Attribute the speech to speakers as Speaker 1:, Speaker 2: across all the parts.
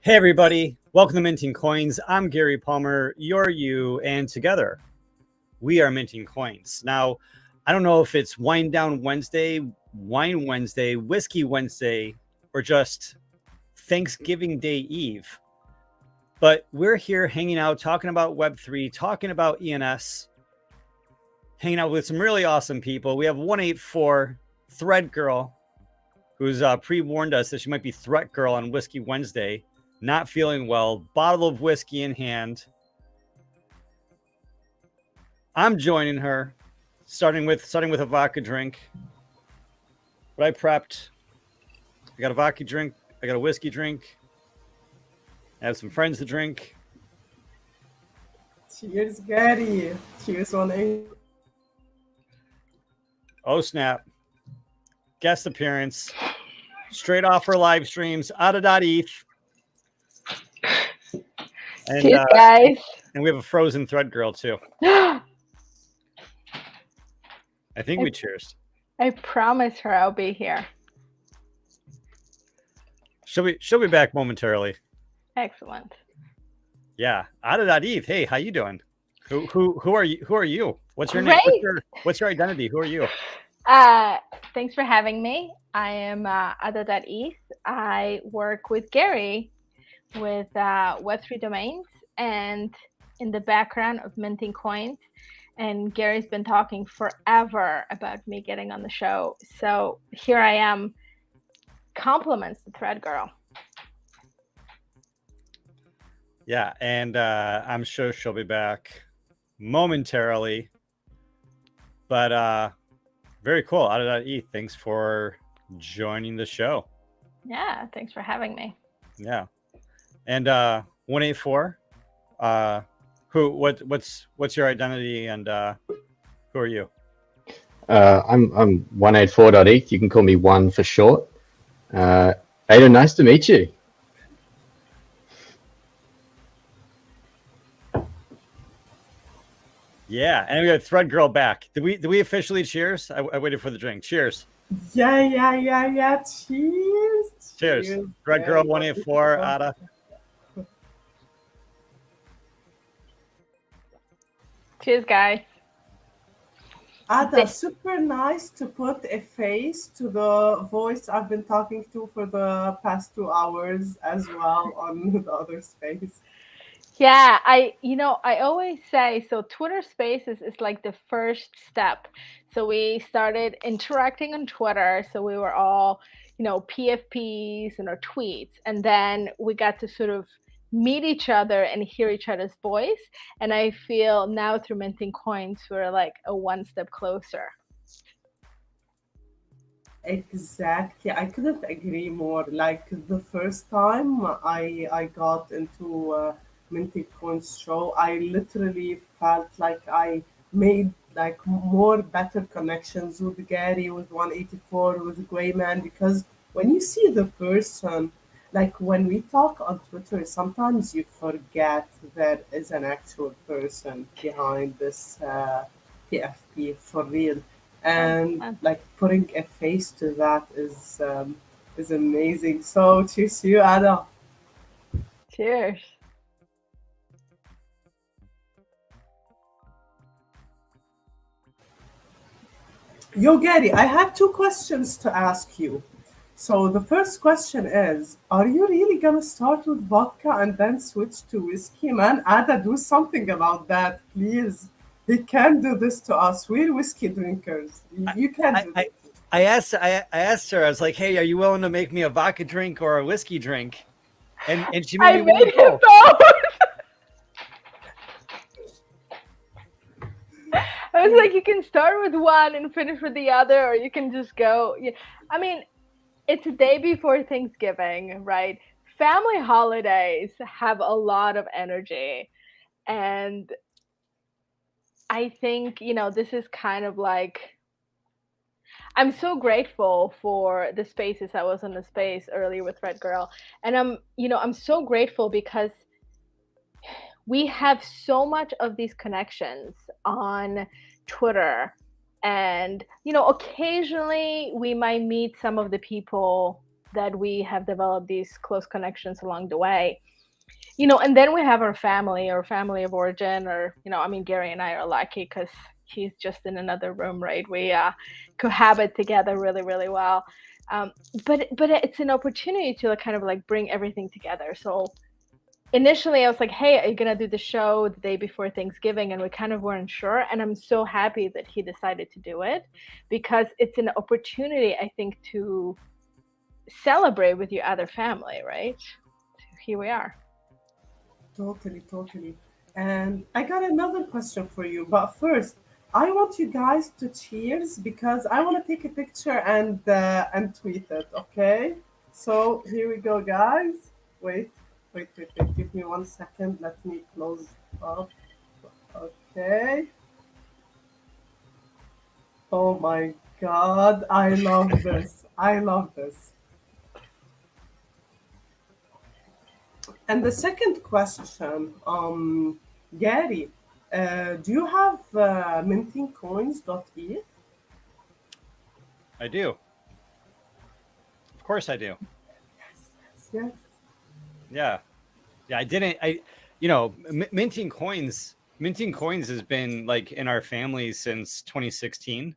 Speaker 1: Hey everybody, welcome to Minting Coins. I'm Gary Palmer, you're you, and together we are minting coins. Now, I don't know if it's Wine Down Wednesday, Wine Wednesday, Whiskey Wednesday, or just Thanksgiving Day Eve, but we're here hanging out, talking about Web3, talking about ENS, hanging out with some really awesome people. We have 184 Thread Girl, who's pre-warned us that she might be Threat Girl on Whiskey Wednesday. Not feeling well, bottle of whiskey in hand. I'm joining her, starting with a vodka drink. But I prepped. I got a vodka drink. I got a whiskey drink. I have some friends to drink.
Speaker 2: Cheers, Gary. Cheers on a.
Speaker 1: Oh snap! Guest appearance, straight off her live streams. Ada.eth. And,
Speaker 3: cheers, guys.
Speaker 1: And we have a frozen Thread Girl too. I think we cheers.
Speaker 3: I promise her I'll be here.
Speaker 1: She'll be back momentarily.
Speaker 3: Excellent.
Speaker 1: Yeah, Ada.eth. Hey, how you doing? Who are you? Who are you? What's your
Speaker 3: Great.
Speaker 1: name? What's your identity? Who are you?
Speaker 3: Thanks for having me. I am Ada.eth. I work with Gary with Web3 domains and in the background of minting coins. And Gary's been talking forever about me getting on the show. So here I am. Compliments to Thread Girl.
Speaker 1: Yeah, and I'm sure she'll be back momentarily. But very cool. Ada.eth. Thanks for joining the show.
Speaker 3: Yeah, thanks for having me.
Speaker 1: Yeah. And 184, what's your identity and who are you?
Speaker 4: I'm 184.eth. You can call me One for short. Ada, nice to meet you.
Speaker 1: Yeah, and we got Thread Girl back. Did we officially cheers? I waited for the drink. Cheers.
Speaker 2: Yeah. Cheers.
Speaker 1: Cheers. Thread Girl 184, Ada.
Speaker 3: Cheers, guys.
Speaker 2: Ada, super nice to put a face to the voice I've been talking to for the past 2 hours as well on the other space.
Speaker 3: Yeah, I always say, so Twitter Spaces is like the first step. So we started interacting on Twitter. So we were all, PFPs and our tweets. And then we got to sort of meet each other and hear each other's voice. And I feel now through minting coins, we're like a one step closer.
Speaker 2: Exactly. I couldn't agree more. Like the first time I got into Minting Coins show, I literally felt like I made like more better connections with Gary, with 184, with Greyman, because when you see the person, like when we talk on Twitter, sometimes you forget there is an actual person behind this PFP for real. And like putting a face to that is amazing. So cheers to you, Ada.
Speaker 3: Cheers.
Speaker 2: Yo, Gary, I had 2 questions to ask you. So the first question is, are you really gonna start with vodka and then switch to whiskey? Man, Ada, do something about that, please. He can't do this to us. We're whiskey drinkers. You can't do this.
Speaker 1: I asked her, I was like, hey, are you willing to make me a vodka drink or a whiskey drink? And she made me
Speaker 3: made him both. I was like, you can start with one and finish with the other, or you can just go. I mean, it's a day before Thanksgiving, right? Family holidays have a lot of energy. And I think, this is kind of like, I'm so grateful for the spaces. I was in the space earlier with Red Girl. And I'm so grateful because we have so much of these connections on Twitter. And, occasionally we might meet some of the people that we have developed these close connections along the way. And then we have our family of origin, or, I mean, Gary and I are lucky because he's just in another room, right? We cohabit together really, really well. Um, but it's an opportunity to kind of like bring everything together. So initially I was like, hey, are you gonna do the show the day before Thanksgiving? And we kind of weren't sure. And I'm so happy that he decided to do it, because it's an opportunity, I think, to celebrate with your other family, right? So here we are.
Speaker 2: Totally, totally. And I got another question for you, but first, I want you guys to cheers because I want to take a picture and tweet it. Okay? So here we go, guys. Wait, wait. Give me 1 second. Let me close up. Okay. Oh my God, I love this. I love this. And the second question, Gary, do you have mintingcoins.eth?
Speaker 1: I do. Of course I do.
Speaker 2: Yes.
Speaker 1: Yeah. Yeah, I didn't. Minting coins has been like in our family since 2016.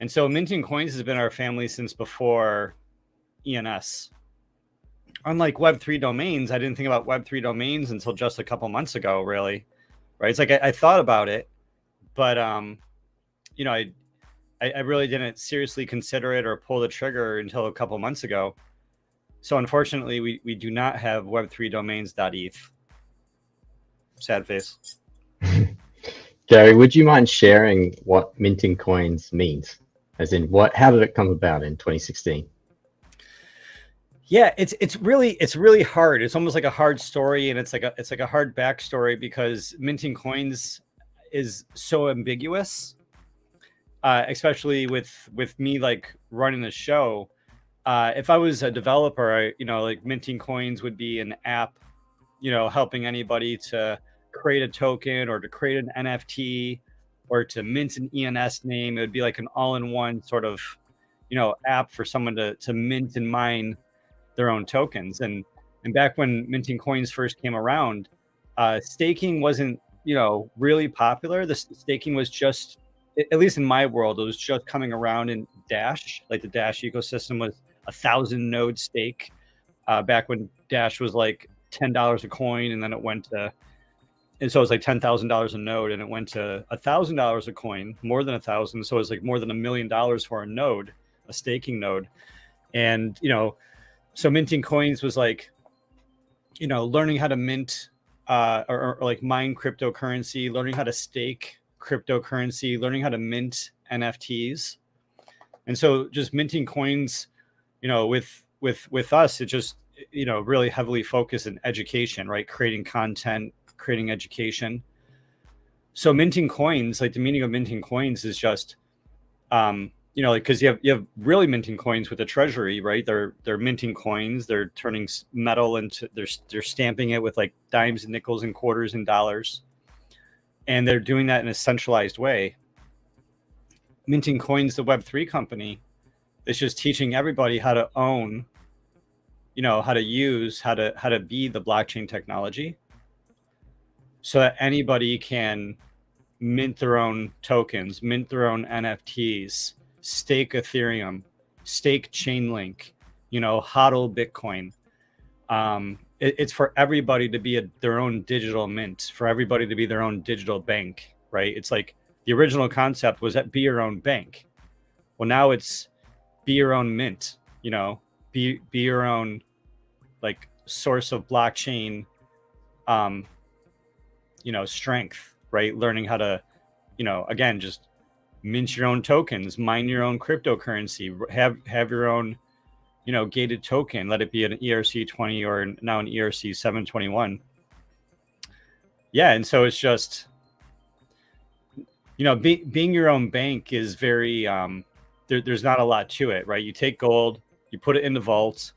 Speaker 1: And so minting coins has been our family since before ENS. Unlike Web3 domains, I didn't think about Web3 domains until just a couple months ago, really. Right? It's like I thought about it, but I really didn't seriously consider it or pull the trigger until a couple months ago. So unfortunately, we do not have Web3 domains.eth. Sad face.
Speaker 4: Gary, would you mind sharing what minting coins means? As in, how did it come about in 2016?
Speaker 1: Yeah, it's really hard. It's almost like a hard story, and it's like a hard backstory because minting coins is so ambiguous, especially with me like running the show. If I was a developer, like minting coins would be an app, helping anybody to create a token or to create an NFT or to mint an ENS name. It would be like an all-in-one sort of, app for someone to mint and mine their own tokens. And back when minting coins first came around, staking wasn't, really popular. The staking was just, at least in my world, it was just coming around in Dash. Like the Dash ecosystem was 1,000 node stake back when Dash was like $10 a coin, and then it went to, and so it was like $10,000 a node, and it went to $1,000 a coin, more than 1,000. So it was like more than $1 million for a node, a staking node. And so minting coins was like, learning how to mint or like mine cryptocurrency, learning how to stake cryptocurrency, learning how to mint NFTs. And so just minting coins, with us, it just, really heavily focused in education, right? Creating content, creating education. So minting coins, like the meaning of minting coins is just, like, because you have really minting coins with the treasury, right? They're minting coins. They're turning metal into, they're stamping it with like dimes and nickels and quarters and dollars, and they're doing that in a centralized way. Minting Coins, the Web3 company, is just teaching everybody how to own, how to use, how to be the blockchain technology, so that anybody can mint their own tokens, mint their own NFTs, stake Ethereum, stake Chainlink, hodl Bitcoin. It's for everybody to be their own digital mint, for everybody to be their own digital bank, right? It's like the original concept was that be your own bank. Well, now it's be your own mint, be your own like source of blockchain, strength, right? Learning how to, again, just mint your own tokens, mine your own cryptocurrency, have your own, gated token, let it be an ERC20 or now an ERC 721. Yeah. And so it's just, being your own bank is very, there's not a lot to it, right? You take gold, you put it in the vault,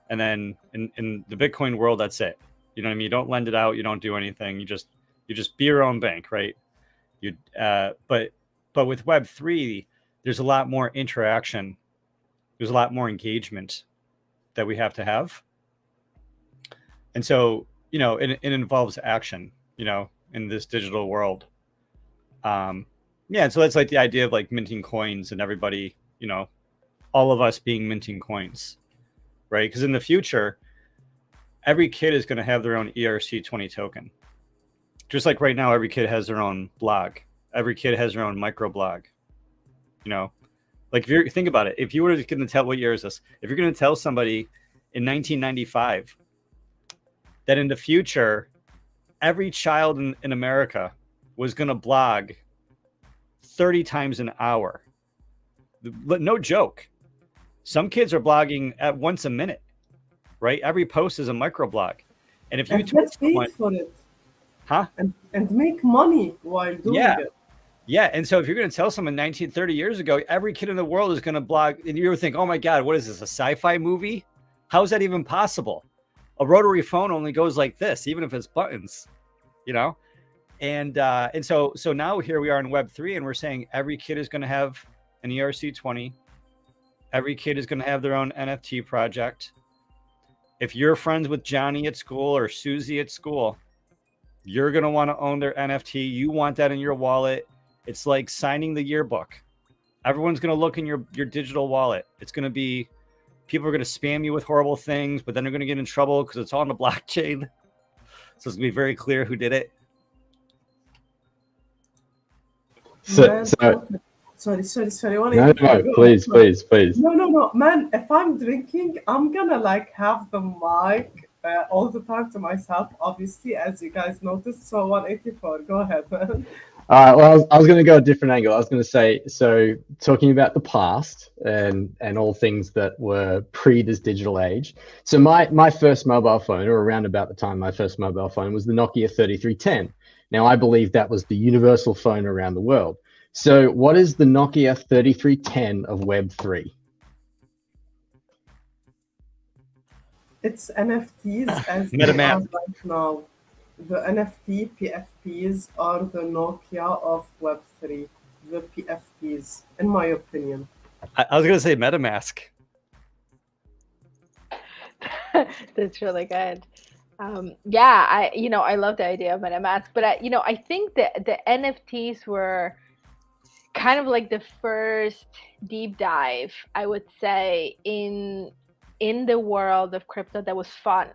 Speaker 1: and then in the Bitcoin world, that's it. You know what I mean? You don't lend it out, you don't do anything. You just be your own bank, right? But with Web3, there's a lot more interaction There's a lot more engagement that we have to have. And so, you know, it involves action, you know, in this digital world. Yeah, and so that's like the idea of like minting coins and everybody, you know, all of us being minting coins, right? Because in the future, every kid is going to have their own ERC20 token. Just like right now, every kid has their own blog. Every kid has their own microblog. You know, like if you think about it, if you were going to tell, what year is this? If you're going to tell somebody in 1995 that in the future, every child in America was going to blog 30 times an hour. No joke. Some kids are blogging at once a minute, right? Every post is a microblog. And if you
Speaker 2: get paid for it, and make money while doing it.
Speaker 1: Yeah, and so if you're going to tell someone 30 years ago, every kid in the world is going to blog, and you think, oh my God, what is this, a sci-fi movie? How is that even possible? A rotary phone only goes like this, even if it's buttons, you know? And so now here we are in Web3, and we're saying every kid is going to have an ERC20. Every kid is going to have their own NFT project. If you're friends with Johnny at school or Susie at school, you're going to want to own their NFT. You want that in your wallet. It's like signing the yearbook. Everyone's going to look in your digital wallet. It's going to be, people are going to spam you with horrible things, but then they're going to get in trouble because it's on the blockchain. So it's going to be very clear who did it.
Speaker 2: Sorry.
Speaker 4: No, please.
Speaker 2: No, man. If I'm drinking, I'm gonna like have the mic all the time to myself, obviously, as you guys noticed. So 184. Go ahead, man.
Speaker 4: Well, I was going to go a different angle. I was going to say, so talking about the past and all things that were pre this digital age. So my first mobile phone, or around about the time my first mobile phone, was the Nokia 3310. Now, I believe that was the universal phone around the world. So what is the Nokia 3310 of Web3?
Speaker 2: It's NFTs as they
Speaker 1: MetaMask.
Speaker 2: are right now. The NFT PFPs are the Nokia of Web3. The PFPs, in my opinion.
Speaker 1: I was going to say MetaMask.
Speaker 3: That's really good. Yeah, I love the idea of MetaMask, but I think that the NFTs were kind of like the first deep dive, I would say, in the world of crypto that was fun.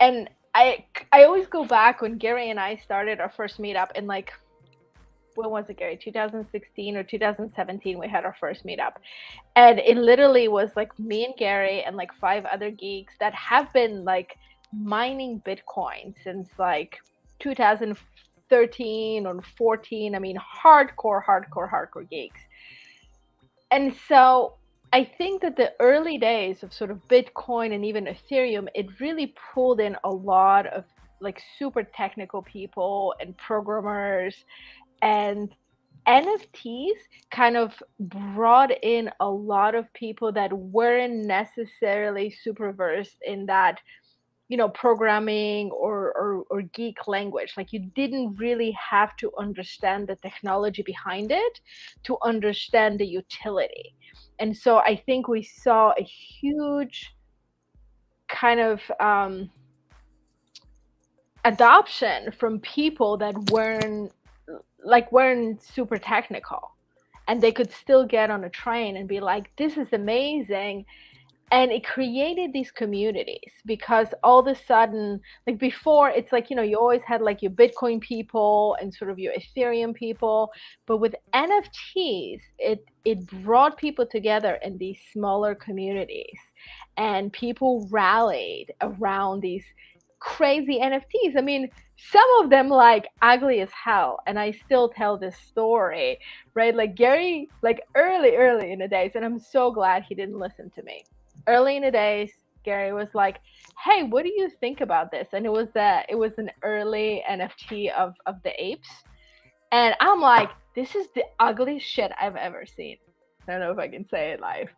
Speaker 3: And I always go back when Gary and I started our first meetup in like, when was it, Gary? 2016 or 2017, we had our first meetup. And it literally was like me and Gary and like 5 other geeks that have been like mining Bitcoin since like 2013 or 14. I mean, hardcore geeks. And so I think that the early days of sort of Bitcoin and even Ethereum, it really pulled in a lot of like super technical people and programmers, and NFTs kind of brought in a lot of people that weren't necessarily super versed in that, programming or geek language. Like, you didn't really have to understand the technology behind it to understand the utility. And so I think we saw a huge kind of adoption from people that weren't super technical, and they could still get on a train and be like, this is amazing. And it created these communities, because all of a sudden, like before, it's like, you always had like your Bitcoin people and sort of your Ethereum people. But with NFTs, it brought people together in these smaller communities, and people rallied around these crazy NFTs. I mean, some of them like ugly as hell, and I still tell this story, right? Like Gary, like early in the days, and I'm so glad he didn't listen to me. Early in the days, Gary was like, hey, what do you think about this? And it was an early NFT of the apes. And I'm like, this is the ugliest shit I've ever seen. I don't know if I can say it live.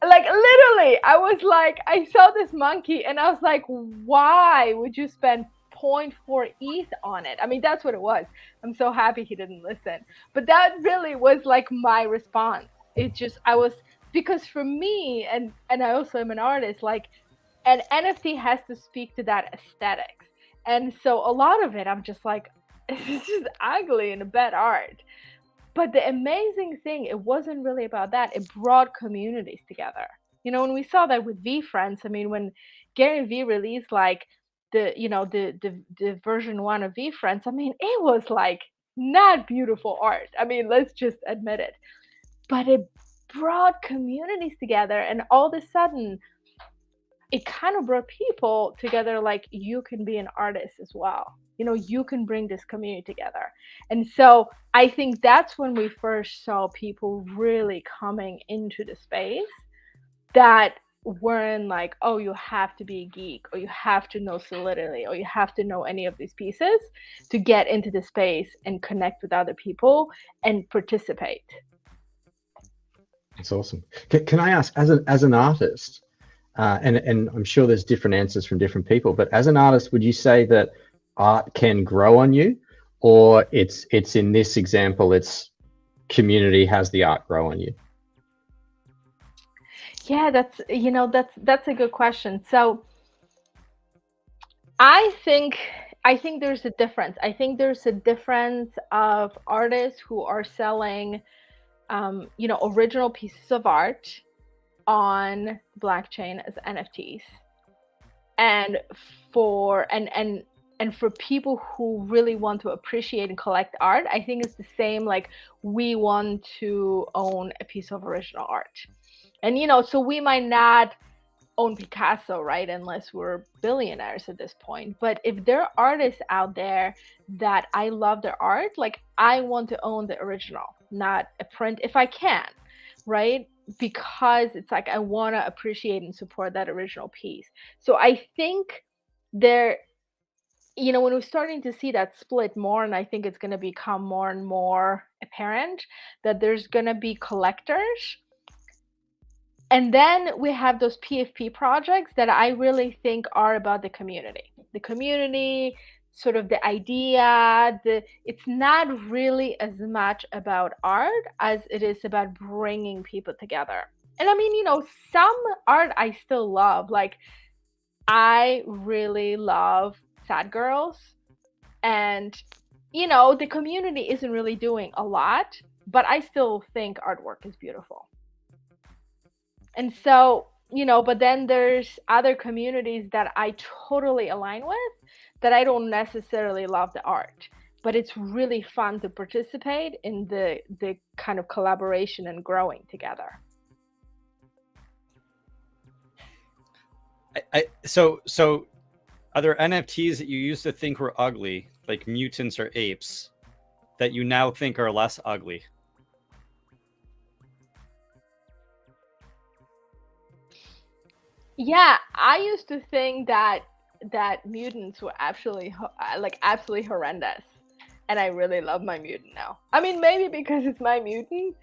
Speaker 3: Like, literally, I was like, I saw this monkey and I was like, why would you spend 0.4 ETH on it? I mean, that's what it was. I'm so happy he didn't listen. But that really was like my response. It just, I was because for me, and I also am an artist, like an NFT has to speak to that aesthetics. And so a lot of it, I'm just like, it's just ugly and bad art. But the amazing thing, it wasn't really about that. It brought communities together. When we saw that with V Friends, I mean, when Gary V released like the version one of V Friends, I mean, it was like not beautiful art. I mean, let's just admit it. But it brought communities together, and all of a sudden it kind of brought people together, like you can be an artist as well, you can bring this community together. And so I think that's when we first saw people really coming into the space that weren't like, oh, you have to be a geek, or you have to know Solidity, or you have to know any of these pieces to get into the space and connect with other people and participate.
Speaker 4: That's awesome. Can I ask, as an artist, and I'm sure there's different answers from different people, but as an artist, would you say that art can grow on you, or it's in this example, it's community has the art grow on you?
Speaker 3: Yeah, that's a good question. So I think there's a difference. I think there's a difference of artists who are selling original pieces of art on blockchain as NFTs, and for people who really want to appreciate and collect art, I think it's the same. Like, we want to own a piece of original art, and so we might not own Picasso, right, unless we're billionaires at this point. But if there are artists out there that I love their art, like, I want to own the original, not a print if I can, right? Because it's like I want to appreciate and support that original piece. So I think there, when we're starting to see that split more, and I think it's going to become more and more apparent that there's going to be collectors, and then we have those PFP projects that I really think are about the community, sort of the idea. It's not really as much about art as it is about bringing people together. And I mean, some art I still love. Like, I really love Sad Girls, and the community isn't really doing a lot, but I still think artwork is beautiful. And so, but then there's other communities that I totally align with, that I don't necessarily love the art, but it's really fun to participate in the kind of collaboration and growing together.
Speaker 1: So are there NFTs that you used to think were ugly, like mutants or apes, that you now think are less ugly?
Speaker 3: Yeah, I used to think that mutants were absolutely horrendous, and I really love my mutant now. I mean, maybe because it's my mutant,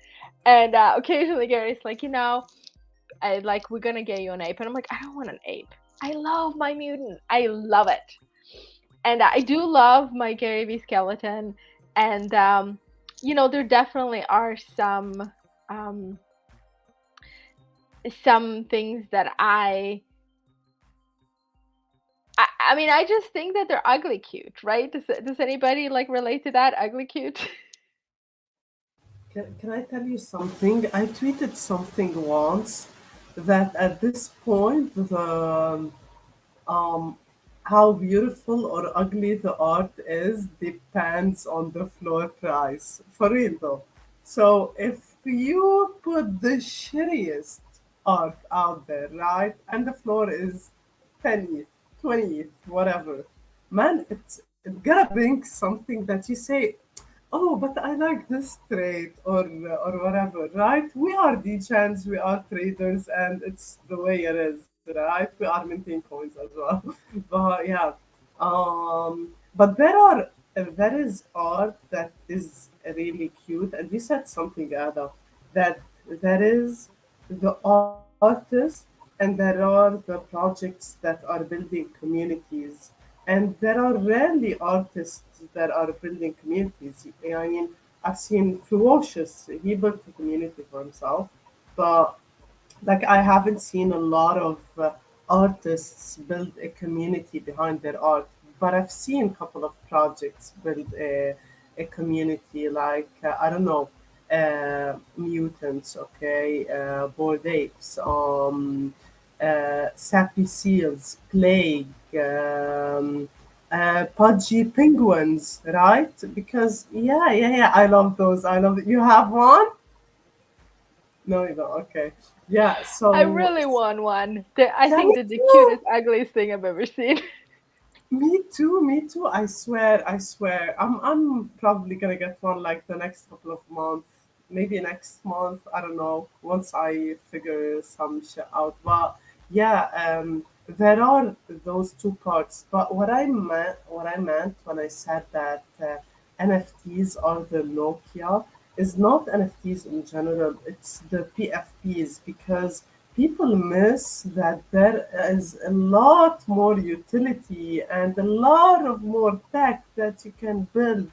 Speaker 3: and occasionally Gary's like, we're gonna get you an ape, and I'm like, I don't want an ape. I love my mutant. I love it, and I do love my Gary V skeleton, and there definitely are some things that I mean, I just think that they're ugly cute, right? Does anybody like relate to that? Ugly cute?
Speaker 2: Can I tell you something? I tweeted something once that at this point, um, how beautiful or ugly the art is depends on the floor price. For real though. So if you put the shittiest art out there, right, and the floor is 10 ETH, 20 ETH, whatever, man, it's gonna bring something that you say, oh, but I like this trade or whatever, right? We are DJs, we are traders, and it's the way it is, right? We are minting coins as well. But yeah, but there is art that is really cute, and you said something, Ada, that there is the artists and there are the projects that are building communities, and there are rarely artists that are building communities. I mean, I've seen Ferocious, he built a community for himself, but like I haven't seen a lot of artists build a community behind their art, but I've seen a couple of projects build a community. Like I don't know, mutants, okay, bored apes, sappy seals, plague, pudgy penguins, right? Because yeah, I love those. I love. You have one? No, you don't. Okay. Yeah,
Speaker 3: I
Speaker 2: so
Speaker 3: really want one. I
Speaker 2: yeah,
Speaker 3: think
Speaker 2: me
Speaker 3: they're the
Speaker 2: too.
Speaker 3: cutest, ugliest thing I've ever seen.
Speaker 2: Me too, me too. I swear. I'm probably gonna get one like the next couple of months, maybe next month. I don't know. Once I figure some shit out. But yeah, there are those two parts. But what I meant when I said that NFTs are the Nokia is not NFTs in general. It's the PFPs because people miss that there is a lot more utility and a lot of more tech that you can build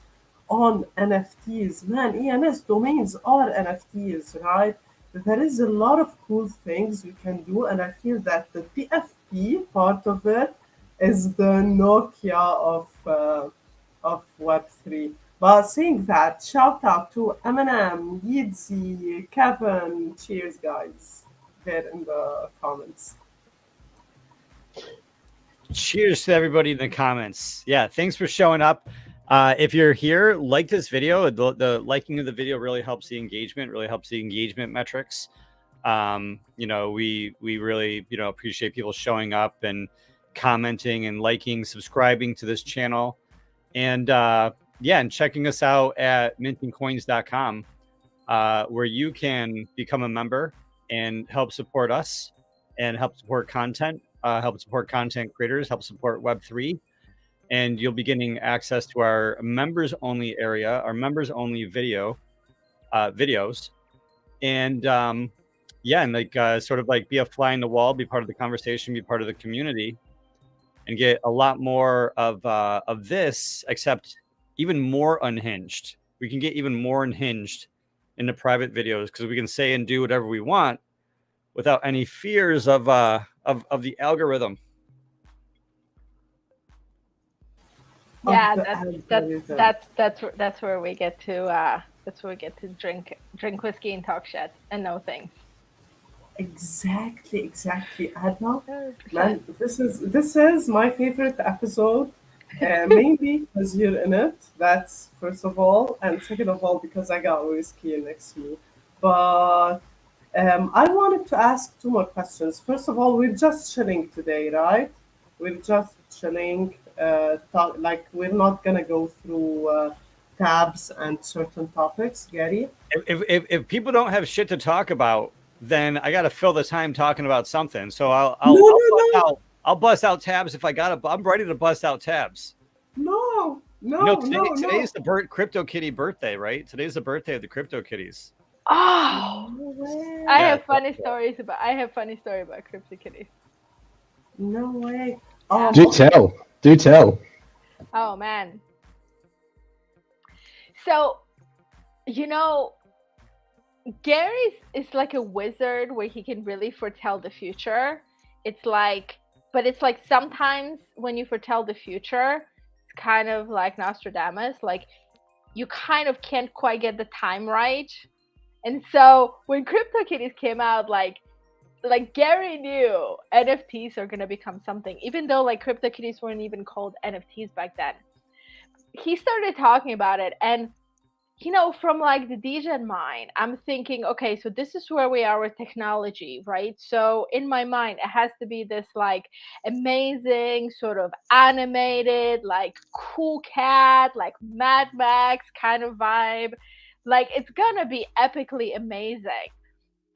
Speaker 2: on NFTs. Man, ENS domains are NFTs, right? There is a lot of cool things we can do, and I feel that the PFP part of it is the Nokia of Web3. But saying that, shout out to Eminem, Yeezy, Kevin. Cheers, guys. There in the comments.
Speaker 1: Cheers to everybody in the comments. Yeah, thanks for showing up. If you're here, like this video. The liking of the video really helps the engagement, metrics. We really, appreciate people showing up and commenting and liking, subscribing to this channel. And and checking us out at mintingcoins.com, where you can become a member and help support us and help support content, help support content creators, help support Web3. And you'll be getting access to our members only area, our members only videos. And sort of like be a fly in the wall, be part of the conversation, be part of the community, and get a lot more of this, except even more unhinged. We can get even more unhinged in the private videos because we can say and do whatever we want without any fears of the algorithm.
Speaker 3: Yeah,
Speaker 2: Of the algorithm.
Speaker 3: that's where we get to drink whiskey and talk shit and know things.
Speaker 2: Exactly. Adna,
Speaker 3: 100%.
Speaker 2: man, this is my favorite episode. Mainly because you're in it. That's first of all, and second of all because I got whiskey next to me. But I wanted to ask two more questions. First of all, we're just chilling today, right? We're just chilling. Like we're not gonna go through tabs and certain topics, Gary.
Speaker 1: If people don't have shit to talk about, then I got to fill the time talking about something. So
Speaker 2: No.
Speaker 1: I'll bust out tabs if I got to. I'm ready to bust out tabs.
Speaker 2: No,
Speaker 1: Today's the CryptoKitty birthday, right? Today's the birthday of the CryptoKitties.
Speaker 3: Oh,
Speaker 2: No way.
Speaker 3: I
Speaker 1: Yeah,
Speaker 3: have funny stories about CryptoKitties.
Speaker 2: No way.
Speaker 3: Yeah.
Speaker 4: Do
Speaker 2: Okay.
Speaker 4: tell. Do tell.
Speaker 3: Oh man. So, you know, Gary's is like a wizard where he can really foretell the future. It's like, but it's like sometimes when you foretell the future, it's kind of like Nostradamus. Like you kind of can't quite get the time right. And so when CryptoKitties came out, like Gary knew NFTs are gonna become something, even though like CryptoKitties weren't even called NFTs back then. He started talking about it, and from like the degen mind, I'm thinking, okay, so this is where we are with technology, right? So in my mind, it has to be this like amazing, sort of animated, like cool cat, like Mad Max kind of vibe. Like it's gonna be epically amazing.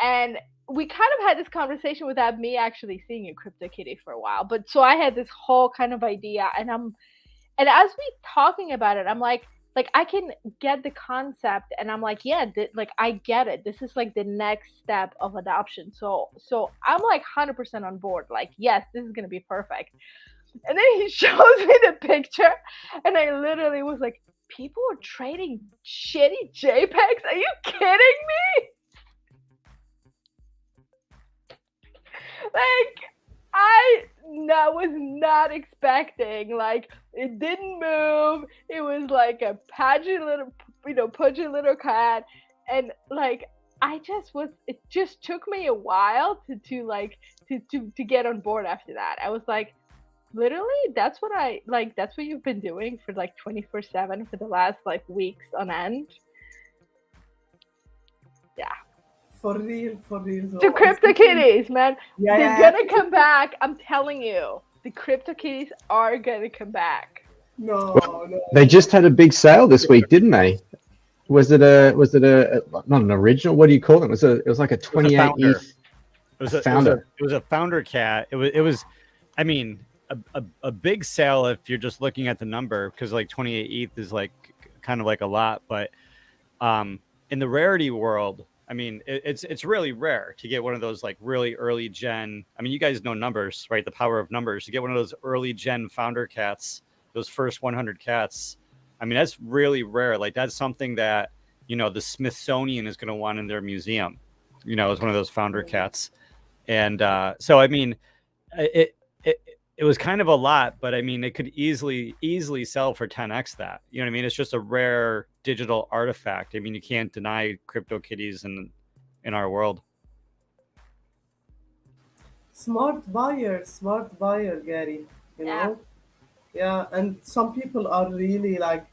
Speaker 3: And we kind of had this conversation without me actually seeing a CryptoKitty for a while. But so I had this whole kind of idea, and as we talking about it, I'm like I can get the concept, and I'm like, yeah, like I get it. This is like the next step of adoption. So I'm like 100% on board. Like, yes, this is gonna be perfect. And then he shows me the picture, and I literally was like, people are trading shitty JPEGs. Are you kidding me? Like, I was not expecting. Like, it didn't move. It was like a pudgy little cat, and like I just was. It just took me a while to get on board after that. I was like, literally, that's what I like. That's what you've been doing for like 24/7 for the last like weeks on end. Yeah.
Speaker 2: For real, for real.
Speaker 3: The CryptoKitties, man.
Speaker 2: Yeah,
Speaker 3: They're
Speaker 2: yeah.
Speaker 3: gonna come back. I'm telling you. The CryptoKitties are gonna come back.
Speaker 2: No, no.
Speaker 4: They just had a big sale this week, didn't they? Was it a not an original? What do you call it? It was like a 28
Speaker 1: founder.
Speaker 4: ETH. Founder.
Speaker 1: It was a founder cat. It was. I mean, a big sale if you're just looking at the number, because like 28 ETH is like kind of like a lot, but in the rarity world, I mean, it's really rare to get one of those like really early gen. I mean, you guys know numbers, right? The power of numbers. To get one of those early gen founder cats, those first 100 cats. I mean, that's really rare. Like that's something that, you know, the Smithsonian is going to want in their museum, you know, as one of those founder cats. And so, I mean, it was kind of a lot, but I mean, it could easily sell for 10x that. You know what I mean? It's just a rare digital artifact. I mean, you can't deny CryptoKitties in our world.
Speaker 2: Smart buyer, Gary. You know? Yeah, and some people are really like,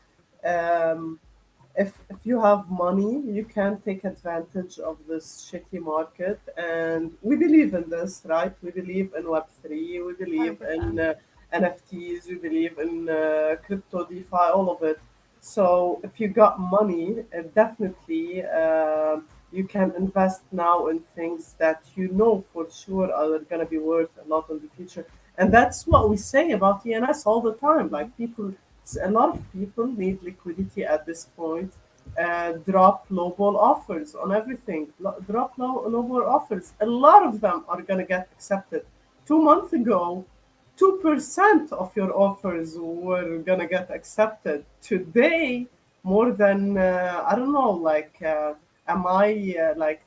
Speaker 2: if you have money, you can take advantage of this shitty market. And we believe in this, right? We believe in Web3, we believe in NFTs, we believe in crypto, DeFi, all of it. So if you got money, definitely you can invest now in things that you know for sure are going to be worth a lot in the future. And that's what we say about ENS all the time. Like a lot of people need liquidity at this point. Drop lowball offers on everything. Drop lowball offers. A lot of them are going to get accepted. 2 months ago, 2% of your offers were going to get accepted. Today, more than, I don't know, like, am I like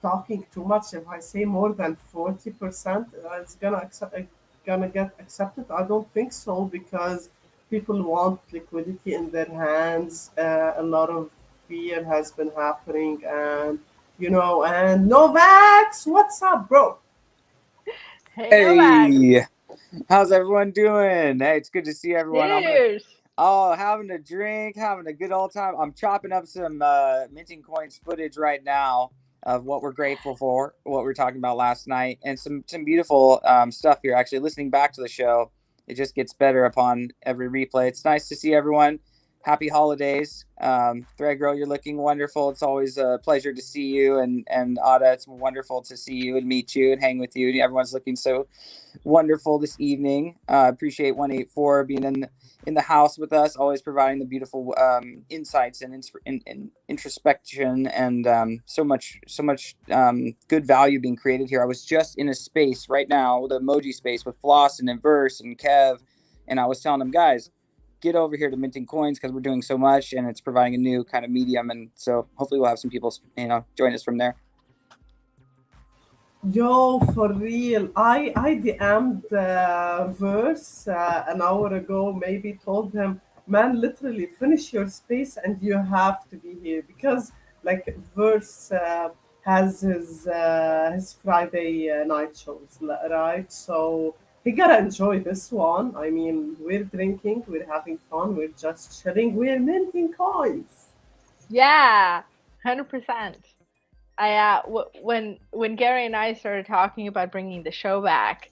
Speaker 2: talking too much if I say more than 40% is gonna get accepted? I don't think so, because people want liquidity in their hands. A lot of fear has been happening, and and Novax, what's up, bro?
Speaker 3: Hey,
Speaker 5: How's everyone doing? Hey, it's good to see everyone.
Speaker 3: cheers.
Speaker 5: Having a drink, having a good old time. I'm chopping up some minting coins footage right now of what we're grateful for, what we were talking about last night, and some beautiful stuff here. Actually, listening back to the show, it just gets better upon every replay. It's nice to see everyone. Happy holidays. Thread Girl, you're looking wonderful. It's always a pleasure to see you. And Ada, it's wonderful to see you and meet you and hang with you. And everyone's looking so wonderful this evening. Appreciate 184 being in the house with us, always providing the beautiful insights and introspection, and so much good value being created here. I was just in a space right now, the emoji space, with Floss and Verse and Kev, and I was telling them, guys, get over here to minting coins because we're doing so much, and it's providing a new kind of medium. And so hopefully we'll have some people, join us from there.
Speaker 2: Yo, for real. I DM'd Verse an hour ago, maybe told him, man, literally finish your space and you have to be here, because like Verse has his Friday night shows, right? So he gotta enjoy this one. I mean, we're drinking, we're having fun, we're just chilling, we're minting coins.
Speaker 3: Yeah, 100%. When Gary and I started talking about bringing the show back,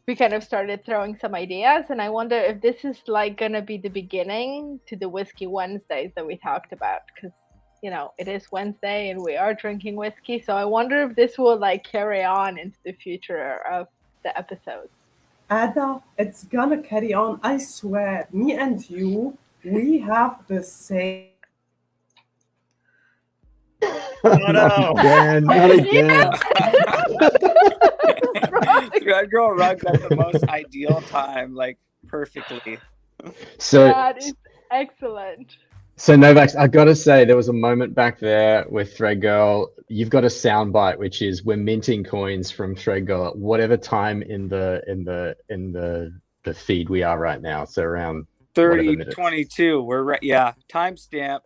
Speaker 3: we kind of started throwing some ideas, and I wonder if this is like gonna be the beginning to the Whiskey Wednesdays that we talked about, because it is Wednesday and we are drinking whiskey. So I wonder if this will like carry on into the future of the episodes.
Speaker 2: Ada, it's gonna carry on. I swear, me and you, we have the same.
Speaker 1: No.
Speaker 4: Not again.
Speaker 5: Thread Girl runs at the most ideal time, like perfectly.
Speaker 4: So
Speaker 3: That is excellent.
Speaker 4: So Novax, I gotta say, there was a moment back there with Thread Girl you've got a soundbite which is we're minting coins from Threadgo at whatever time in the feed we are right now. So around
Speaker 5: 30:22. We're right. Yeah, timestamp.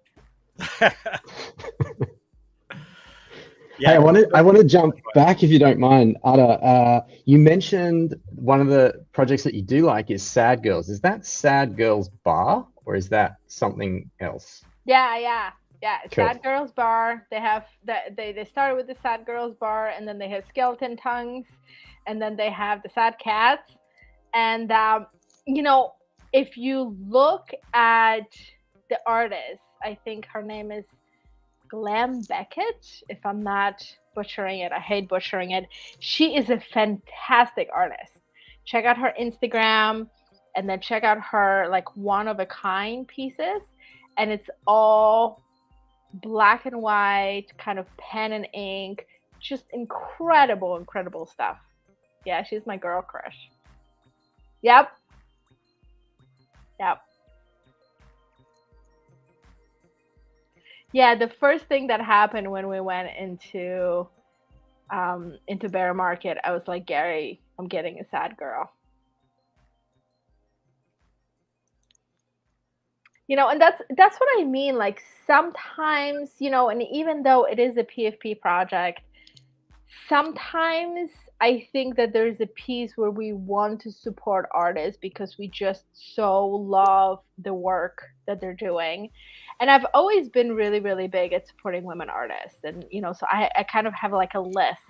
Speaker 1: Yeah,
Speaker 4: hey, I want to jump back if you don't mind, Ada. You mentioned one of the projects that you do like is Sad Girls. Is that Sad Girls Bar or is that something else?
Speaker 3: Yeah.
Speaker 4: Cool.
Speaker 3: Sad Girls Bar. They have that. They started with the Sad Girls Bar, and then they have Skeleton Tongues, and then they have the Sad Cats. And if you look at the artist, I think her name is Glam Beckett, if I'm not butchering it. I hate butchering it. She is a fantastic artist. Check out her Instagram, and then check out her like one-of-a-kind pieces, and it's all black and white, kind of pen and ink, just incredible stuff. Yeah, she's my girl crush. Yep. Yeah, the first thing that happened when we went into bear market, I was like, Gary, I'm getting a sad girl. And that's what I mean. Like sometimes, and even though it is a PFP project, sometimes I think that there's a piece where we want to support artists because we just so love the work that they're doing. And I've always been really, really big at supporting women artists. And, so I kind of have like a list.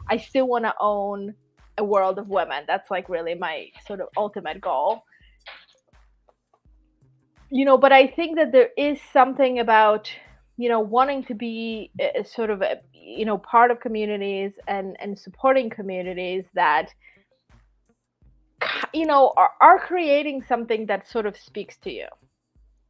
Speaker 3: I still want to own a world of women. That's like really my sort of ultimate goal. But I think that there is something about, wanting to be a sort of a, part of communities and supporting communities that, are creating something that sort of speaks to you.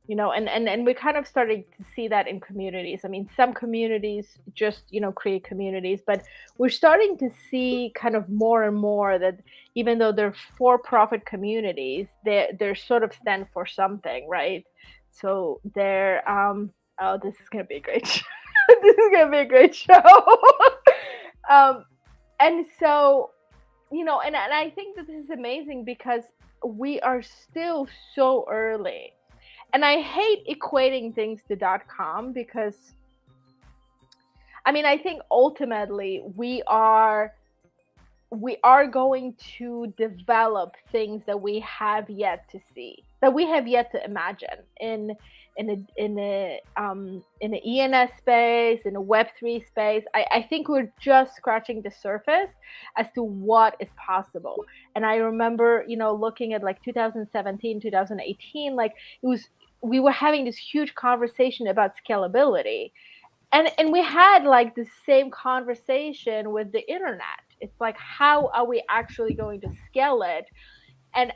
Speaker 3: And we're kind of starting to see that in communities. I mean, some communities just, create communities, but we're starting to see kind of more and more that even though they're for-profit communities, they're sort of stand for something, right? So they're, oh, this is going to be a great show. This is going to be a great show. And so, and I think that this is amazing because we are still so early. And I hate equating things to .com because, I mean, I think ultimately we are going to develop things that we have yet to see, that we have yet to imagine in the ENS space, in a Web3 space. I think we're just scratching the surface as to what is possible. And I remember, looking at like 2017, 2018, like we were having this huge conversation about scalability. And we had like the same conversation with the internet. It's like, how are we actually going to scale it? And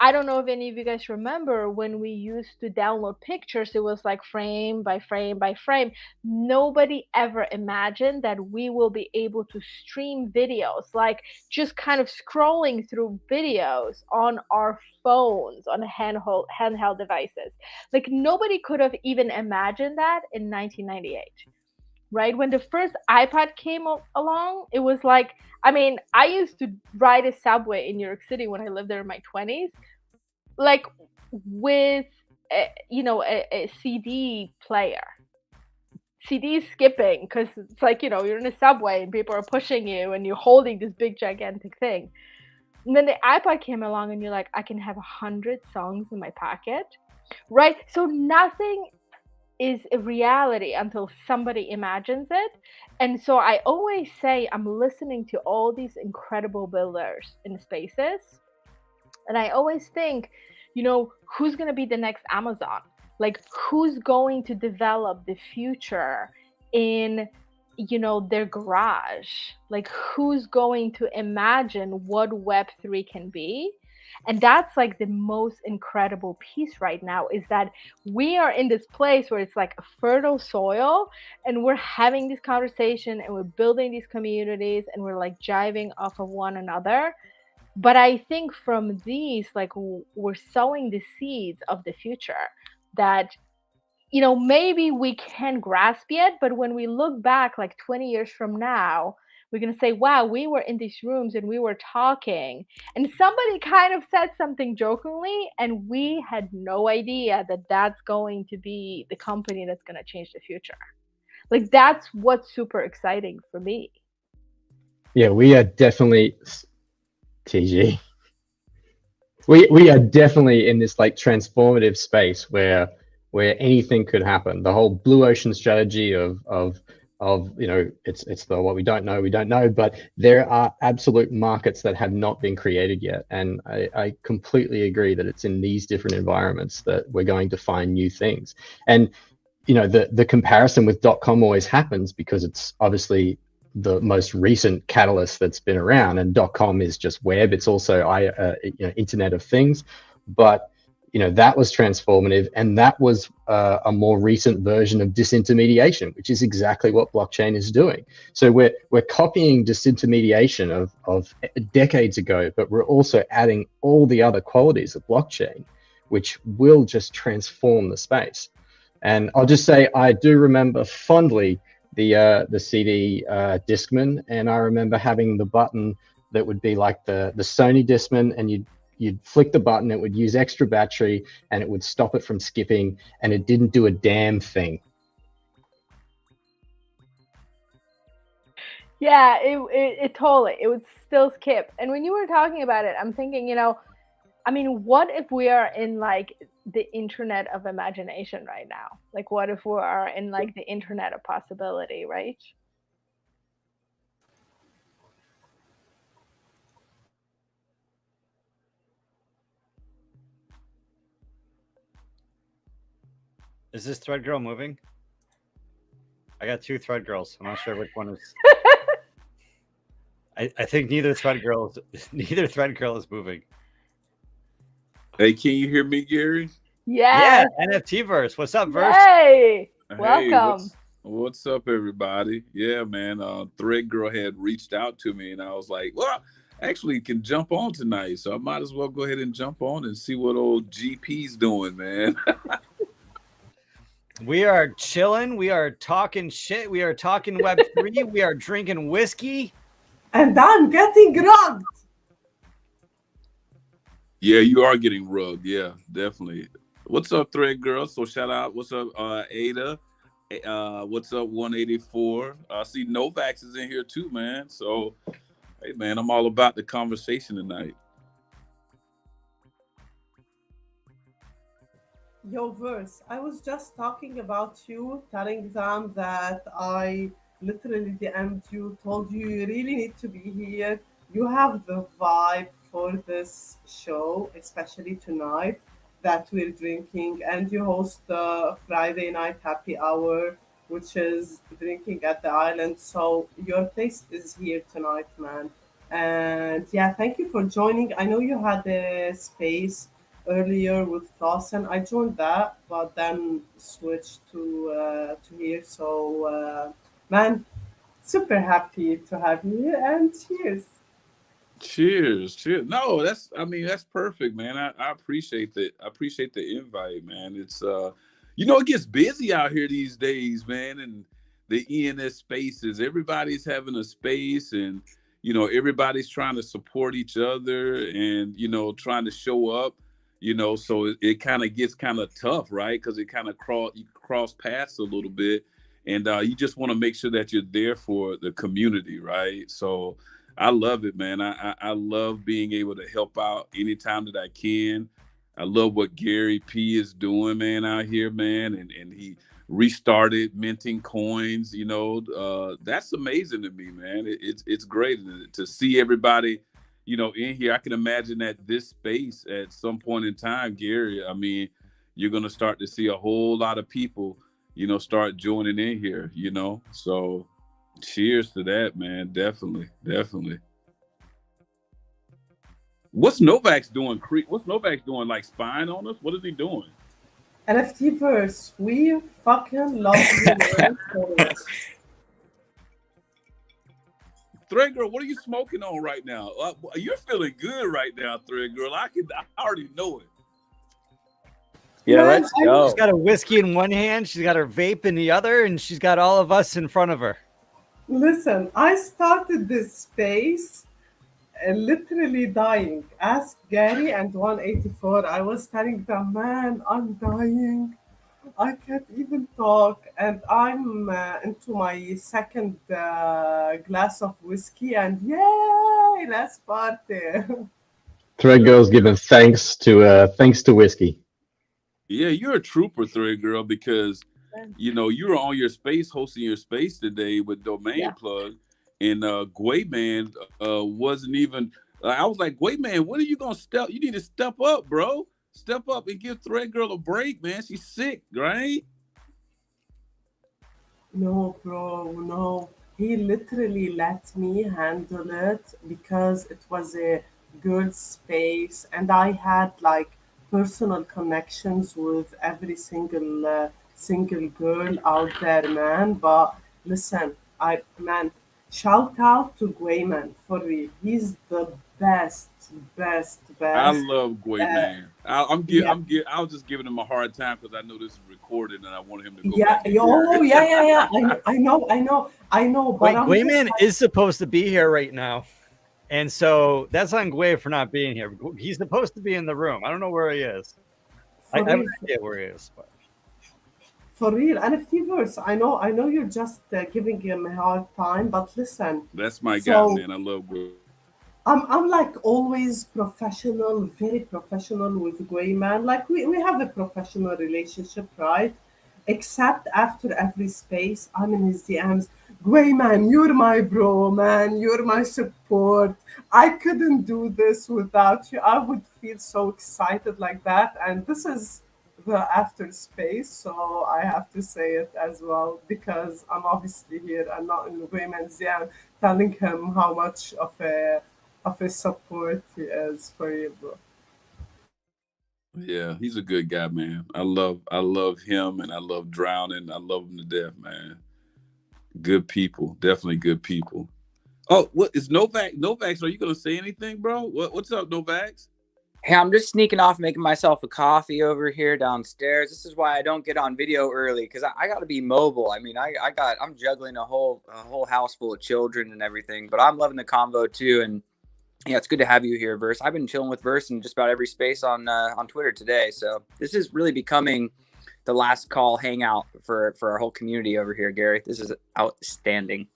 Speaker 3: I don't know if any of you guys remember when we used to download pictures, it was like frame by frame by frame. Nobody ever imagined that we will be able to stream videos, like just kind of scrolling through videos on our phones, on handheld devices. Like nobody could have even imagined that in 1998. Right? When the first iPod came along, it was like, I mean, I used to ride a subway in New York City when I lived there in my 20s, like with, a CD player. CD skipping, because it's like, you're in a subway and people are pushing you and you're holding this big gigantic thing. And then the iPod came along and you're like, I can have 100 songs in my pocket, right? So nothing is a reality until somebody imagines it. And so I always say I'm listening to all these incredible builders in spaces. And I always think, who's going to be the next Amazon? Like, who's going to develop the future in, their garage? Like, who's going to imagine what Web3 can be? And that's like the most incredible piece right now, is that we are in this place where it's like a fertile soil and we're having this conversation and we're building these communities and we're like jiving off of one another. But I think from these, like, we're sowing the seeds of the future that, maybe we can't grasp yet, but when we look back like 20 years from now, we're going to say, wow, we were in these rooms and we were talking, and somebody kind of said something jokingly, and we had no idea that that's going to be the company that's going to change the future. Like, that's what's super exciting for me.
Speaker 4: Yeah, we are definitely, TG. We are definitely in this like transformative space where anything could happen. The whole blue ocean strategy of it's the what we don't know, but there are absolute markets that have not been created yet, and I completely agree that it's in these different environments that we're going to find new things. And the comparison with .com always happens because it's obviously the most recent catalyst that's been around, and .com is just web. It's also Internet of Things, but that was transformative, and that was a more recent version of disintermediation, which is exactly what blockchain is doing. So we're copying disintermediation of decades ago, but we're also adding all the other qualities of blockchain, which will just transform the space. And I'll just say, I do remember fondly the CD Discman, and I remember having the button that would be like the Sony Discman, and you'd flick the button, it would use extra battery, and it would stop it from skipping, and it didn't do a damn thing.
Speaker 3: Yeah, it totally, it would still skip. And when you were talking about it, I'm thinking, what if we are in like the internet of imagination right now? Like, what if we are in like the internet of possibility, right?
Speaker 1: Is this thread girl moving? I got two thread girls. I'm not sure which one is. I think neither thread girl is moving.
Speaker 6: Hey, can you hear me, Gary?
Speaker 3: Yes.
Speaker 1: Yeah, NFT verse. What's up, verse?
Speaker 3: Hey,
Speaker 6: Hey,
Speaker 3: welcome.
Speaker 6: what's up, everybody? Yeah, man. Thread girl had reached out to me, and I was like, well, actually can jump on tonight, so I might as well go ahead and jump on and see what old GP's doing, man.
Speaker 1: We are chilling. We are talking shit. We are talking Web3. We are drinking whiskey.
Speaker 2: And I'm getting rugged.
Speaker 6: Yeah, you are getting rugged. Yeah, definitely. What's up, Thread Girl? So shout out. What's up, Ada? What's up, 184? I see Novax is in here too, man. So, hey, man, I'm all about the conversation tonight.
Speaker 2: Yo, Verse, I was just talking about you, telling them that I literally DM'd you, told you you really need to be here. You have the vibe for this show, especially tonight that we're drinking, and you host the Friday night happy hour, which is drinking at the island. So your place is here tonight, man. And yeah, thank you for joining. I know you had a space earlier with Lawson. I joined that, but then switched to here. So, man, super happy to have you here, and cheers.
Speaker 6: Cheers. No, that's perfect, man. I appreciate that. I appreciate the invite, man. It's it gets busy out here these days, man, and the ENS spaces. Everybody's having a space, and everybody's trying to support each other, and trying to show up. So it kind of gets kind of tough, right? Because it kind of cross paths a little bit, and you just want to make sure that you're there for the community, right? So I love it, man. I love being able to help out anytime that I can. I love what Gary P is doing, man, out here, man, and he restarted minting coins. That's amazing to me, man. It's great to see everybody in here. I can imagine that this space at some point in time, Gary, you're going to start to see a whole lot of people, start joining in here, so cheers to that, man. Definitely. What's Novax doing? What's Novax doing? Like spying on us? What is he doing?
Speaker 2: NFT verse, we fucking love you man, so much.
Speaker 6: Thread Girl, what are you smoking on right now? You're feeling good right now, Thread Girl. I already know it.
Speaker 5: Yeah,
Speaker 2: Man,
Speaker 5: let's
Speaker 2: I
Speaker 5: go.
Speaker 1: She's got a whiskey in one hand, she's got her vape in the other, and she's got all of us in front of her.
Speaker 2: listen. I started this space literally dying. Ask Gary and 184. I was telling them, man, I'm dying. I can't even talk, and I'm into my second glass of whiskey, and yay, let's party.
Speaker 4: Thread Girl's giving thanks to whiskey.
Speaker 6: Yeah, you're a trooper, Thread Girl, because you were on your space hosting your space today with Domain
Speaker 3: Yeah.
Speaker 6: Plug, and Guayman wasn't even. I was like, Guayman, when are you gonna step? You need to step up, bro. Step up and give Thread Girl a break, man. She's sick, right?
Speaker 2: No, bro, no. He literally let me handle it because it was a girl space, and I had like personal connections with every single girl out there, man. But listen, man, shout out to Guayman for real. He's the best, best,
Speaker 6: I
Speaker 2: best.
Speaker 6: love
Speaker 2: Uh,
Speaker 6: Guayman.
Speaker 2: yeah,
Speaker 6: I was just giving him a hard time because I know this is recorded and I want him to go
Speaker 2: yeah,
Speaker 6: back and hear
Speaker 2: oh,
Speaker 6: it.
Speaker 2: yeah, yeah, yeah. I know. But
Speaker 1: Wait,
Speaker 2: I'm just
Speaker 1: Guayman
Speaker 2: like.
Speaker 1: is supposed to be here right now. And so that's on Guay for not being here. He's supposed to be in the room. I don't know where he is. I
Speaker 2: For
Speaker 1: have
Speaker 2: real,
Speaker 1: no idea where he is. But
Speaker 2: for real. NFT verse. I know you're just giving him a hard time, but listen.
Speaker 6: That's my guy,
Speaker 2: So
Speaker 6: man. I love Guay.
Speaker 2: I'm like always professional, very professional with Gray man. Like we have a professional relationship, right? Except after every space, I'm in his DMs. Gray man, you're my bro, man. You're my support. I couldn't do this without you. I would feel so excited like that. And this is the after space, so I have to say it as well because I'm obviously here and not in Gray man's DM telling him how much of a support he is for you, bro.
Speaker 6: Yeah, he's a good guy, man. I love him and I love Drowning. I love him to death, man. Good people, definitely good people. Oh, what is Novak? Novak, are you gonna say anything, bro? What's up, Novak?
Speaker 5: Hey, I'm just sneaking off making myself a coffee over here downstairs. This is why I don't get on video early because I got to be mobile. I mean, I'm juggling a whole house full of children and everything, but I'm loving the convo too. And yeah, it's good to have you here, Verse. I've been chilling with Verse in just about every space on Twitter today. So this is really becoming the last call hangout for our whole community over here, Gary. This is outstanding.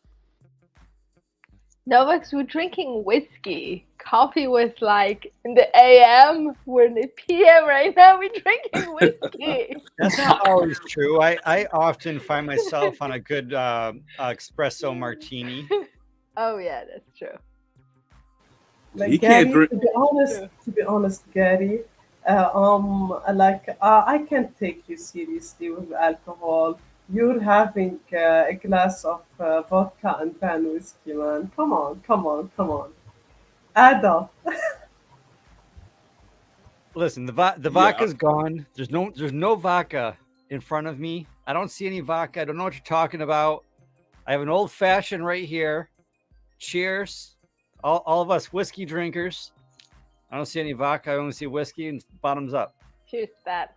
Speaker 3: Novak, we're drinking whiskey. Coffee was like in the AM. We're in the PM right now. We're drinking whiskey.
Speaker 1: that's not always true. I often find myself on a good espresso martini.
Speaker 3: Oh yeah, that's true.
Speaker 2: Like
Speaker 6: He can't
Speaker 2: Gary,
Speaker 6: drink.
Speaker 2: to be honest, Gary, like I can't take you seriously with alcohol. You're having a glass of vodka and pan whiskey, man. Come on, come on, come on. Add up.
Speaker 1: Listen, the
Speaker 6: Yeah,
Speaker 1: vodka's gone. There's no vodka in front of me. I don't see any vodka. I don't know what you're talking about. I have an old fashioned right here. Cheers, all of us whiskey drinkers. I don't see any vodka. I only see whiskey and bottoms up.
Speaker 3: Cheers to that.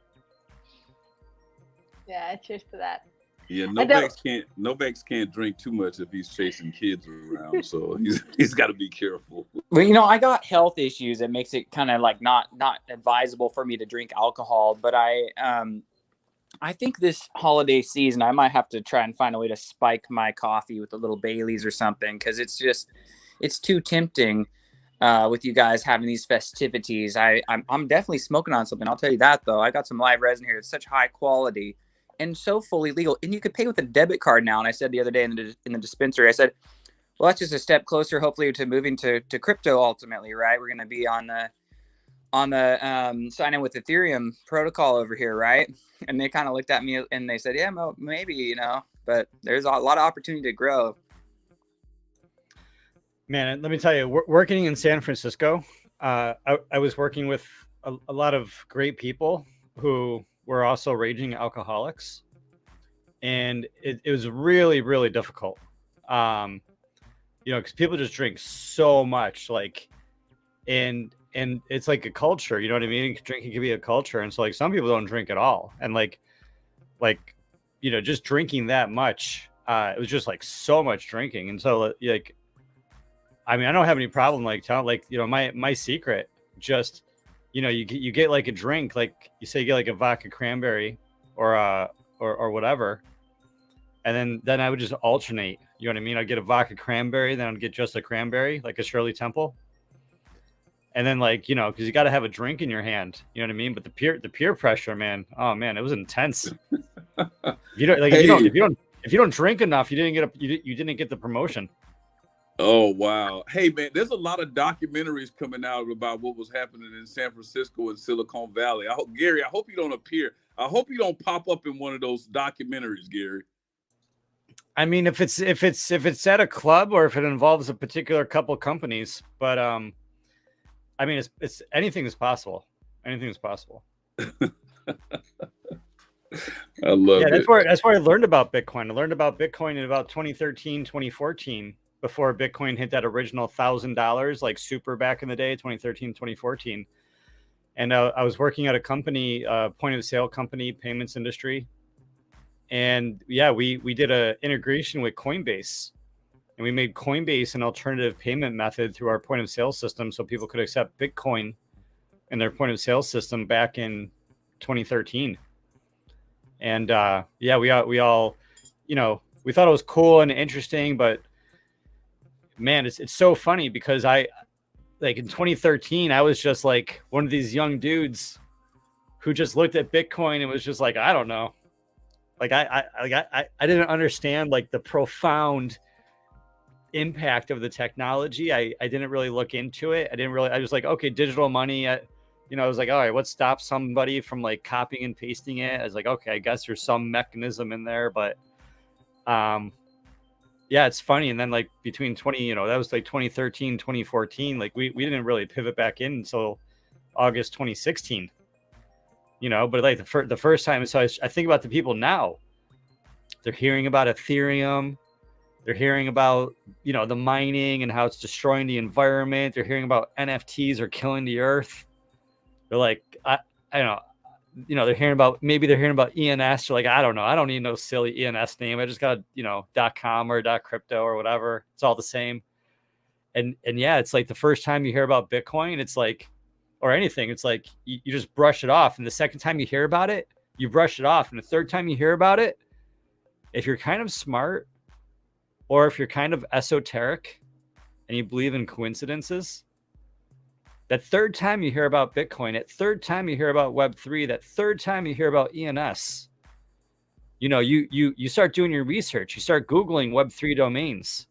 Speaker 3: Yeah, cheers to that.
Speaker 6: yeah.
Speaker 3: I don't.
Speaker 6: Novak can't drink too much if he's chasing kids around. So he's got to be careful.
Speaker 5: Well, I got health issues that makes it kind of like not advisable for me to drink alcohol. But I think this holiday season I might have to try and find a way to spike my coffee with a little Baileys or something because it's too tempting. With you guys having these festivities, I'm definitely smoking on something. I'll tell you that though. I got some live resin here. It's such high quality and so fully legal. And you could pay with a debit card now. And I said the other day in the dispensary, I said, well, that's just a step closer, hopefully, to moving to crypto ultimately, right? We're going to be on the sign in with Ethereum protocol over here, right? And they kind of looked at me and they said, yeah, maybe, but there's a lot of opportunity to grow.
Speaker 1: Man, let me tell you, working in San Francisco, I was working with a lot of great people who were also raging alcoholics. And it was really, really difficult. Because people just drink so much, and and it's like a culture, you know what I mean? Drinking can be a culture, and so like some people don't drink at all, and like you know, just drinking that much, it was just like so much drinking, and so like, I mean, I don't have any problem like telling, like, you know, my secret, just, you know, you get like a drink, like you say you get like a vodka cranberry or whatever, and then I would just alternate, you know what I mean? I'd get a vodka cranberry, then I'd get just a cranberry, like a Shirley Temple. And then, like, you know, because you got to have a drink in your hand, you know what I mean? But the peer pressure, man, oh man, it was intense. You don't like,
Speaker 6: Hey.
Speaker 1: if you don't drink enough, you didn't get the promotion.
Speaker 6: Oh wow. Hey man, there's a lot of documentaries coming out about what was happening in San Francisco and Silicon Valley. Gary, I hope you don't appear. I hope you don't pop up in one of those documentaries, Gary.
Speaker 1: I mean, if it's at a club or if it involves a particular couple companies, but I mean, it's anything is possible. Anything is possible.
Speaker 6: I love it.
Speaker 1: That's where I learned about Bitcoin. I learned about Bitcoin in about 2013, 2014, before Bitcoin hit that original $1,000, like super back in the day, 2013, 2014. And I was working at a company, point of sale company, payments industry. And yeah, we did a integration with Coinbase, and we made Coinbase an alternative payment method through our point of sale system, so people could accept Bitcoin in their point of sale system back in 2013. And yeah, we all, you know, we thought it was cool and interesting, but man, it's so funny because I, like in 2013, I was just like one of these young dudes who just looked at Bitcoin and was just like, I don't know. Like I didn't understand like the profound impact of the technology. I didn't really look into it. I was like, okay, digital money. You know, I was like, all right, what stops somebody from like copying and pasting it? I was like, okay, I guess there's some mechanism in there, but yeah, it's funny. And then like between that was like 2013, 2014, like we didn't really pivot back in until August 2016. You know, but like the first time, so I think about the people now. They're hearing about Ethereum. They're hearing about, you know, the mining and how it's destroying the environment. They're hearing about NFTs are killing the earth. They're like, I don't know, you know, they're hearing about ENS. They're like, I don't know. I don't need no silly ENS name. I just got, you know, .com or .crypto or whatever. It's all the same. And yeah, it's like the first time you hear about Bitcoin, it's like, or anything, it's like you just brush it off. And the second time you hear about it, you brush it off. And the third time you hear about it, if you're kind of smart or if you're kind of esoteric and you believe in coincidences, that third time you hear about Bitcoin, that third time you hear about Web3, that third time you hear about ENS, you know, you start doing your research. You start Googling Web3 domains.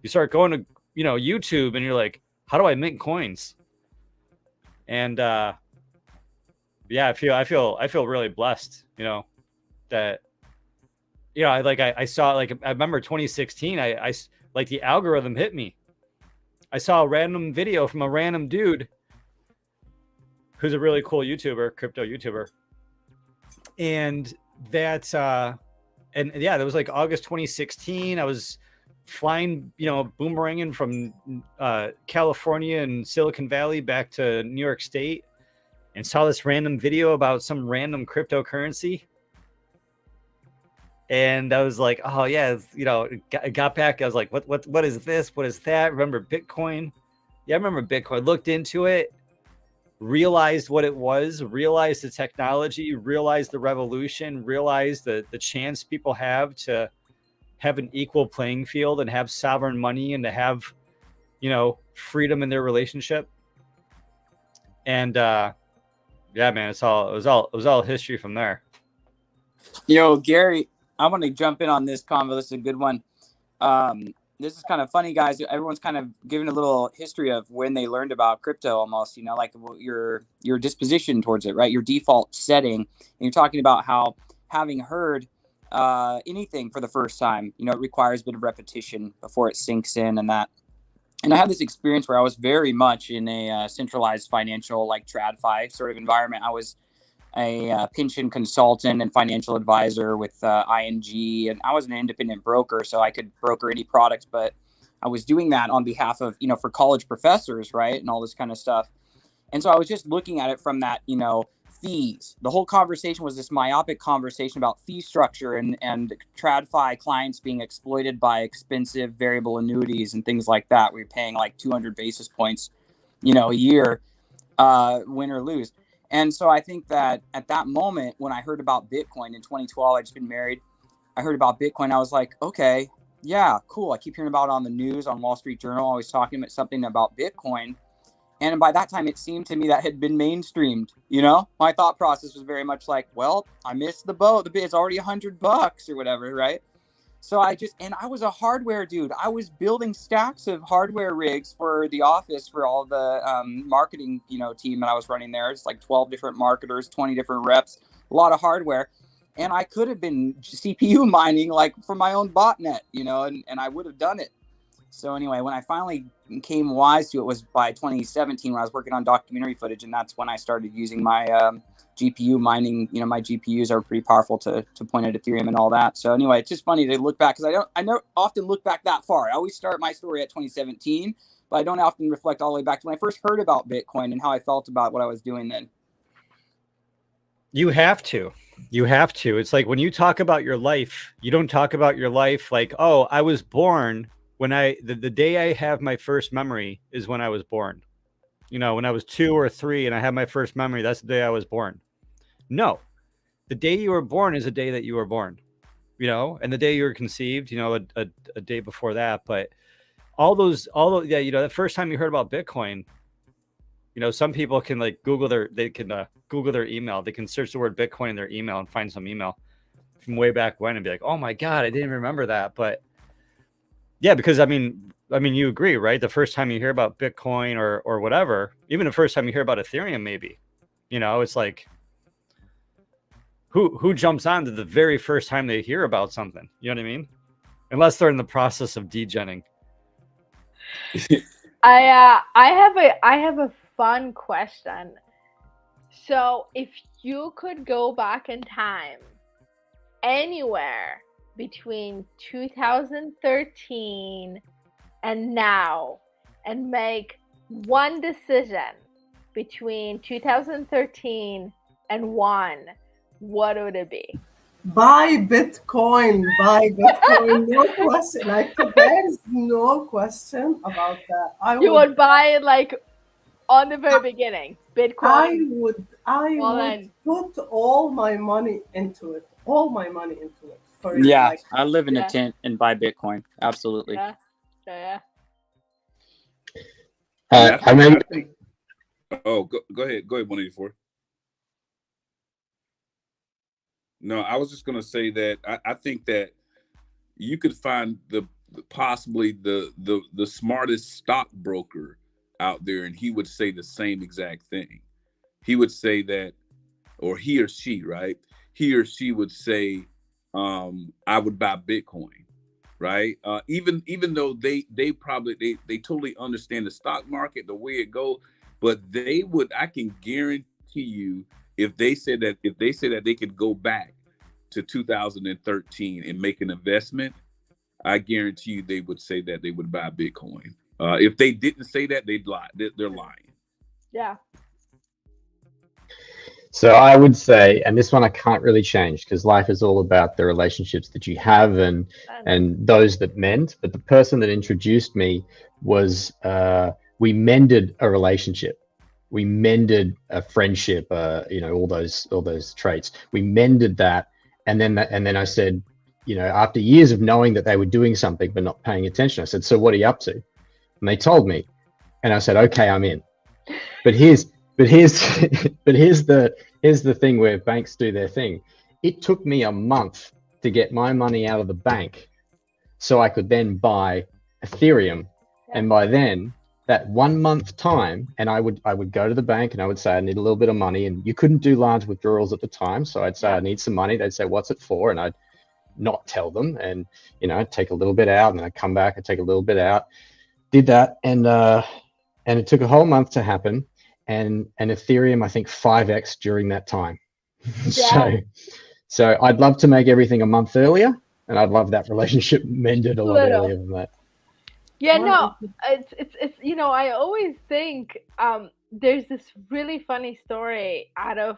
Speaker 1: You start going to, you know, YouTube, and you're like, how do I mint coins? And yeah, I feel really blessed, you know, that, you know, I saw, like, I remember 2016, I like the algorithm hit me. I saw a random video from a random dude who's a really cool YouTuber, crypto YouTuber. And that, and yeah, that was like August 2016. I was flying, you know, boomeranging from California and Silicon Valley back to New York State, and saw this random video about some random cryptocurrency. And I was like, oh yeah, you know, I got back. I was like, what is this? What is that? Remember Bitcoin? Yeah, I remember Bitcoin. Looked into it, realized what it was, realized the technology, realized the revolution, realized the chance people have to have an equal playing field and have sovereign money and to have, you know, freedom in their relationship. And yeah, man, it was all history from there.
Speaker 5: You know, Gary, I want to jump in on this convo. This is a good one. This is kind of funny, guys. Everyone's kind of giving a little history of when they learned about crypto, almost, you know, like your disposition towards it, right? Your default setting. And you're talking about how having heard anything for the first time, you know, it requires a bit of repetition before it sinks in and that. And I had this experience where I was very much in a centralized financial, like TradFi sort of environment. I was a pension consultant and financial advisor with ING, and I was an independent broker, so I could broker any product, but I was doing that on behalf of, you know, for college professors, right, and all this kind of stuff. And so I was just looking at it from that, you know, fees. The whole conversation was this myopic conversation about fee structure and TradFi clients being exploited by expensive variable annuities and things like that. We were paying like 200 basis points, you know, a year, win or lose. And so I think that at that moment, when I heard about Bitcoin in 2012, I'd just been married. I heard about Bitcoin. I was like, okay, yeah, cool. I keep hearing about it on the news, on Wall Street Journal, always talking about something about Bitcoin. And by that time, it seemed to me that had been mainstreamed. You know, my thought process was very much like, well, I missed the boat. It's already $100 or whatever, right? So I was a hardware dude. I was building stacks of hardware rigs for the office for all the marketing, you know, team that I was running there. It's like 12 different marketers, 20 different reps, a lot of hardware. And I could have been CPU mining like for my own botnet, you know, and I would have done it. So anyway, when I finally came wise to it was by 2017 when I was working on documentary footage. And that's when I started using my GPU mining. You know, my GPUs are pretty powerful to point at Ethereum and all that. So anyway, it's just funny to look back because I don't often look back that far. I always start my story at 2017, but I don't often reflect all the way back to when I first heard about Bitcoin and how I felt about what I was doing then.
Speaker 1: You have to. You have to. It's like when you talk about your life, you don't talk about your life like, oh, I was born when the day I have my first memory is when I was born. You know, when I was 2 or 3 and I have my first memory, that's the day I was born. No, the day you were born is the day that you were born, you know, and the day you were conceived, you know, a day before that. But all those, yeah, you know, the first time you heard about Bitcoin, you know, some people can like Google their email. They can search the word Bitcoin in their email and find some email from way back when and be like, oh my God, I didn't even remember that. But yeah, because I mean, you agree, right? The first time you hear about Bitcoin or whatever, even the first time you hear about Ethereum, maybe, you know, it's like, who jumps on to the very first time they hear about something? You know what I mean? Unless they're in the process of degenning.
Speaker 3: I have a fun question. So if you could go back in time anywhere between 2013 and now and make one decision between 2013 and 1, what would it be?
Speaker 2: Buy Bitcoin, no question. Like there is no question about that.
Speaker 3: You would buy it like on the very beginning, Bitcoin.
Speaker 2: I would put all my money into it. All my money into it.
Speaker 5: Yeah, like, I live in a tent and buy Bitcoin. Absolutely.
Speaker 3: Yeah.
Speaker 6: I think, go ahead. Go ahead, 184. No, I was just going to say that I think that you could find possibly the smartest stockbroker out there, and he would say the same exact thing. He would say that, or he or she, right? He or she would say, I would buy Bitcoin, right? Even though they totally understand the stock market, the way it goes, but I can guarantee you, if they said that they could go back to 2013 and make an investment, I guarantee you they would say that they would buy Bitcoin. If they didn't say that, they'd lie. They're lying.
Speaker 3: Yeah.
Speaker 4: So I would say, and this one I can't really change because life is all about the relationships that you have and those that mend. But the person that introduced me was, we mended a relationship. We mended a friendship, you know, all those traits. We mended that. And then I said, you know, after years of knowing that they were doing something but not paying attention, I said, so what are you up to? And they told me, and I said, okay, I'm in. But here's the thing where banks do their thing. It took me a month to get my money out of the bank so I could then buy Ethereum. And by then, that 1 month time, and I would go to the bank and I would say, I need a little bit of money, and you couldn't do large withdrawals at the time. So I'd say, I need some money. They'd say, what's it for? And I'd not tell them, and, you know, I'd take a little bit out and then I'd come back, I'd take a little bit out, did that. And it took a whole month to happen. And Ethereum, I think 5x during that time. Yeah. So I'd love to make everything a month earlier, and I'd love that relationship mended a lot earlier than that.
Speaker 3: Yeah, no, it's you know, I always think there's this really funny story out of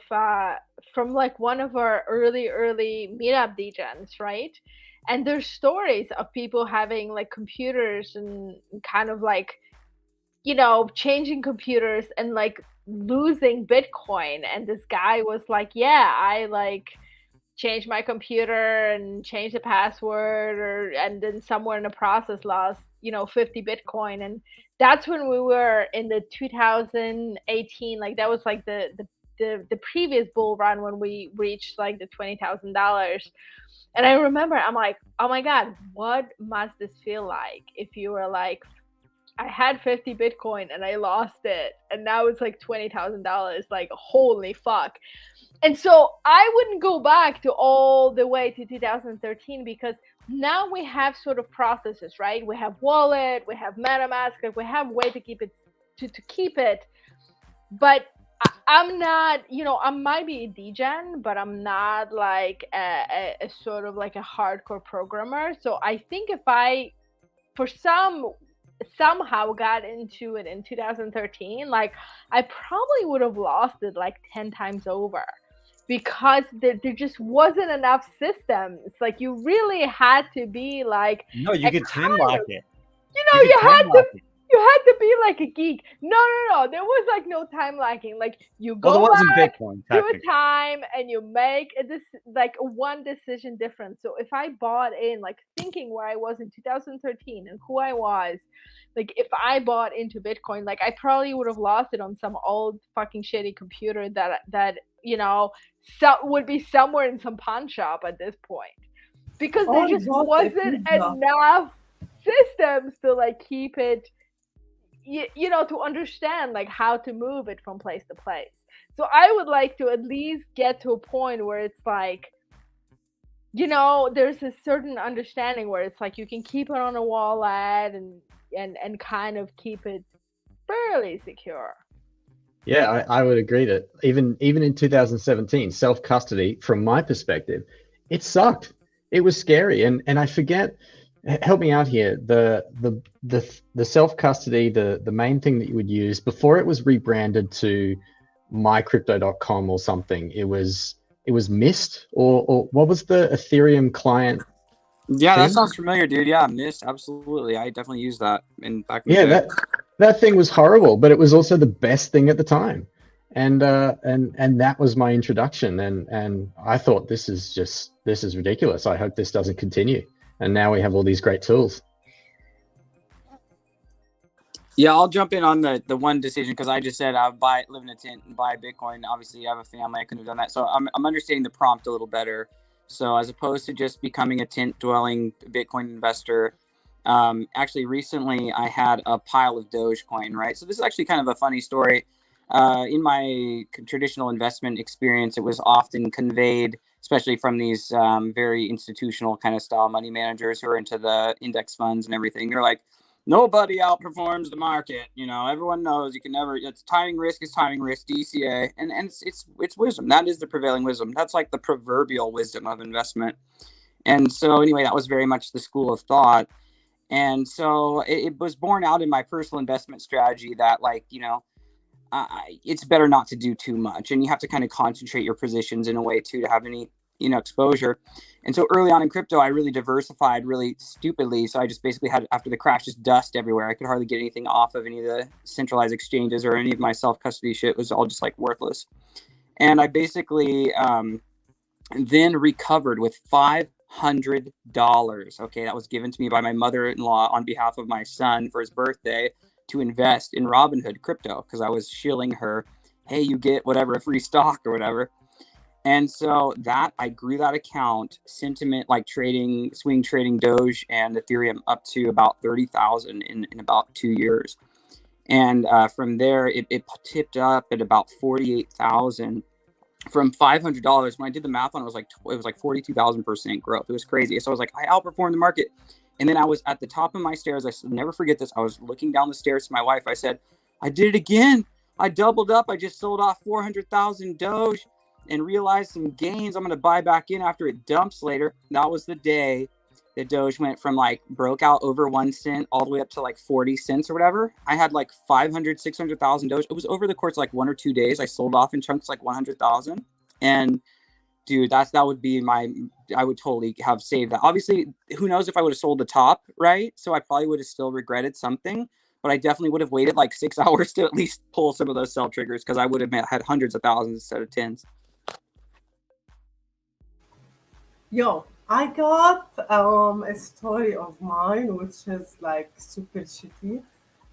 Speaker 3: from like one of our early meetup DJs, right? And there's stories of people having like computers and kind of like, changing computers and like losing Bitcoin. And this guy was like, yeah, I like changed my computer and changed the password, and then somewhere in the process lost 50 Bitcoin. And that's when we were in the 2018, like that was like the previous bull run when we reached like the $20,000. And I remember I'm like, oh my god, what must this feel like if you were like, I had 50 Bitcoin and I lost it and now it's like $20,000, like holy fuck. And so I wouldn't go back to all the way to 2013, because now we have sort of processes, right? We have wallet, we have MetaMask, like we have a way to keep it, to keep it. But I'm not, I might be a degen, but I'm not like a sort of like a hardcore programmer. So I think if I, for somehow got into it in 2013, like I probably would have lost it like 10 times over, because there just wasn't enough systems. Like you really had to be like,
Speaker 1: No, you could time lock it.
Speaker 3: You had to be like a geek. No. There was like no time lacking. Like you go
Speaker 1: Well, there wasn't
Speaker 3: back
Speaker 1: Bitcoin,
Speaker 3: to a
Speaker 1: technically.
Speaker 3: time and you make like one decision difference. So if I bought in, like thinking where I was in 2013 and who I was, like if I bought into Bitcoin, like I probably would have lost it on some old fucking shitty computer that would be somewhere in some pawn shop at this point, because there
Speaker 2: Oh,
Speaker 3: just
Speaker 2: God,
Speaker 3: wasn't
Speaker 2: pizza.
Speaker 3: enough systems to like keep it, to understand like how to move it from place to place. So I would like to at least get to a point where it's like, there's a certain understanding where it's like you can keep it on a wallet and kind of keep it fairly secure.
Speaker 4: Yeah, I would agree that even in 2017, self-custody, from my perspective, it sucked. It was scary, and I forget. Help me out here. The self-custody, the main thing that you would use before it was rebranded to mycrypto.com or something. It was Mist, or what was the Ethereum client?
Speaker 5: Yeah,
Speaker 4: thing?
Speaker 5: that sounds familiar, dude. Yeah, Mist, absolutely. I definitely used that back in the day.
Speaker 4: That thing was horrible, but it was also the best thing at the time. And that was my introduction, and I thought this is ridiculous. I hope this doesn't continue. And now we have all these great tools.
Speaker 5: Yeah, I'll jump in on the one decision, because I just said I would live in a tent and buy Bitcoin. Obviously, I have a family. I couldn't have done that. So I'm understanding the prompt a little better. So as opposed to just becoming a tent-dwelling Bitcoin investor, actually recently I had a pile of Dogecoin, right? So this is actually kind of a funny story. In my traditional investment experience, it was often conveyed, especially from these very institutional kind of style money managers who are into the index funds and everything. They're like, nobody outperforms the market. Everyone knows you can never. It's timing risk is timing risk, DCA, and it's wisdom. That is the prevailing wisdom. That's like the proverbial wisdom of investment. And so anyway, that was very much the school of thought. And so it was borne out in my personal investment strategy that, like, it's better not to do too much, and you have to kind of concentrate your positions in a way too to have any exposure. And so early on in crypto, I really diversified really stupidly. So I just basically had, after the crash, just dust everywhere. I could hardly get anything off of any of the centralized exchanges, or any of my self-custody shit was all just like worthless. And I basically then recovered with $500. Okay, that was given to me by my mother-in-law on behalf of my son for his birthday, to invest in Robinhood crypto, because I was shilling her, hey, you get whatever, a free stock or whatever. And so that I grew that account, sentiment, like trading, swing trading Doge and Ethereum, up to about 30,000 in about 2 years. And from there, it tipped up at about 48,000 from $500. When I did the math on it, it was like 42,000% growth. It was crazy. So I was like, I outperformed the market. And then I was at the top of my stairs. I said, never forget this. I was looking down the stairs to my wife. I said, I did it again. I doubled up. I just sold off 400,000 Doge and realized some gains. I'm going to buy back in after it dumps later. That was the day the Doge went from like broke out over 1 cent all the way up to like 40 cents or whatever. I had like 500, 600,000 Doge. It was over the course of like 1 or 2 days. I sold off in chunks like 100,000. And dude, that would be I would totally have saved that. Obviously, who knows if I would have sold the top, right? So I probably would have still regretted something, but I definitely would have waited like 6 hours to at least pull some of those sell triggers, because I would have had hundreds of thousands instead of tens.
Speaker 2: Yo, I got a story of mine which is like super shitty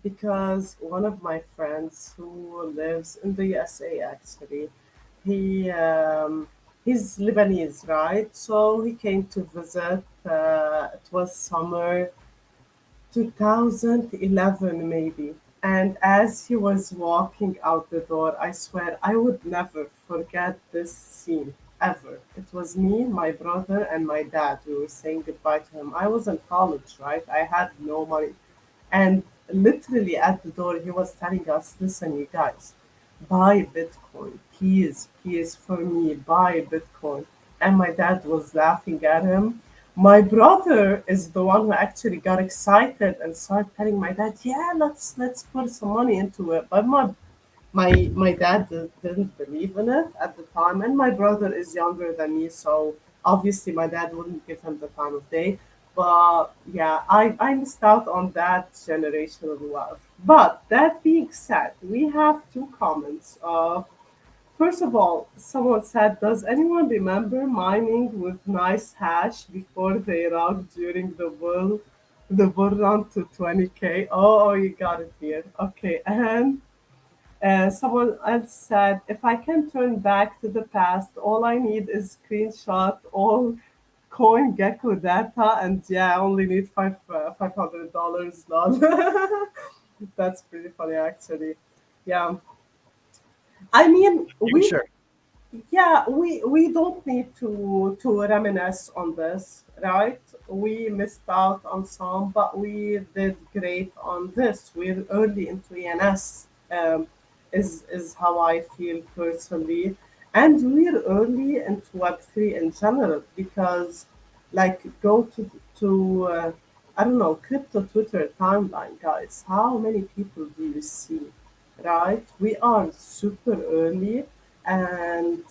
Speaker 2: because one of my friends who lives in the USA actually, he he's Lebanese, right? So he came to visit. It was summer 2011 maybe. And as he was walking out the door, I swear I would never forget this scene ever. It was me, my brother, and my dad. We were saying goodbye to him. I was in college, right? I had no money. And literally at the door, he was telling us, listen, you guys, buy Bitcoin. Please, please, for me, buy Bitcoin. And my dad was laughing at him. My brother is the one who actually got excited and started telling my dad, yeah, let's put some money into it. But my dad didn't believe in it at the time, and my brother is younger than me, so obviously my dad wouldn't give him the time of day. But yeah, I missed out on that generational wealth. But that being said, we have two comments. First of all, someone said, does anyone remember mining with nice hash before they rocked during the bull run to 20K? Oh, you got it here. Okay, and someone else said, if I can turn back to the past, all I need is screenshot all coin gecko data, and yeah, I only need $500. Lol. That's pretty funny, actually. Yeah, I mean,
Speaker 1: You sure?
Speaker 2: we don't need to reminisce on this, right? We missed out on some, but we did great on this. We're early into ENS, is how I feel personally, and we're early into Web3 in general because, like, go to I don't know, crypto Twitter timeline, guys. How many people do you see? Right? We are super early, and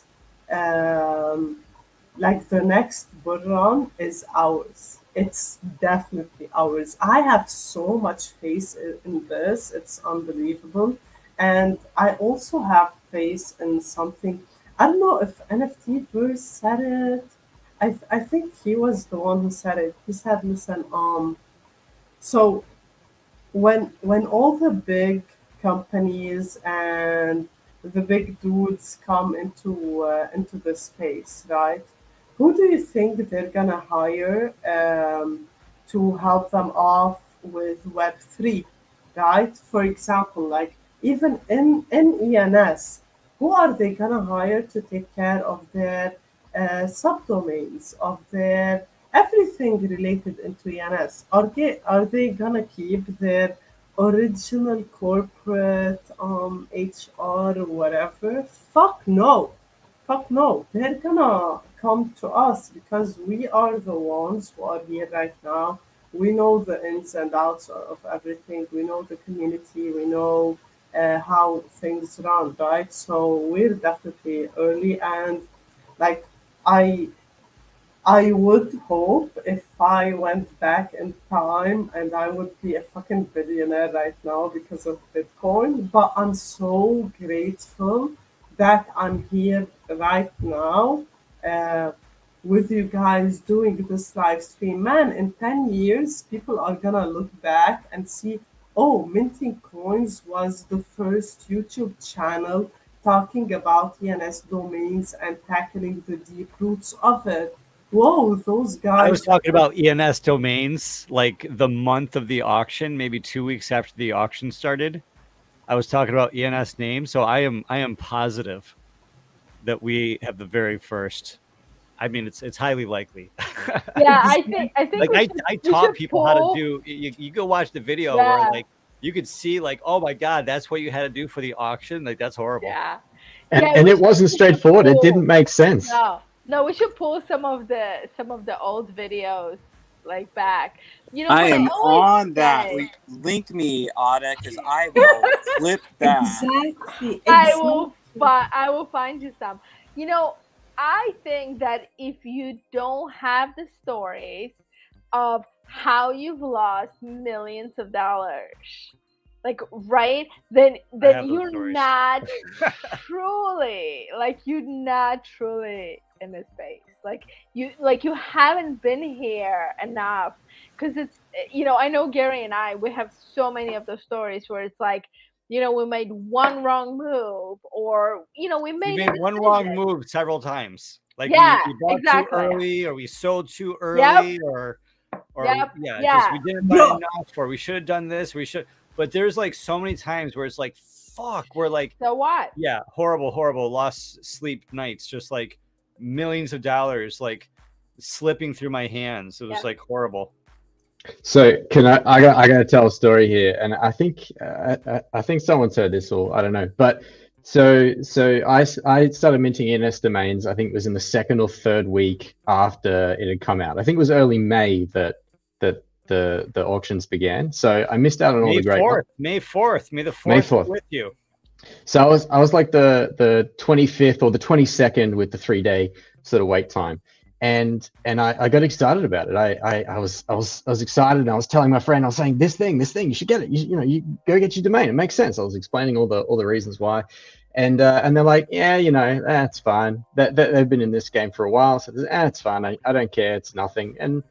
Speaker 2: um, like the next bull run is ours. It's definitely ours. I have so much faith in this. It's unbelievable. And I also have faith in something. I don't know if NFT Verse said it. I think he was the one who said it. He said, listen, so when all the big companies and the big dudes come into the space, right? Who do you think they're gonna hire to help them off with Web3, right? For example, like even in ENS, who are they gonna hire to take care of their subdomains, of their everything related into ENS? Are they gonna keep their original corporate HR or whatever? Fuck no. Fuck no. They're gonna come to us because we are the ones who are here right now. We know the ins and outs of everything. We know the community. We know how things run, right? So we're definitely early, and like I I would hope if I went back in time and I would be a fucking billionaire right now because of Bitcoin, but I'm so grateful that I'm here right now uh, with you guys doing this live stream. Man, in 10 years, people are gonna look back and see, oh, Minting Coins was the first YouTube channel talking about ENS domains and tackling the deep roots of it. Whoa, those
Speaker 1: I was
Speaker 2: guys.
Speaker 1: talking about ENS domains like the month of the auction, maybe 2 weeks after the auction started. I was talking about ENS names, so I am positive that we have the very first. I mean, it's highly likely.
Speaker 3: Yeah, I think
Speaker 1: Like
Speaker 3: we
Speaker 1: I,
Speaker 3: should
Speaker 1: I
Speaker 3: we
Speaker 1: taught
Speaker 3: should
Speaker 1: people how to
Speaker 3: pull.
Speaker 1: do. You go watch the video where
Speaker 3: Yeah,
Speaker 1: like you could see like, oh my god, that's what you had to do for the auction. Like that's horrible.
Speaker 3: yeah,
Speaker 4: And
Speaker 3: yeah.
Speaker 4: and it wasn't
Speaker 3: We should
Speaker 4: straightforward. It didn't
Speaker 3: pull.
Speaker 4: make sense.
Speaker 3: No, no, we should pull some of the old videos like back. You know,
Speaker 5: I
Speaker 3: but I
Speaker 5: am
Speaker 3: always
Speaker 5: on that.
Speaker 3: say,
Speaker 5: Link me, Ada, because I will flip that.
Speaker 2: Exactly.
Speaker 3: I will find you some. You know, I think that if you don't have the stories of how you've lost millions of dollars, like, right, then
Speaker 1: have those
Speaker 3: you're
Speaker 1: stories.
Speaker 3: not truly, like, you're not truly in this space. Like you haven't been here enough, because it's, you know, I know Gary and I, we have so many of those stories where it's like, you know, we made one wrong move, or, you know, we
Speaker 1: We
Speaker 3: made
Speaker 1: made
Speaker 3: a
Speaker 1: one wrong
Speaker 3: decision.
Speaker 1: move several times. Like
Speaker 3: Yeah,
Speaker 1: we bought too
Speaker 3: exactly.
Speaker 1: early, or we sold too
Speaker 3: Yep.
Speaker 1: early, or
Speaker 3: Yep.
Speaker 1: yeah,
Speaker 3: Yeah.
Speaker 1: just we didn't buy
Speaker 2: Bro.
Speaker 1: enough, or we should have done this. We should, but there's like so many times where it's like, fuck, we're like,
Speaker 3: So what?
Speaker 1: yeah, horrible, lost sleep nights, just like millions of dollars like slipping through my hands. It was
Speaker 3: Yeah.
Speaker 1: like horrible.
Speaker 4: So can I got to tell a story here, and I think someone's heard this, or I don't know, but so I started minting ENS domains. I think it was in the second or third week after it had come out. I think it was early May that the auctions began. So I missed out on all the great ones.
Speaker 1: May 4th, May the 4th,
Speaker 4: May 4th.
Speaker 1: with you.
Speaker 4: So I was like the 25th or the 22nd with the 3-day sort of wait time. And I got excited about it. I was excited, and I was telling my friend, I was saying, this thing, you should get it. You go get your domain. It makes sense. I was explaining all the reasons why, and they're like, yeah, that's fine. They've been in this game for a while, so it's fine. I don't care. It's nothing, and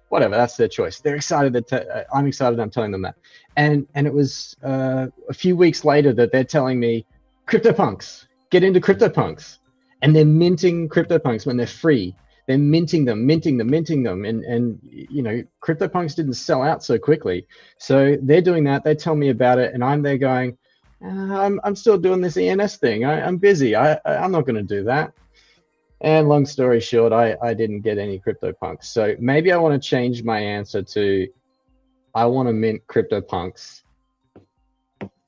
Speaker 4: whatever. That's their choice. They're excited that I'm excited. I'm telling them that, and it was a few weeks later that they're telling me, CryptoPunks, get into CryptoPunks, and they're minting CryptoPunks when they're free. They're minting them, and CryptoPunks didn't sell out so quickly. So they're doing that. They tell me about it, and I'm there going, I'm still doing this ENS thing. I'm busy. I'm not going to do that. And long story short, I didn't get any CryptoPunks. So maybe I want to change my answer to, I want to mint CryptoPunks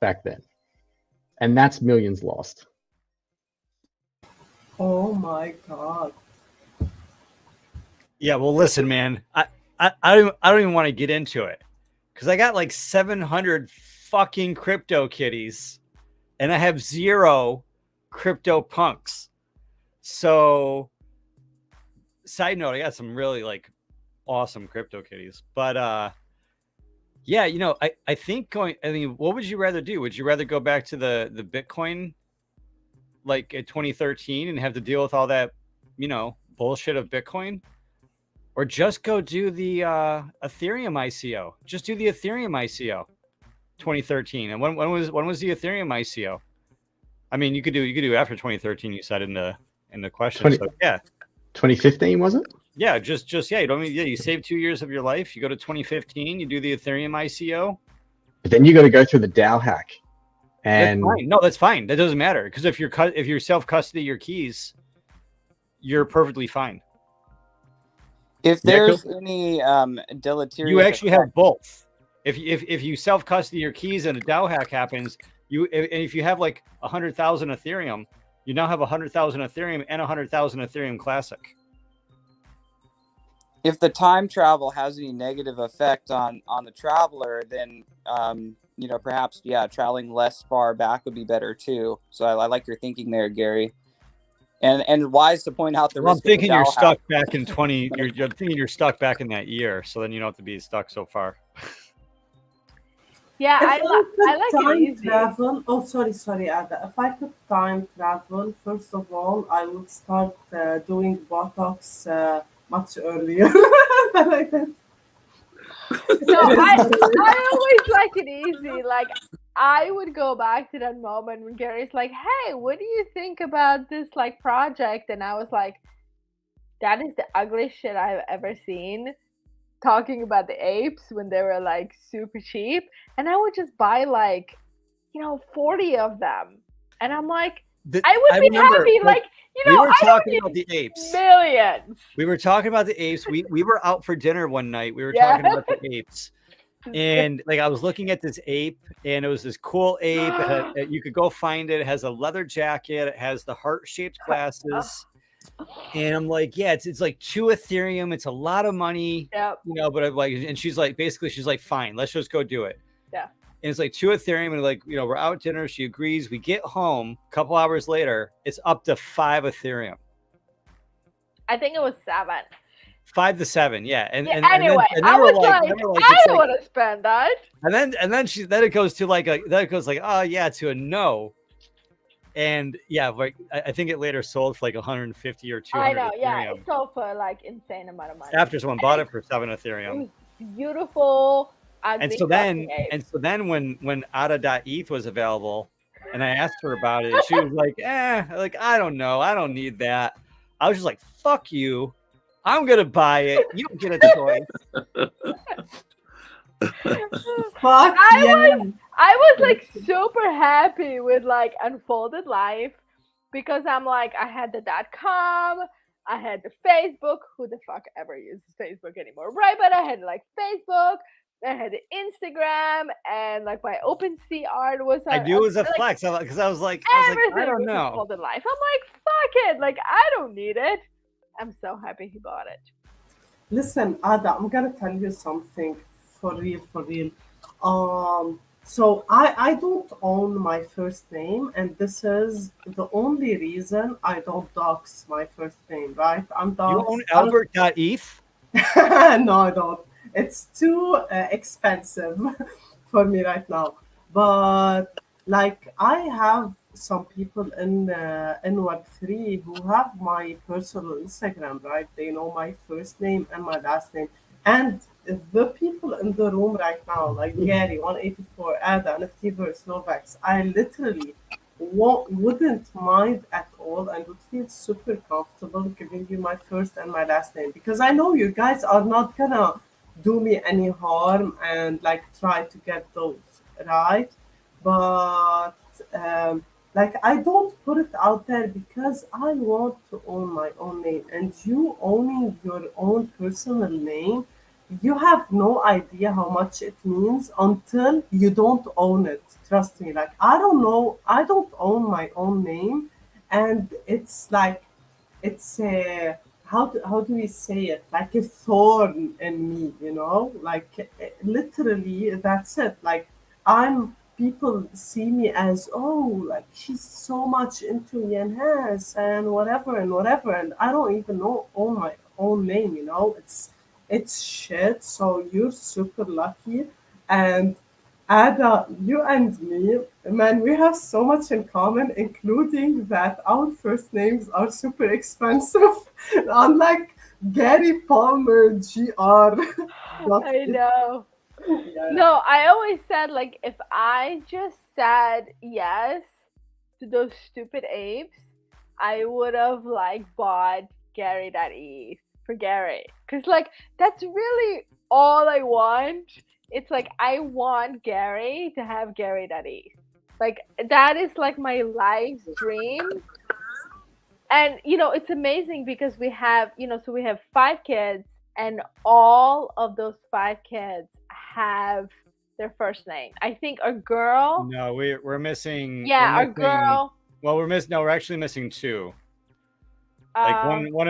Speaker 4: back then, and that's millions lost.
Speaker 2: Oh my God.
Speaker 1: Yeah, well, listen, man, I don't even want to get into it, because I got like 700 fucking crypto kitties, and I have 0 CryptoPunks. So, side note, I got some really like awesome crypto kitties, but yeah, I think what would you rather do? Would you rather go back to the Bitcoin like at 2013 and have to deal with all that, bullshit of Bitcoin? Or just go do the Ethereum ICO. Just do the Ethereum ICO, 2013. And when was the Ethereum ICO? I mean, you could do after 2013. You said in the question. So, yeah,
Speaker 4: 2015 was it?
Speaker 1: Yeah, just yeah. You save 2 years of your life. You go to 2015. You do the Ethereum ICO.
Speaker 4: But then you got to go through the DAO hack. And
Speaker 1: that's fine. No, that's fine. That doesn't matter, because if you're self custody your keys, you're perfectly fine.
Speaker 5: If there's any deleterious,
Speaker 1: you actually have both. If you self custody your keys and a DAO hack happens, if you have like 100,000 Ethereum, you now have 100,000 Ethereum and 100,000 Ethereum Classic.
Speaker 5: If the time travel has any negative effect on the traveler, then perhaps traveling less far back would be better too. So I like your thinking there, Gary. And wise to point out the risk.
Speaker 1: I'm thinking you're stuck back in 20. You're thinking you're stuck back in that year, so then you don't have to be stuck so far.
Speaker 3: Yeah, I like
Speaker 2: time
Speaker 3: it easy.
Speaker 2: travel. Oh, sorry, Ada. If I could time travel, first of all, I would start doing Botox much earlier. Like that.
Speaker 3: No, I always like it easy. Like, I would go back to that moment when Gary's like, hey, what do you think about this like project? And I was like, that is the ugliest shit I've ever seen. Talking about the apes when they were like super cheap. And I would just buy like, 40 of them. And I'm like, I would be happy. Like,
Speaker 1: we were talking about the apes.
Speaker 3: Millions.
Speaker 1: We were talking about the apes. We were out for dinner one night. We were talking about the apes. And like, I was looking at this ape, and it was this cool ape. You could go find it. It has a leather jacket. It has the heart-shaped glasses. And I'm like, yeah, it's like 2 Ethereum. It's a lot of money,
Speaker 3: Yep.
Speaker 1: you know, but I'm like, and she's like, basically, she's like, fine, let's just go do it.
Speaker 3: Yeah.
Speaker 1: And it's like 2 Ethereum, and like, you know, we're out dinner. She agrees. We get home a couple hours later. It's up to 5 Ethereum.
Speaker 3: I think it was 7.
Speaker 1: 5 to 7, yeah. And
Speaker 3: Yeah,
Speaker 1: and
Speaker 3: anyway,
Speaker 1: then
Speaker 3: I was like,
Speaker 1: then we're
Speaker 3: I
Speaker 1: it's
Speaker 3: don't
Speaker 1: like-
Speaker 3: want to spend that.
Speaker 1: and then it goes to like oh yeah, to a no. And yeah, like I think it later sold for like 150 or 200
Speaker 3: I know, yeah,
Speaker 1: Ethereum
Speaker 3: it sold for like insane amount of money.
Speaker 1: after someone bought it for 7
Speaker 3: It
Speaker 1: Ethereum.
Speaker 3: was beautiful.
Speaker 1: And
Speaker 3: ugly
Speaker 1: so
Speaker 3: fucking ape.
Speaker 1: when ADA.eth was available, and I asked her about it, she was like, like I don't know, I don't need that. I was just like, fuck you, I'm gonna buy it. You don't get a choice.
Speaker 2: Fuck yeah.
Speaker 3: I was like super happy with like Unfolded Life because I'm like, I had the .com, I had the Facebook. Who the fuck ever uses Facebook anymore, right? But I had like Facebook, I had the Instagram, and like my OpenSea was.
Speaker 1: I knew it was a
Speaker 3: like,
Speaker 1: flex because I was like,
Speaker 3: everything
Speaker 1: I don't
Speaker 3: was
Speaker 1: know.
Speaker 3: Unfolded Life. I'm like, fuck it, like I don't need it. I'm so happy he bought it.
Speaker 2: Listen, Ada, I'm gonna tell you something for real, for real. So I don't own my first name, and this is the only reason I don't dox my first name, right? I'm
Speaker 1: You
Speaker 2: dox.
Speaker 1: own Albert.eth?
Speaker 2: No, I don't. It's too expensive for me right now. But like, I have some people in Web3 who have my personal Instagram, right? They know my first name and my last name. And the people in the room right now, like Gary, 184, Ada, NFTverse, Novax, I literally wouldn't mind at all and would feel super comfortable giving you my first and my last name because I know you guys are not gonna do me any harm and like try to get those, right? But like I don't put it out there because I want to own my own name, and you owning your own personal name, you have no idea how much it means until you don't own it. Trust me, like I don't know, I don't own my own name, and it's like it's a how do we say it, like a thorn in me, you know, like literally that's it. Like I'm people see me as, oh, like she's so much into ENS and whatever and whatever, and I don't even know own my own name, you know. It's shit. So you're super lucky. And Ada, you and me, man, we have so much in common, including that our first names are super expensive. Unlike Gary Palmer, GR.
Speaker 3: I know.
Speaker 2: Yeah.
Speaker 3: No, I always said like if I just said yes to those stupid apes, I would have like bought Gary.eth for Gary. Cause like that's really all I want. It's like I want Gary to have Gary.eth. Like that is like my life's dream. And you know, it's amazing because we have, you know, so we have 5 kids and all of those 5 kids have their first name. I think a girl.
Speaker 1: No, we're missing.
Speaker 3: Yeah,
Speaker 1: we're
Speaker 3: our girl.
Speaker 1: Well, we're actually missing 2. Like
Speaker 3: um,
Speaker 1: one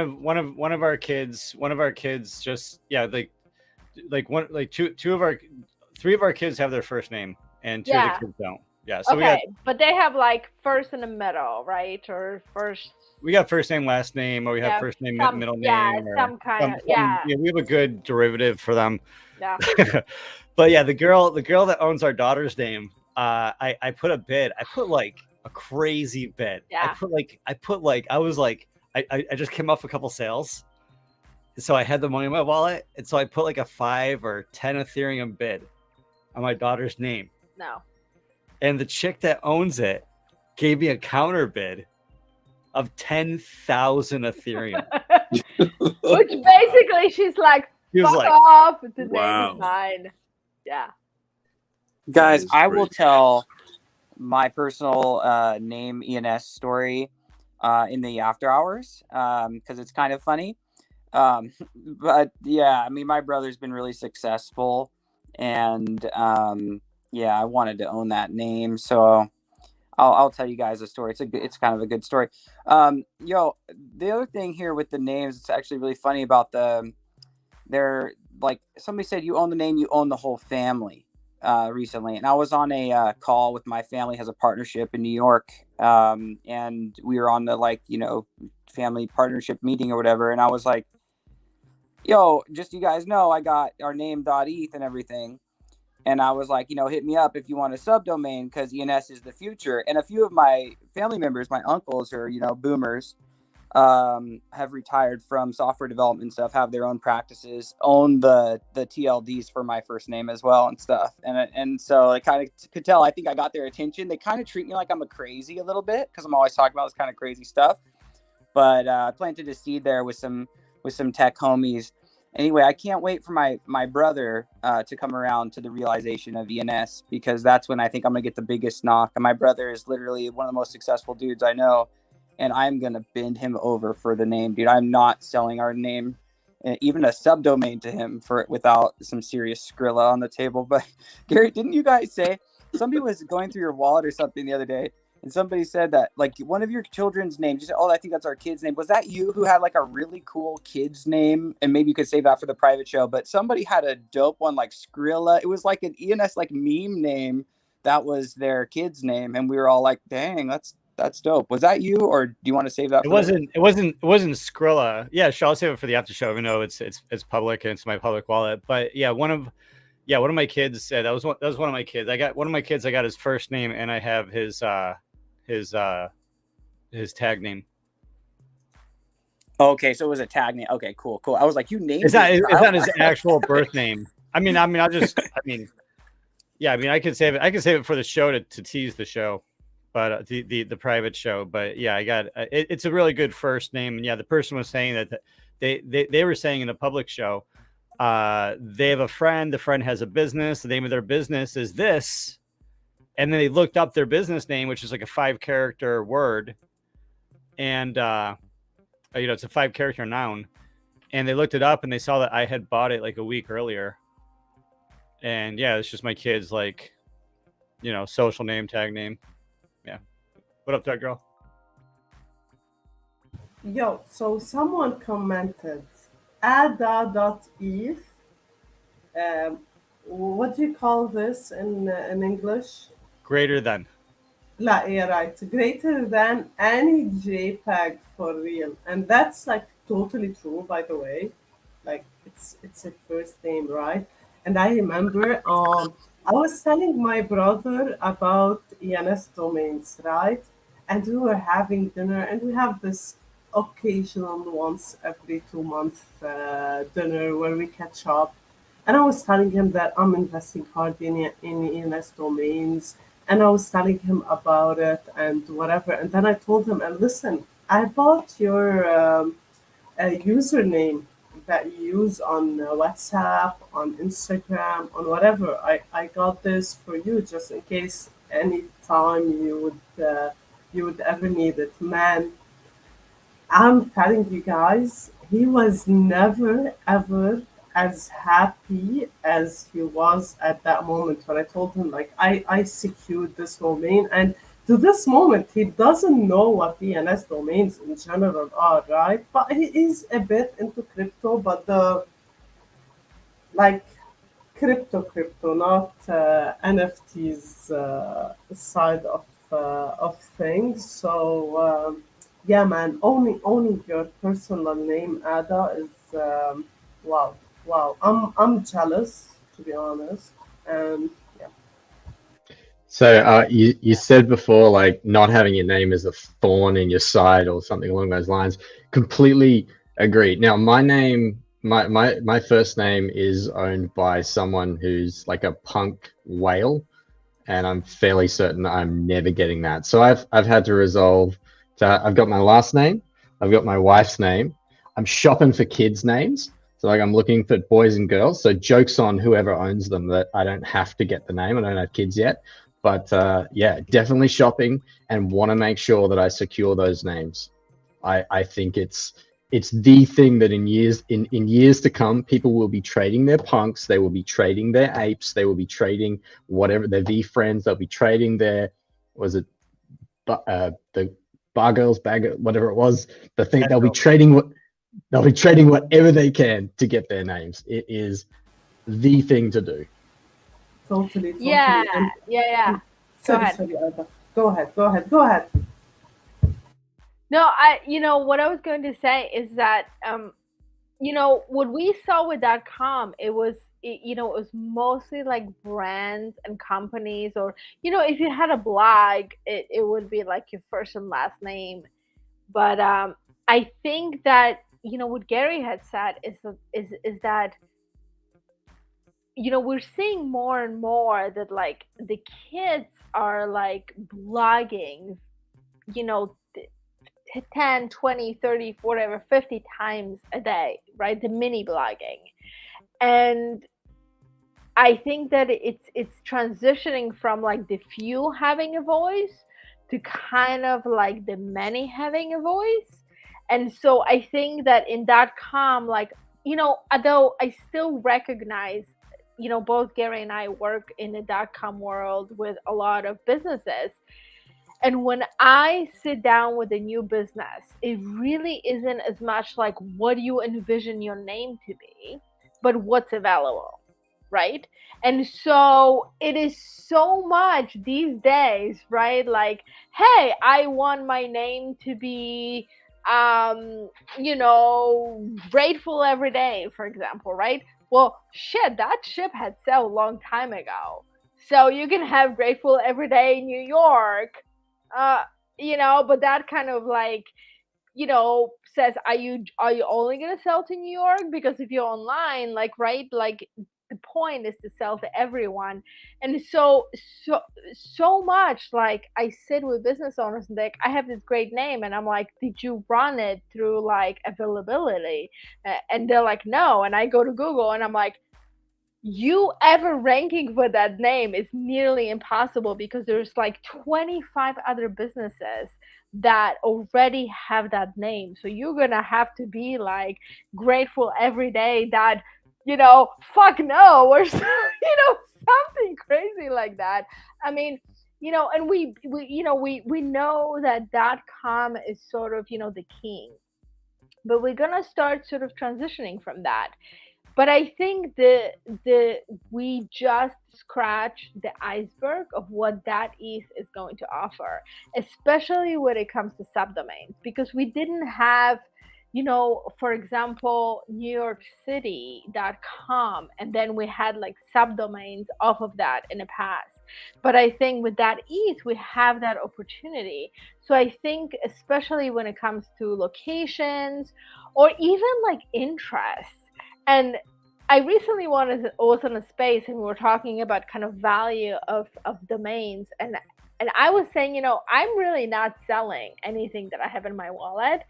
Speaker 1: of our kids just three of our kids have their first name, and 2 of
Speaker 3: Yeah.
Speaker 1: the kids don't. Yeah, so
Speaker 3: okay, but they have like first in the middle, right? Or first.
Speaker 1: we got first name, last name, or we have
Speaker 3: Yeah,
Speaker 1: first name,
Speaker 3: some-
Speaker 1: middle
Speaker 3: yeah,
Speaker 1: name, or
Speaker 3: some kind of- yeah.
Speaker 1: We have a good derivative for them.
Speaker 3: Yeah.
Speaker 1: But yeah, the girl that owns our daughter's name, I put a bid. I put like a crazy bid.
Speaker 3: Yeah.
Speaker 1: I just came off a couple sales, so I had the money in my wallet, and so I put like a 5 or 10 Ethereum bid on my daughter's name,
Speaker 3: No.
Speaker 1: and the chick that owns it gave me a counter bid of 10,000 Ethereum.
Speaker 3: Which basically she's like,
Speaker 1: She was
Speaker 3: fuck
Speaker 1: like,
Speaker 3: off. The name
Speaker 6: Wow.
Speaker 3: is mine. Yeah.
Speaker 5: Guys,
Speaker 6: is
Speaker 5: I will
Speaker 6: crazy.
Speaker 5: tell my personal name ENS story in the after hours because it's kind of funny. But yeah, I mean, my brother's been really successful, and yeah, I wanted to own that name, so I'll tell you guys a story. It's kind of a good story. Yo, the other thing here with the names, it's actually really funny about they're like somebody said you own the name, you own the whole family recently. And I was on a call with my family, has a partnership in New York. And we were on the family partnership meeting or whatever. And I was like, yo, just you guys know, I got our name .eth and everything. And I was like, hit me up if you want a subdomain because ENS is the future. And a few of my family members, my uncles are, boomers, have retired from software development stuff, have their own practices, own the TLDs for my first name as well and stuff. And so I kind of could tell, I think I got their attention. They kind of treat me like I'm a crazy a little bit because I'm always talking about this kind of crazy stuff. But I planted a seed there with some tech homies. Anyway, I can't wait for my brother to come around to the realization of ENS because that's when I think I'm going to get the biggest knock. And my brother is literally one of the most successful dudes I know. And I'm going to bend him over for the name, dude. I'm not selling our name, even a subdomain to him without some serious Skrilla on the table. But Gary, didn't you guys say somebody was going through your wallet or something the other day? And somebody said that like one of your children's names, you said, oh, I think that's our kid's name. Was that you who had like a really cool kid's name? And maybe you could save that for the private show. But somebody had a dope one like Skrilla. It was like an ENS like meme name. That was their kid's name. And we were all like, dang, that's dope. Was that you, or do you want to save that?
Speaker 1: It wasn't Skrilla. Yeah, sure, I'll save it for the after show, even though it's public and it's my public wallet. But yeah, one of my kids said that was one of my kids. I got his first name, and I have his tag name.
Speaker 5: Okay, so it was a tag name. Okay, cool. I was like, you named
Speaker 1: it's not his actual birth name. I could save it for the show to tease the show. But the private show, but yeah, I got it's a really good first name. And yeah, the person was saying that they were saying in the public show, they have a friend. The friend has a business. The name of their business is this, and then they looked up their business name, which is like a 5-character word, and it's a 5-character noun, and they looked it up and they saw that I had bought it like a week earlier, and yeah, it's just my kid's like, social name, tag name. Yeah. What up, Doug girl?
Speaker 2: Yo, so someone commented, ada.eth. What do you call this in English?
Speaker 1: Greater than.
Speaker 2: Yeah, right. Greater than any JPEG for real. And that's like totally true, by the way. Like it's a first name, right? And I remember I was telling my brother about ENS domains, right? And we were having dinner, and we have this occasional once every 2 months dinner where we catch up. And I was telling him that I'm investing hard in ENS domains, and I was telling him about it and whatever. And then I told him, and listen, I bought your username that you use on WhatsApp, on Instagram, on whatever. I got this for you just in case any time you would ever need it. Man, I'm telling you guys, he was never ever as happy as he was at that moment when I told him like I secured this domain, and to this moment, he doesn't know what ENS domains in general are, right? But he is a bit into crypto, but the crypto, not NFTs side of things. So yeah, man, owning your personal name, Ada, is wow. I'm jealous, to be honest, and yeah.
Speaker 4: So you said before, like not having your name as a thorn in your side or something along those lines. Completely agree. Now, my name, my first name is owned by someone who's like a punk whale, and I'm fairly certain I'm never getting that. So I've had to resolve that. I've got my last name, I've got my wife's name. I'm shopping for kids' names. So like I'm looking for boys and girls. So joke's on whoever owns them that I don't have to get the name. I don't have kids yet. But yeah, definitely shopping and want to make sure that I secure those names. I think it's the thing that in years to come, people will be trading their punks, they will be trading their apes, they will be trading whatever their V friends, they'll be trading their the bar girls, whatever it was, the thing they'll be trading whatever they can to get their names. It is the thing to do.
Speaker 2: Totally.
Speaker 3: Yeah,
Speaker 2: And
Speaker 3: yeah. Go
Speaker 2: sorry,
Speaker 3: ahead.
Speaker 2: sorry, Ada. Go ahead.
Speaker 3: No, what I was going to say is that, what we saw with .com, it was mostly like brands and companies, or, if you had a blog, it would be like your first and last name. But I think that, what Gary had said is that, we're seeing more and more that like the kids are like blogging, 10, 20, 30, whatever, 50 times a day, right? The mini blogging. And I think that it's transitioning from like the few having a voice to kind of like the many having a voice. And so I think that in .com, like, although I still recognize, both Gary and I work in the .com world with a lot of businesses. And when I sit down with a new business, it really isn't as much like what do you envision your name to be, but what's available, right? And so it is so much these days, right? Like, hey, I want my name to be, grateful every day, for example, right? Well, shit, that ship had sailed a long time ago. So you can have grateful every day in New York, but that kind of like, says, are you only gonna sell to New York? Because if you're online, like, right, like the point is to sell to everyone. And so much, like, I sit with business owners and I have this great name, and I'm like, did you run it through like availability? And they're like, no. And I go to Google and I'm like, you ever ranking for that name is nearly impossible, because there's like 25 other businesses that already have that name. So you're gonna have to be like grateful every day that, fuck no, or something crazy like that. I mean, and we know that .com is sort of, the king, but we're gonna start sort of transitioning from that. But I think we just scratch the iceberg of what that is going to offer, especially when it comes to subdomains, because we didn't have, for example, NewYorkCity.com, and then we had like subdomains off of that in the past. But I think with that ease, we have that opportunity. So I think, especially when it comes to locations or even like interests. And I recently was on a space, and we were talking about kind of value of domains. And I was saying, I'm really not selling anything that I have in my wallet.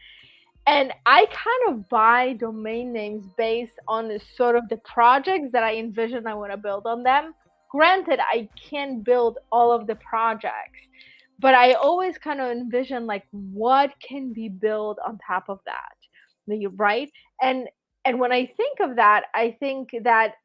Speaker 3: And I kind of buy domain names based on the sort of the projects that I envision I want to build on them. Granted, I can't build all of the projects, but I always kind of envision like what can be built on top of that, right? And when I think of that, I think that,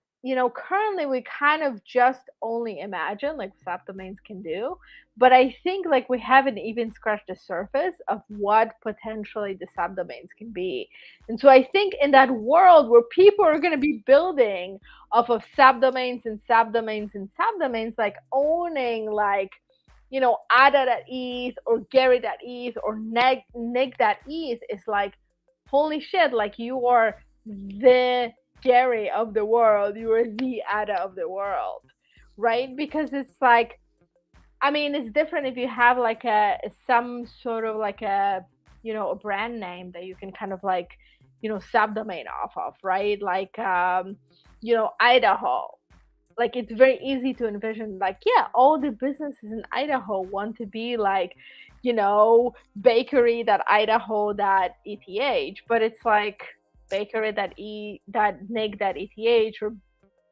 Speaker 3: currently we kind of just only imagine like subdomains can do, but I think like we haven't even scratched the surface of what potentially the subdomains can be. And so I think in that world where people are going to be building off of subdomains and subdomains and subdomains, like owning like, Ada.eth or Gary.eth or Nick.eth is like, holy shit, like you are the Gary of the world, you are the Ada of the world, right? Because it's like, I mean, it's different if you have like some sort of like a brand name that you can kind of like, subdomain off of, right? Like, Idaho. Like, it's very easy to envision, like, yeah, all the businesses in Idaho want to be like, bakery.idaho.eth, but it's like bakery.nick.eth or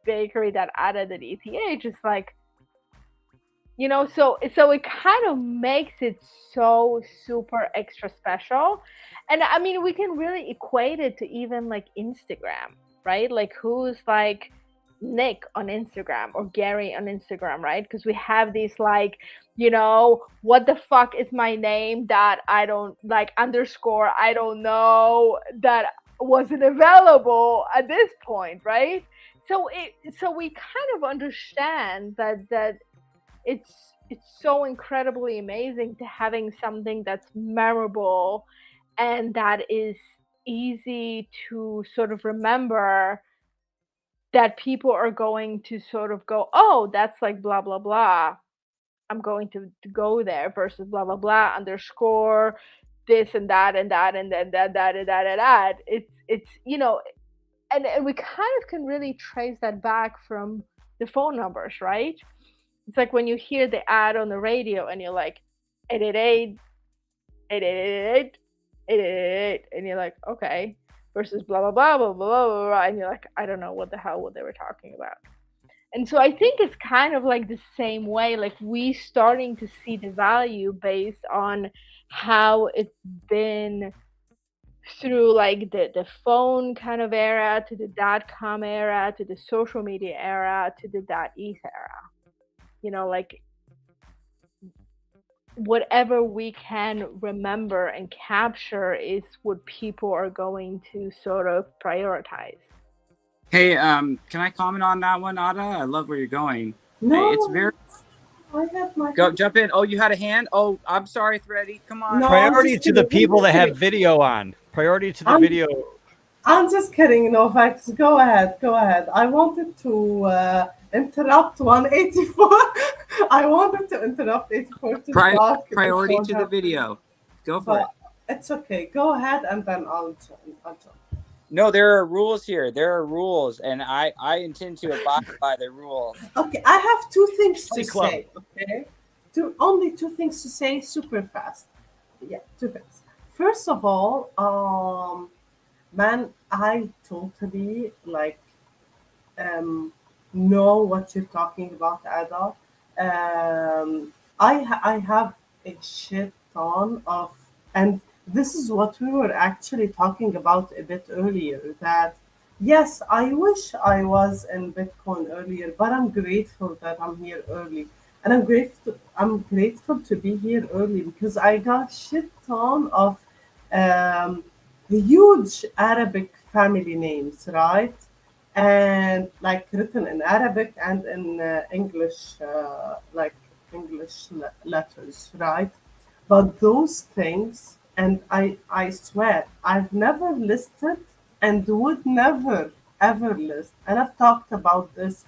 Speaker 3: bakery.ada.eth. It's like, so it kind of makes it so super extra special. And I mean, we can really equate it to even like Instagram, right? Like, who's like, Nick on Instagram or Gary on Instagram, right? Because we have these like, what the fuck is my name that I don't like underscore, I don't know, that wasn't available at this point, right? So we kind of understand that it's so incredibly amazing to having something that's memorable and that is easy to sort of remember, that people are going to sort of go, oh, that's like blah blah blah, I'm going to go there, versus blah blah blah underscore this and that and that and then that and that and that. It's and we kind of can really trace that back from the phone numbers, right? It's like when you hear the ad on the radio and you're like 888 888 888, and you're like, okay, versus blah blah blah blah blah blah blah, and you're like, I don't know what the hell what they were talking about. And so I think it's kind of like the same way, like we starting to see the value based on how it's been through like the phone kind of era, to the .com era, to the social media era, to the .eth era. Like whatever we can remember and capture is what people are going to sort of prioritize.
Speaker 5: Hey, can I comment on that one, Ada? I love where you're going.
Speaker 2: No,
Speaker 5: Hey, it's very.
Speaker 2: I have my
Speaker 5: Go jump in. Oh, you had a hand. Oh, I'm sorry, Thready. Come on.
Speaker 2: No.
Speaker 1: Priority
Speaker 2: just
Speaker 1: to the
Speaker 2: kidding.
Speaker 1: people that have video on. Priority to the
Speaker 2: I'm-
Speaker 1: video.
Speaker 2: I'm just kidding, Novax. Go ahead. I wanted to interrupt 184. I wanted to interrupt 84 to talk.
Speaker 5: Priority
Speaker 2: before
Speaker 5: to the
Speaker 2: her.
Speaker 5: video. Go for it.
Speaker 2: But it's okay. Go ahead, and then I'll join.
Speaker 5: No, there are rules here. There are rules, and I intend to abide by the rules.
Speaker 2: Okay, I have two things to
Speaker 1: Play club.
Speaker 2: say. Okay, only two things to say, super fast. Yeah, two things. First of all, man, I totally know what you're talking about, Ada. I have a shit ton of, and this is what we were actually talking about a bit earlier. That yes, I wish I was in Bitcoin earlier, but I'm grateful that I'm here early, and I'm grateful to be here early because I got shit ton of um, huge Arabic family names, right? And like written in Arabic and in English, like English letters, right? But those things, and I swear, I've never listed and would never ever list. And I've talked about this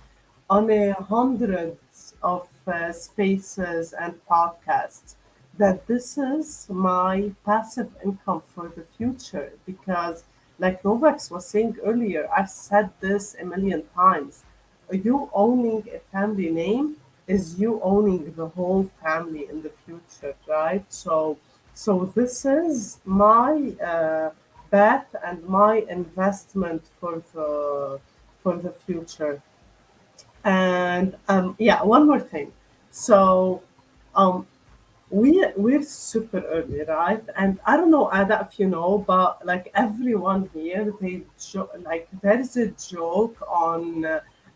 Speaker 2: on a hundreds of spaces and podcasts, that this is my passive income for the future. Because like Novak was saying earlier, I've said this a million times. You owning a family name is you owning the whole family in the future, right? So this is my bet and my investment for the future. And yeah, one more thing. So um, we're super early, right? And I don't know, Ada, if you know, but like everyone here, like there is a joke on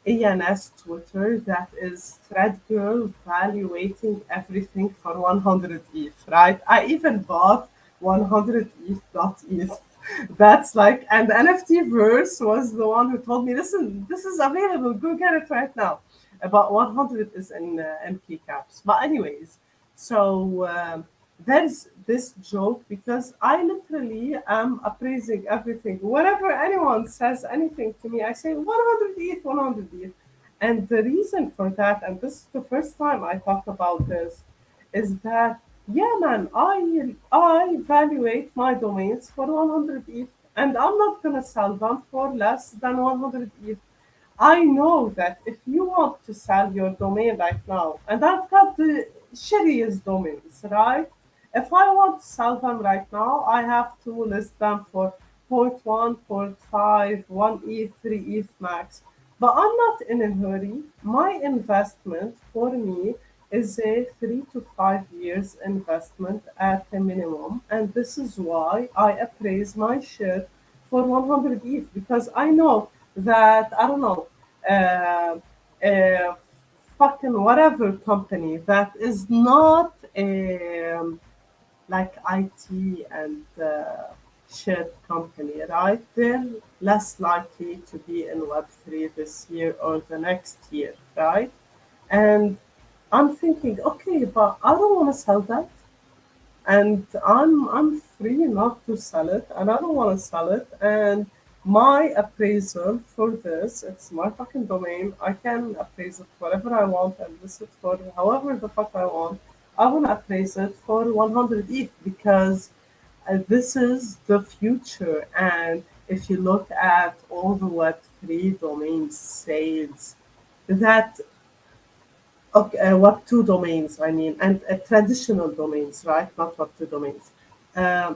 Speaker 2: ENS Twitter that is Thread Girl valuating everything for 100 ETH, right? I even bought 100 ETH.ETH. That's like, and NFT Verse was the one who told me, listen, this is available, go get it right now. About 100 is in MP caps. But anyways, so there's this joke because I literally am appraising everything. Whenever anyone says anything to me, I say 100 ETH, 100 ETH. And the reason for that, and this is the first time I talk about this, is that yeah, man, I evaluate my domains for 100 ETH, and I'm not gonna sell them for less than 100 ETH. I know that if you want to sell your domain right now, and I've got the shittiest domains, right? If I want to sell them right now, I have to list them for point 0.1, point 0.5, 1 ETH, 3 ETH max. But I'm not in a hurry. My investment for me is a 3 to 5 years investment at a minimum. And this is why I appraise my share for 100 ETH, because I know that, I don't know, uh, uh, fucking whatever company that is not like IT and shit company, right? They're less likely to be in Web3 this year or the next year, right? And I'm thinking, okay, but I don't want to sell that, and I'm free not to sell it, and I don't want to sell it. And my appraisal for this, it's my fucking domain. I can appraise it whatever I want and list it for however the fuck I want. I want to appraise it for 100 ETH because this is the future. And if you look at all the Web3 domain sales, that okay, what two domains, I mean, and traditional domains, right? Not what two domains. Um,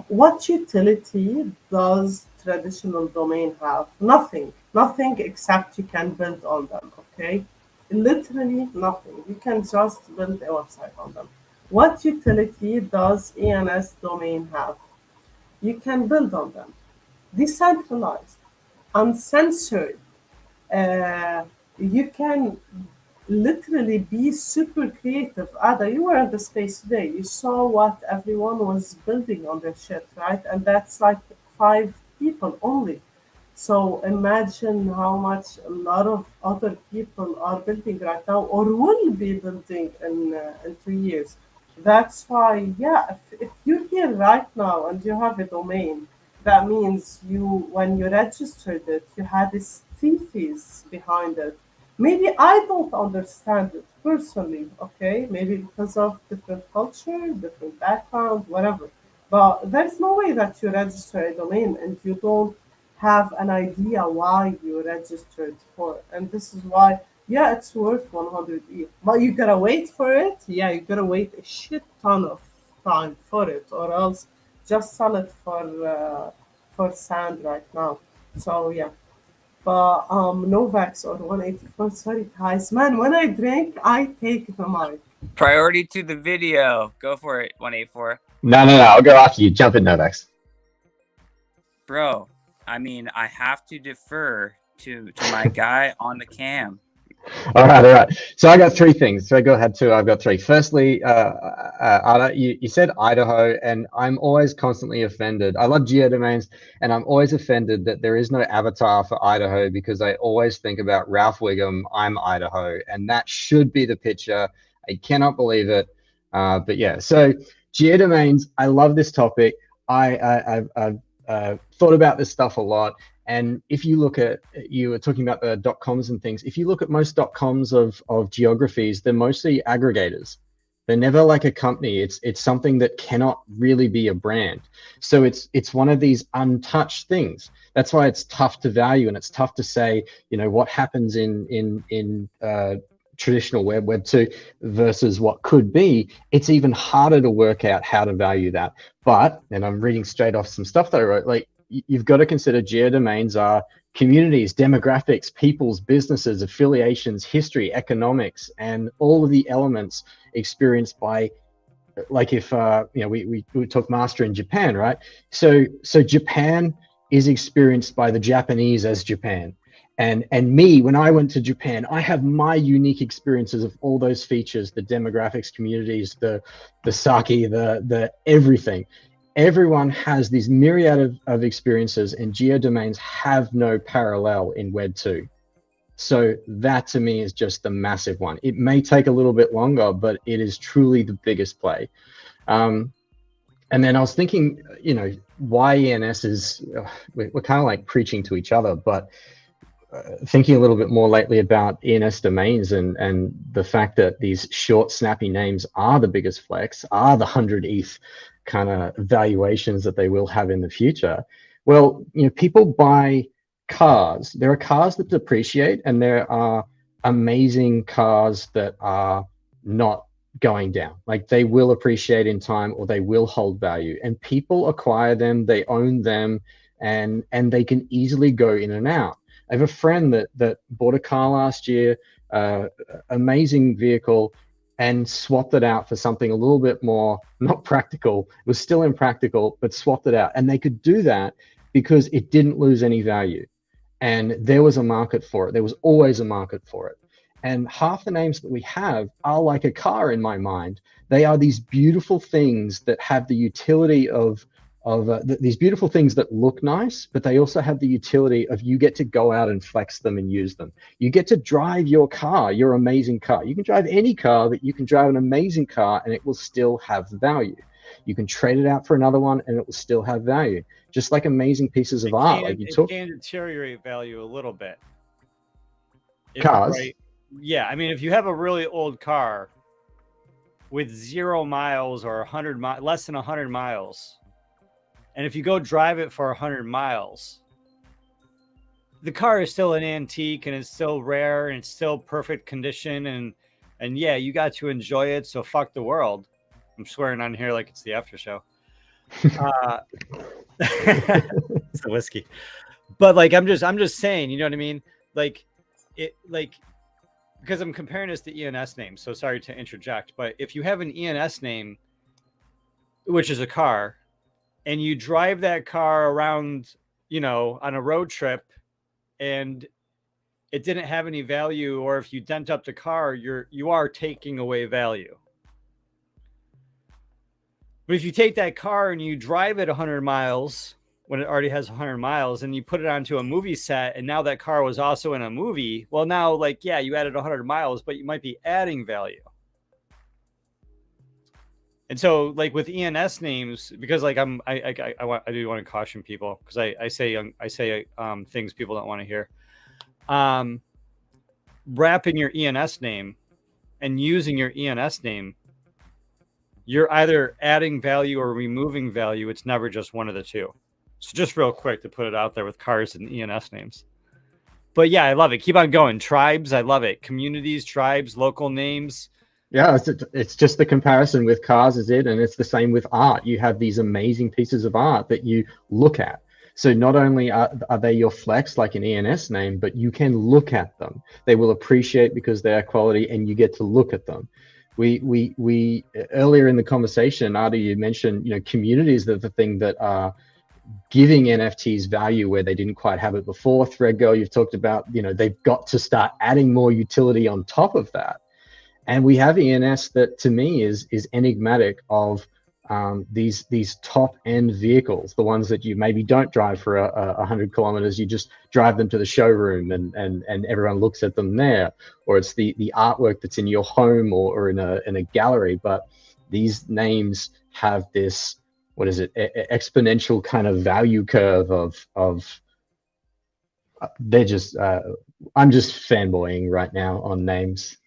Speaker 2: what utility does traditional domain have? Nothing. Nothing except you can build on them, okay? Literally nothing. You can just build a website on them. What utility does ENS domain have? You can build on them. Decentralized, uncensored. Uh, you can literally be super creative. Ada, you were in the space today. You saw what everyone was building on their shit, right? And that's like 5 people only. So imagine how much a lot of other people are building right now or will be building in 2 years. That's why, yeah, if you're here right now and you have a domain, that means when you registered it, you had this thesis behind it. Maybe I don't understand it personally, okay? Maybe because of different culture, different background, whatever. But there's no way that you register a domain and you don't have an idea why you registered for it. And this is why, yeah, it's worth 100 ETH. But you gotta wait for it. Yeah, you gotta wait a shit ton of time for it, or else just sell it for sand right now. So yeah. But Novax or 184. Sorry guys, man. When I drink, I take the mic.
Speaker 5: Priority to the video. Go for it, 184.
Speaker 4: No, I'll go after you. Jump in, Novax.
Speaker 5: Bro, I mean, I have to defer to my guy on the cam.
Speaker 4: All right. So I got 3 things. So go ahead too. I've got 3. Firstly, Ada, you said Idaho, and I'm always constantly offended. I love geodomains, and I'm always offended that there is no avatar for Idaho because I always think about Ralph Wiggum, I'm Idaho, and that should be the picture. I cannot believe it. But yeah, so geodomains, I love this topic. I've thought about this stuff a lot. And if you look at, you were talking about the .coms and things, if you look at most .coms of geographies, they're mostly aggregators. They're never like a company. It's something that cannot really be a brand. So it's one of these untouched things. That's why it's tough to value, and it's tough to say, you know, what happens in traditional Web 2 versus what could be. It's even harder to work out how to value that. But, and I'm reading straight off some stuff that I wrote, like, you've got to consider geodomains are communities, demographics, peoples, businesses, affiliations, history, economics, and all of the elements experienced by, like, if you know, we talk master in Japan, right? So Japan is experienced by the Japanese as Japan. And me, when I went to Japan, I have my unique experiences of all those features, the demographics, communities, the sake, the everything. Everyone has these myriad of experiences, and geodomains have no parallel in Web 2. So that to me is just the massive one. It may take a little bit longer, but it is truly the biggest play. And then I was thinking, you know, why ENS is, we're kind of like preaching to each other, but thinking a little bit more lately about ENS domains and the fact that these short, snappy names are the biggest flex, are the 100 ETH kind of valuations that they will have in the future. Well, you know, people buy cars. There are cars that depreciate, and there are amazing cars that are not going down. Like, they will appreciate in time, or they will hold value, and people acquire them, they own them, and they can easily go in and out. I have a friend that bought a car last year, amazing vehicle, and swapped it out for something a little bit more, not practical. It was still impractical, but swapped it out. And they could do that because it didn't lose any value. And there was a market for it. There was always a market for it. And half the names that we have are like a car in my mind. They are these beautiful things that have the utility of these beautiful things that look nice, but they also have the utility of you get to go out and flex them and use them. You get to drive your car, your amazing car. You can drive any car, but you can drive an amazing car and it will still have value. You can trade it out for another one and it will still have value. Just like amazing pieces of art, like you talk.
Speaker 1: It can deteriorate value a little bit.
Speaker 4: Cars.
Speaker 1: Right? Yeah, I mean, if you have a really old car with 0 miles or 100 miles, less than 100 miles, and if you go drive it for 100 miles, the car is still an antique and it's still rare and it's still perfect condition, and yeah, you got to enjoy it. So fuck the world. I'm swearing on here like it's the after show. It's the whiskey, but like I'm just saying, you know what I mean? Like it, like, because I'm comparing this to ENS names. So sorry to interject, but if you have an ENS name, which is a car, and you drive that car around, you know, on a road trip, and it didn't have any value, or if you dent up the car, you are taking away value. But if you take that car and you drive it 100 miles when it already has 100 miles and you put it onto a movie set and now that car was also in a movie, well, now, like, yeah, you added 100 miles, but you might be adding value. And so, like with ENS names, because like I do want to caution people, because I say things people don't want to hear. Wrapping your ENS name and using your ENS name, you're either adding value or removing value. It's never just one of the two. So just real quick to put it out there with cars and ENS names. But yeah, I love it. Keep on going. Tribes, I love it. Communities, tribes, local names.
Speaker 4: Yeah, it's just the comparison with cars, is it? And it's the same with art. You have these amazing pieces of art that you look at. So not only are they your flex, like an ENS name, but you can look at them. They will appreciate because they are quality and you get to look at them. We earlier in the conversation, Adi, you mentioned, you know, communities are the thing that are giving NFTs value where they didn't quite have it before. Threadgirl, you've talked about, you know, they've got to start adding more utility on top of that. And we have ENS that to me is enigmatic of these top end vehicles, the ones that you maybe don't drive for 100 kilometers, you just drive them to the showroom and everyone looks at them there, or it's the artwork that's in your home or in a gallery. But these names have this, what is it, exponential kind of value curve of they're just I'm just fanboying right now on names.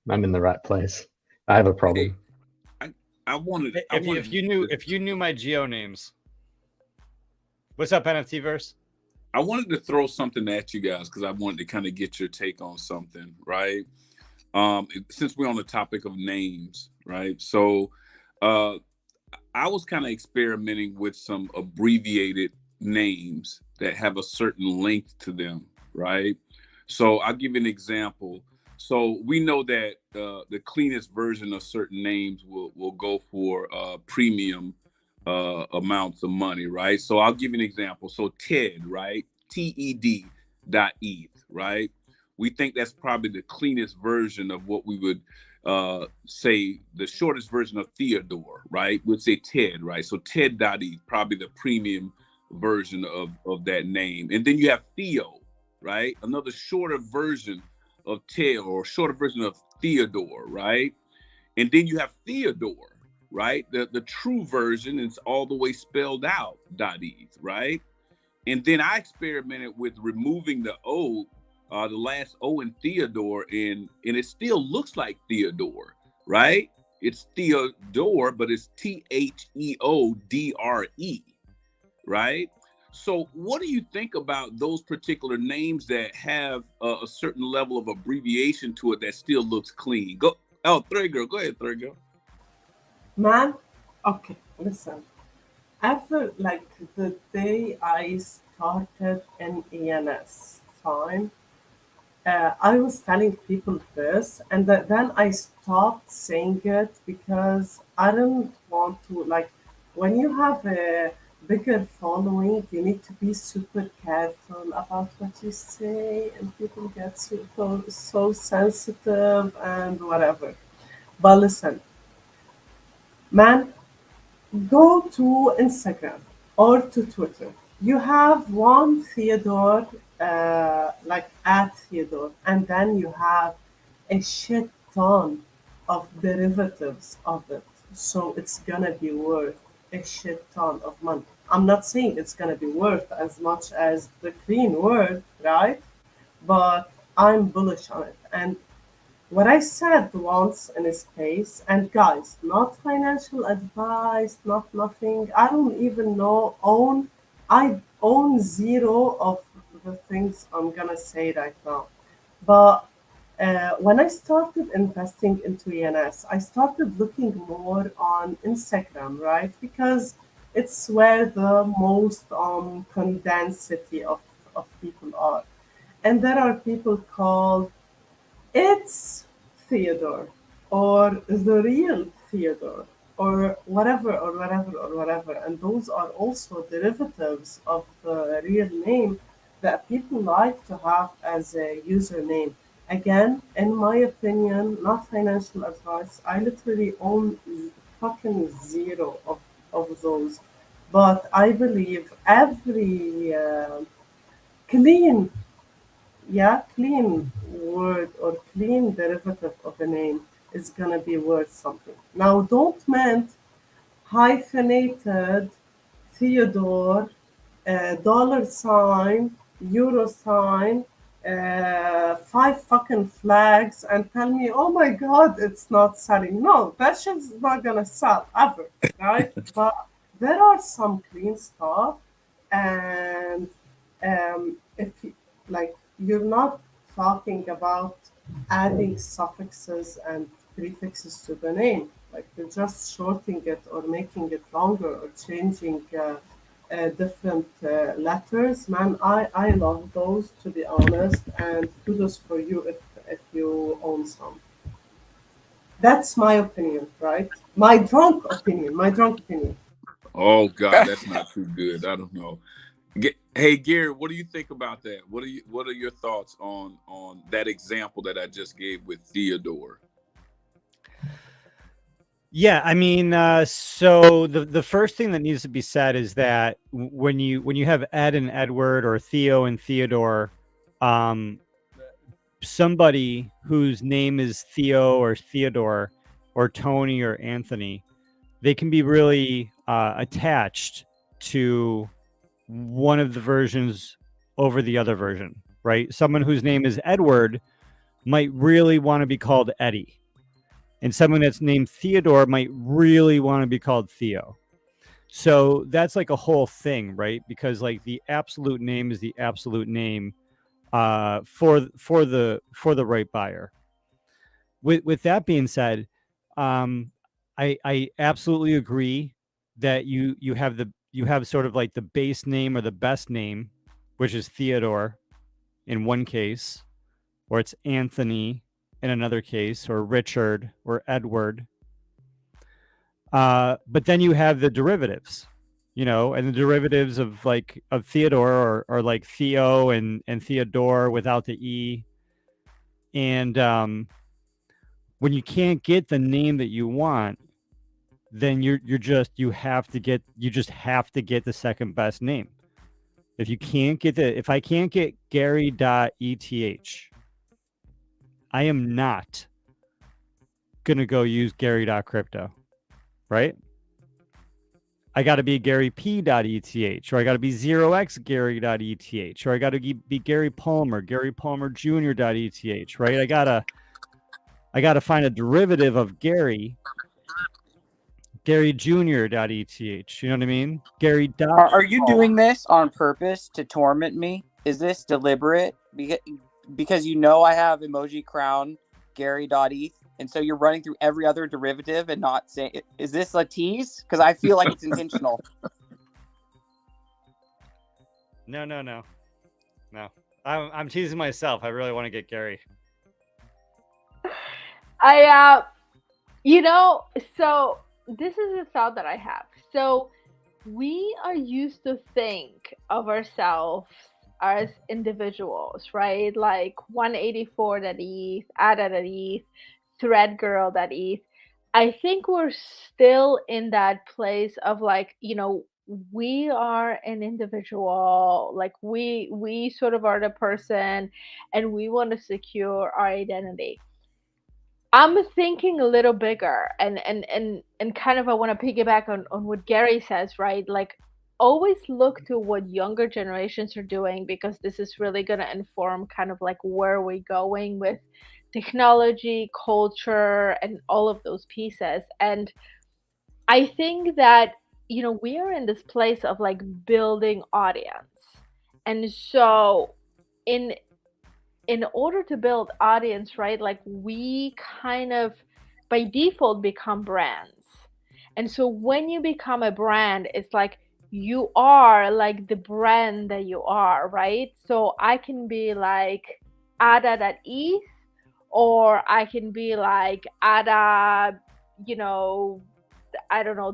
Speaker 4: I'm in the right place. I have a problem.
Speaker 6: Hey, I wanted.
Speaker 1: If you knew my geo names. What's up, NFT verse?
Speaker 6: I wanted to throw something at you guys because I wanted to kind of get your take on something, right? Since we're on the topic of names, right? So, I was kind of experimenting with some abbreviated names that have a certain length to them, right? So I'll give you an example. So we know that the cleanest version of certain names will go for premium amounts of money, right? So I'll give you an example. So TED, right? TED.ETH, right? We think that's probably the cleanest version of what we would say the shortest version of Theodore, right? We'd say TED, right? So TED.ETH, probably the premium version of that name. And then you have Theo, right? Another shorter version of TED or shorter version of Theodore, right? And then you have Theodore, right? The true version is all the way spelled out, .eth, right? And then I experimented with removing the O, the last O in Theodore, and it still looks like Theodore, right? It's Theodore, but it's THEODRE, right? So what do you think about those particular names that have a certain level of abbreviation to it that still looks clean? Go, Threadgirl, go ahead, Threadgirl.
Speaker 2: Man, okay, listen. After like the day I started in ENS time, I was telling people this, and then I stopped saying it because I don't want to, like, when you have bigger following, you need to be super careful about what you say, and people get so sensitive and whatever. But listen, man, go to Instagram or to Twitter. You have one Theodore, like at Theodore, and then you have a shit ton of derivatives of it. So it's gonna be worth a shit ton of money. I'm not saying it's gonna be worth as much as the clean word, right? But I'm bullish on it. And what I said once in a space, and guys, not financial advice, not nothing. I don't even know I own zero of the things I'm gonna say right now. But when I started investing into ENS, I started looking more on Instagram, right? Because it's where the most condensity of people are. And there are people called it's Theodore, or the real Theodore, or whatever, or whatever, or whatever. And those are also derivatives of the real name that people like to have as a username. Again, in my opinion, not financial advice, I literally own fucking zero of those. But I believe every clean clean word or clean derivative of a name is gonna be worth something. Now, don't meant hyphenated Theodore, dollar sign, euro sign, five fucking flags, and tell me, oh my god, it's not selling. No, that shit's not gonna sell ever, right? But there are some clean stuff, and if you, like, you're not talking about adding suffixes and prefixes to the name, like you're just shorting it or making it longer or changing different letters. Man, I love those, to be honest, and kudos for you if you own some. That's my opinion, right? My drunk opinion.
Speaker 6: Oh God, that's not too good. I don't know. Hey Gary, what do you think about that? What are your thoughts on that example that I just gave with Theodore?
Speaker 1: Yeah, I mean, so the first thing that needs to be said is that when you have Ed and Edward or Theo and Theodore, um, somebody whose name is Theo or Theodore or Tony or Anthony, they can be really attached to one of the versions over the other version, right? Someone whose name is Edward might really want to be called Eddie, and someone that's named Theodore might really want to be called Theo. So that's like a whole thing, right? Because like the absolute name is the absolute name for the right buyer. With that being said, I absolutely agree that you have sort of like the base name or the best name, which is Theodore in one case, or it's Anthony in another case, or Richard or Edward. But then you have the derivatives, and the derivatives of Theodore are like Theo and Theodore without the E. And when you can't get the name that you want, then you just have to get the second best name. If I can't get Gary.eth, I am not gonna go use Gary.crypto, right? I got to be Gary P.eth, or I got to be 0x Gary.eth, or I got to be Gary Palmer Jr.eth, right? I gotta find a derivative of Gary Jr.eth. You know what I mean? Gary.
Speaker 5: Are you doing this on purpose to torment me? Is this deliberate? Because you know I have emoji crown Gary.eth, and so you're running through every other derivative and not saying, is this a tease? Because I feel like it's intentional.
Speaker 1: No. I'm teasing myself. I really want to get Gary.
Speaker 3: So this is a thought that I have. So we are used to think of ourselves as individuals, right? Like 184 that is, Ada that is, Thread Girl that is. I think we're still in that place of like, we are an individual, like we sort of are the person, and we want to secure our identity. I'm thinking a little bigger, and kind of I want to piggyback on what Gary says, right? Like always look to what younger generations are doing, because this is really going to inform kind of like where we're going with technology, culture, and all of those pieces. And I think that we are in this place of like building audience. And so in in order to build audience, right, like we kind of by default become brands. And so when you become a brand, it's like you are like the brand that you are, right? So I can be like Ada.eth, or I can be like Ada, you know, I don't know,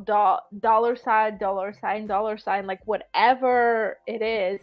Speaker 3: dollar sign, dollar sign, dollar sign, like whatever it is.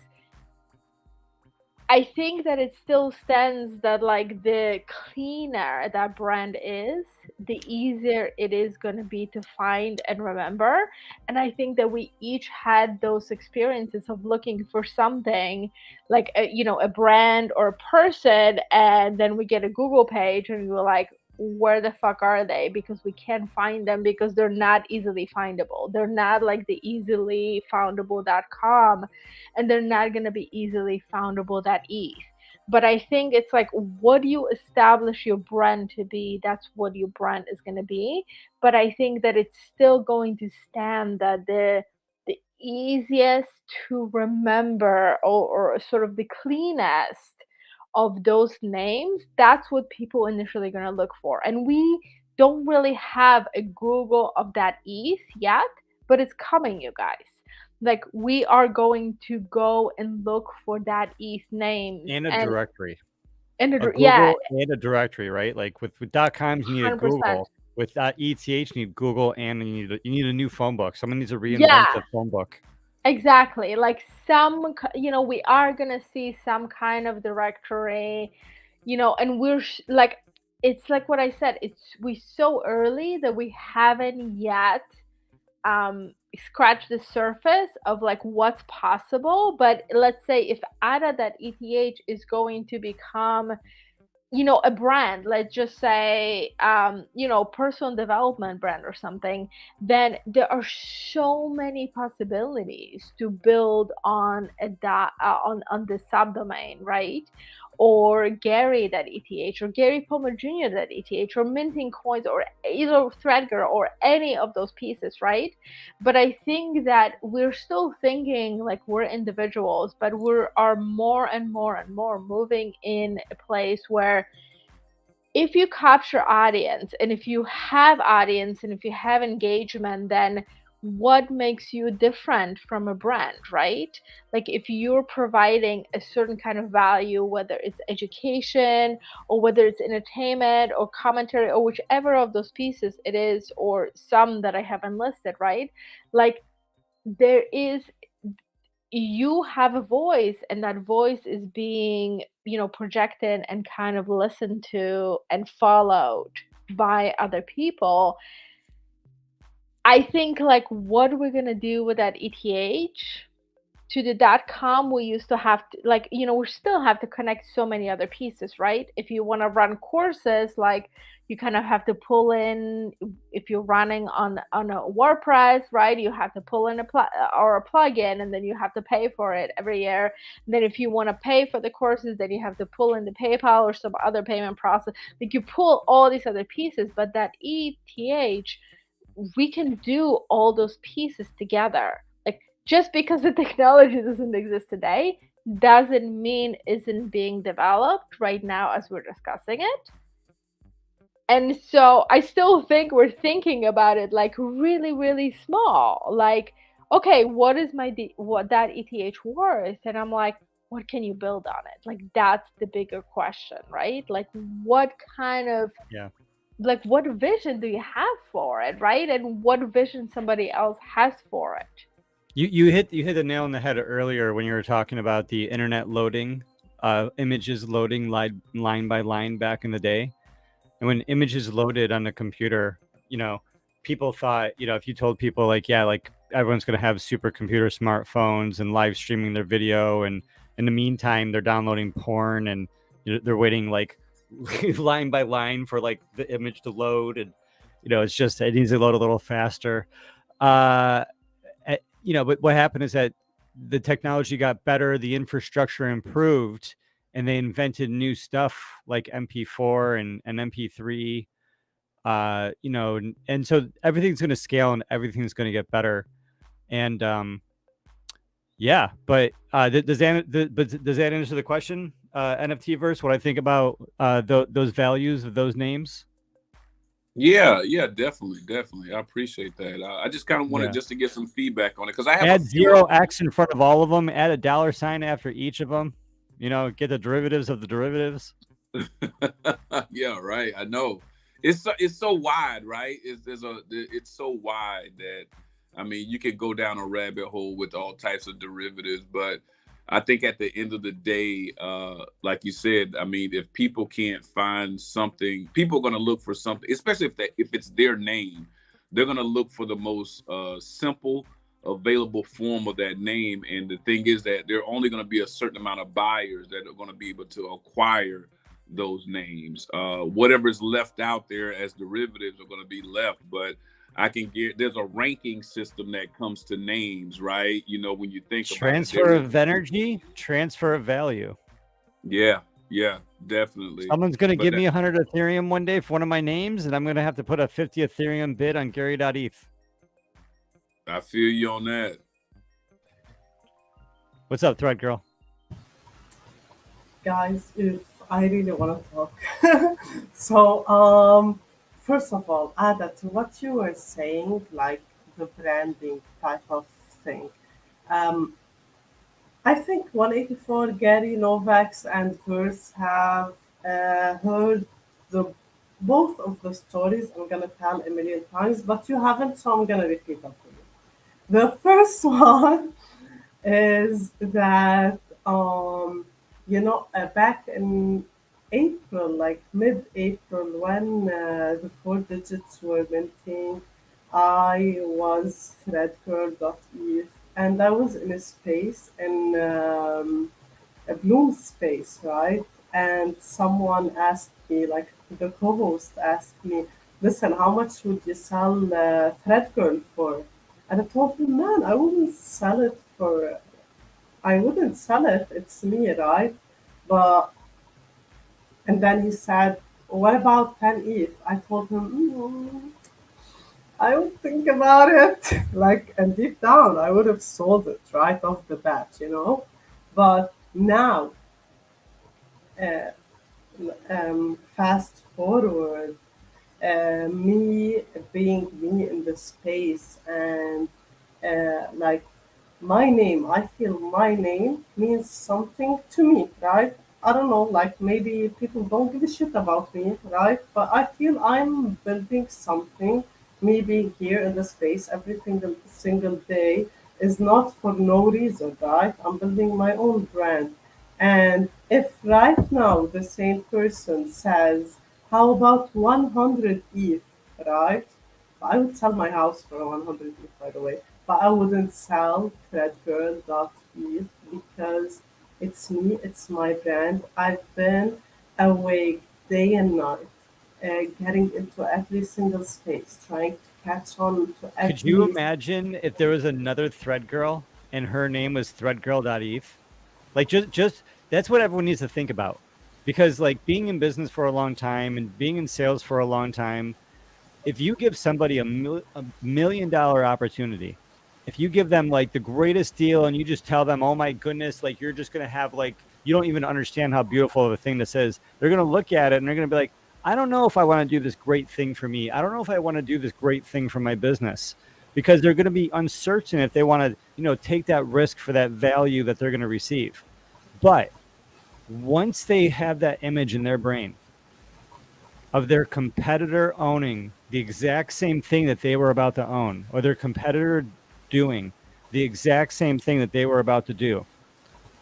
Speaker 3: I think that it still stands that like the cleaner that brand is, the easier it is going to be to find and remember. And I think that we each had those experiences of looking for something like a brand or a person, and then we get a Google page and we're like, where the fuck are they? Because we can't find them, because they're not easily findable. They're not like the easily foundable.com, and they're not going to be easily foundable.eth. But I think it's like what you establish your brand to be, that's what your brand is going to be. But I think that it's still going to stand that the easiest to remember, or sort of the cleanest of those names, that's what people initially going to look for. And we don't really have a Google of that eth yet, but it's coming, you guys. Like we are going to go and look for that eth names
Speaker 1: And a directory.
Speaker 3: and
Speaker 1: A Google
Speaker 3: yeah,
Speaker 1: and a directory, right? Like with .coms, you need a
Speaker 3: 100%.
Speaker 1: Google. With .eth, you need Google, and you need a new phone book. Someone needs to reinvent
Speaker 3: Yeah,
Speaker 1: the phone book.
Speaker 3: exactly. Like we are gonna see some kind of directory, and we're like, it's like what I said. We so early that we haven't yet scratch the surface of like what's possible. But let's say if Ada.eth is going to become a brand, let's just say personal development brand or something, then there are so many possibilities to build on on the subdomain, right? Or Gary.eth, or Gary Palmer Jr.eth, or minting coins, or either Threadger, or any of those pieces, right? But I think that we're still thinking like we're individuals, but we are more and more and more moving in a place where if you capture audience, and if you have audience, and if you have engagement, then what makes you different from a brand, right? Like if you're providing a certain kind of value, whether it's education, or whether it's entertainment or commentary, or whichever of those pieces it is, or some that I haven't listed, right? Like there is, you have a voice, and that voice is being projected and kind of listened to and followed by other people. I think like what we're gonna do with that eth to the .com, we used to have to, like, we still have to connect so many other pieces, right? If you want to run courses, like you kind of have to pull in, if you're running on a WordPress, right? You have to pull in a plugin, and then you have to pay for it every year. And then if you want to pay for the courses, then you have to pull in the PayPal or some other payment process. Like you pull all these other pieces, but that ETH, we can do all those pieces together. Like just because the technology doesn't exist today doesn't mean isn't being developed right now as we're discussing it. And so I still think we're thinking about it like really, really small. Like, okay, what is what that ETH worth? And I'm like, what can you build on it? Like that's the bigger question, right? Like what kind of like what vision do you have for it, right? And what vision somebody else has for it.
Speaker 1: You hit the nail on the head earlier when you were talking about the internet loading, images loading line by line back in the day. And when images loaded on the computer, people thought, if you told people like, yeah, like everyone's going to have supercomputer smartphones and live streaming their video. And in the meantime, they're downloading porn and they're waiting like line by line for like the image to load. And, it's just, it needs to load a little faster. But what happened is that the technology got better, the infrastructure improved, and they invented new stuff like MP4 and MP3. And so everything's going to scale and everything's going to get better. And yeah, but does that answer the question, NFT verse? What I think about those values of those names?
Speaker 6: Yeah, definitely. I appreciate that. I just kind of wanted just to get some feedback on it because I have
Speaker 1: add 0x in front of all of them. Add a $sign after each of them. Get the derivatives of the derivatives.
Speaker 6: Yeah, right. I know it's so wide, right? It's so wide that I mean you could go down a rabbit hole with all types of derivatives, but I think at the end of the day, like you said, I mean, if people can't find something, people are going to look for something, especially if it's their name, they're going to look for the most simple available form of that name. And the thing is that there are only going to be a certain amount of buyers that are going to be able to acquire those names. Whatever's left out there as derivatives are going to be left, but there's a ranking system that comes to names, right? When you think about
Speaker 1: transfer of energy, transfer of value.
Speaker 6: Yeah, definitely.
Speaker 1: Someone's going to give me 100 Ethereum one day for one of my names, and I'm going to have to put a 50 Ethereum bid on Gary.eth.
Speaker 6: I feel you on that.
Speaker 1: What's up, Thread Girl?
Speaker 2: Guys, if I really want to talk. So, first of all, Ada, to what you were saying, like the branding type of thing, I think 184, Gary, Novak's, and Verse have heard both of the stories I'm gonna tell a million times, but you haven't, so I'm gonna repeat them for you. The first one is that back in April, like mid-April, when the four digits were minting, I was threadgirl.eth, and I was in a space, in a Bloom space, right? And someone asked me, like the co-host asked me, listen, how much would you sell Threadgirl for? And I told him, man, I wouldn't sell it. It's me, right? But and then he said, what about 10 ETH? I told him, I would think about it. And deep down, I would have sold it right off the bat. But now, uh, fast forward, me being me in the space and like I feel my name means something to me, right? I don't know, like maybe people don't give a shit about me, right? But I feel I'm building something. Me being here in the space every single day is not for no reason, right? I'm building my own brand. And if right now the same person says, how about 100 ETH, right? I would sell my house for 100 ETH, by the way, but I wouldn't sell threadgirl.eth because it's me, it's my brand. I've been awake day and night, getting into every single space, trying to catch on to every.
Speaker 1: Could you imagine if there was another Thread Girl and her name was threadgirl.eth? Like just that's what everyone needs to think about, because like being in business for a long time and being in sales for a long time, if you give somebody $1 million opportunity, if you give them like the greatest deal and you just tell them, oh my goodness, like you're just gonna have like, you don't even understand how beautiful of a thing this is, they're gonna look at it and they're gonna be like, I don't know if I want to do this great thing for me. I don't know if I want to do this great thing for my business, because they're going to be uncertain if they want to, take that risk for that value that they're going to receive. But once they have that image in their brain of their competitor owning the exact same thing that they were about to own, or their competitor doing, the exact same thing that they were about to do.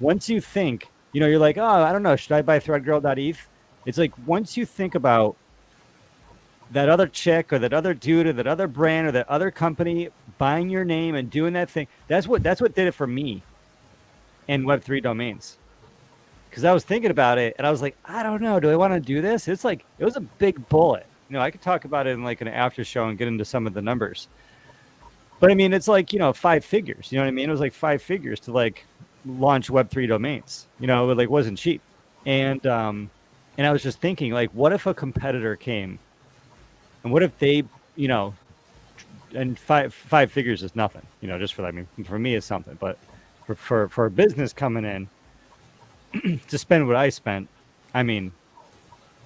Speaker 1: Once you think, you're like, oh, I don't know, should I buy threadgirl.eth? It's like once you think about that other chick or that other dude or that other brand or that other company buying your name and doing that thing, that's what did it for me in Web3 domains. Because I was thinking about it and I was like, I don't know, do I want to do this? It's like, it was a big bullet. I could talk about it in like an after show and get into some of the numbers. But I mean, it's like, 5 figures, you know what I mean? It was like 5 figures to like launch Web3 domains, it like wasn't cheap. And I was just thinking, like, what if a competitor came and what if they, and five figures is nothing, just for that. I mean, for me it's something, but for a business coming in to spend what I spent, I mean,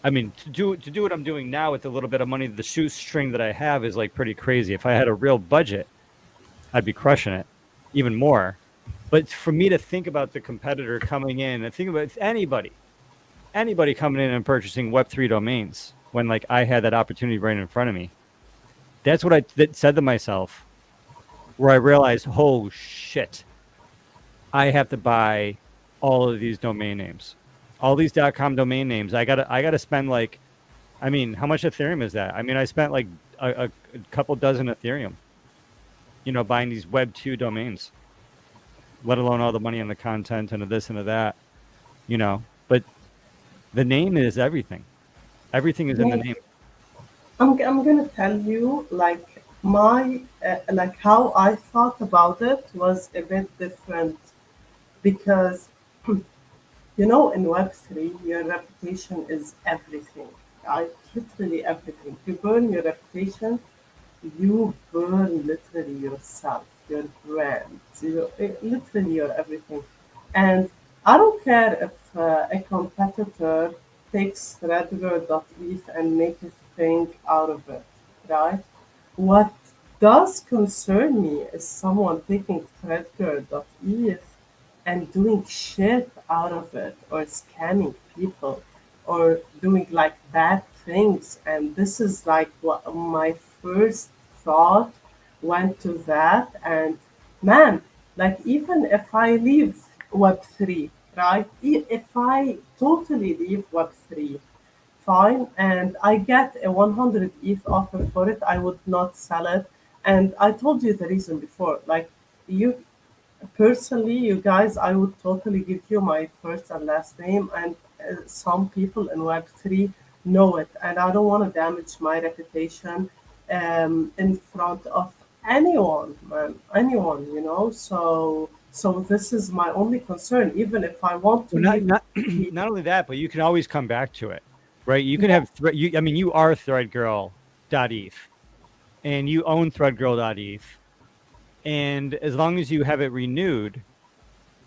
Speaker 1: to do what I'm doing now with a little bit of money, the shoestring that I have is like pretty crazy. If I had a real budget, I'd be crushing it even more. But for me to think about the competitor coming in and think about anybody coming in and purchasing Web3 domains when like I had that opportunity right in front of me, that's what I said to myself, where I realized, oh shit, I have to buy all of these domain names, all these .com domain names. I gotta spend like, I mean, how much Ethereum is that? I mean, I spent like a couple dozen Ethereum, buying these Web2 domains, let alone all the money on the content and this and that, but the name is everything. Everything is in the name.
Speaker 2: I'm gonna tell you, like my like how I thought about it was a bit different because in Web3 your reputation is everything. Right? Literally everything. You burn your reputation, you burn literally yourself, your brand, literally your everything. And I don't care if a competitor takes threadgirl.eth and make a thing out of it, right? What does concern me is someone taking threadgirl.eth and doing shit out of it or scamming people or doing like bad things. And this is like what my first thought went to that. And man, like even if I leave Web3, right? If I totally leave Web3, fine, and I get a 100 ETH offer for it, I would not sell it. And I told you the reason before. Like you personally, you guys, I would totally give you my first and last name, and some people in Web3 know it, and I don't want to damage my reputation in front of anyone, man, anyone, So this is my only concern. Even if I want to leave,
Speaker 1: Not only that, but you can always come back to it, right? You can have you are threadgirl.eth, and you own threadgirl.eth. And as long as you have it renewed,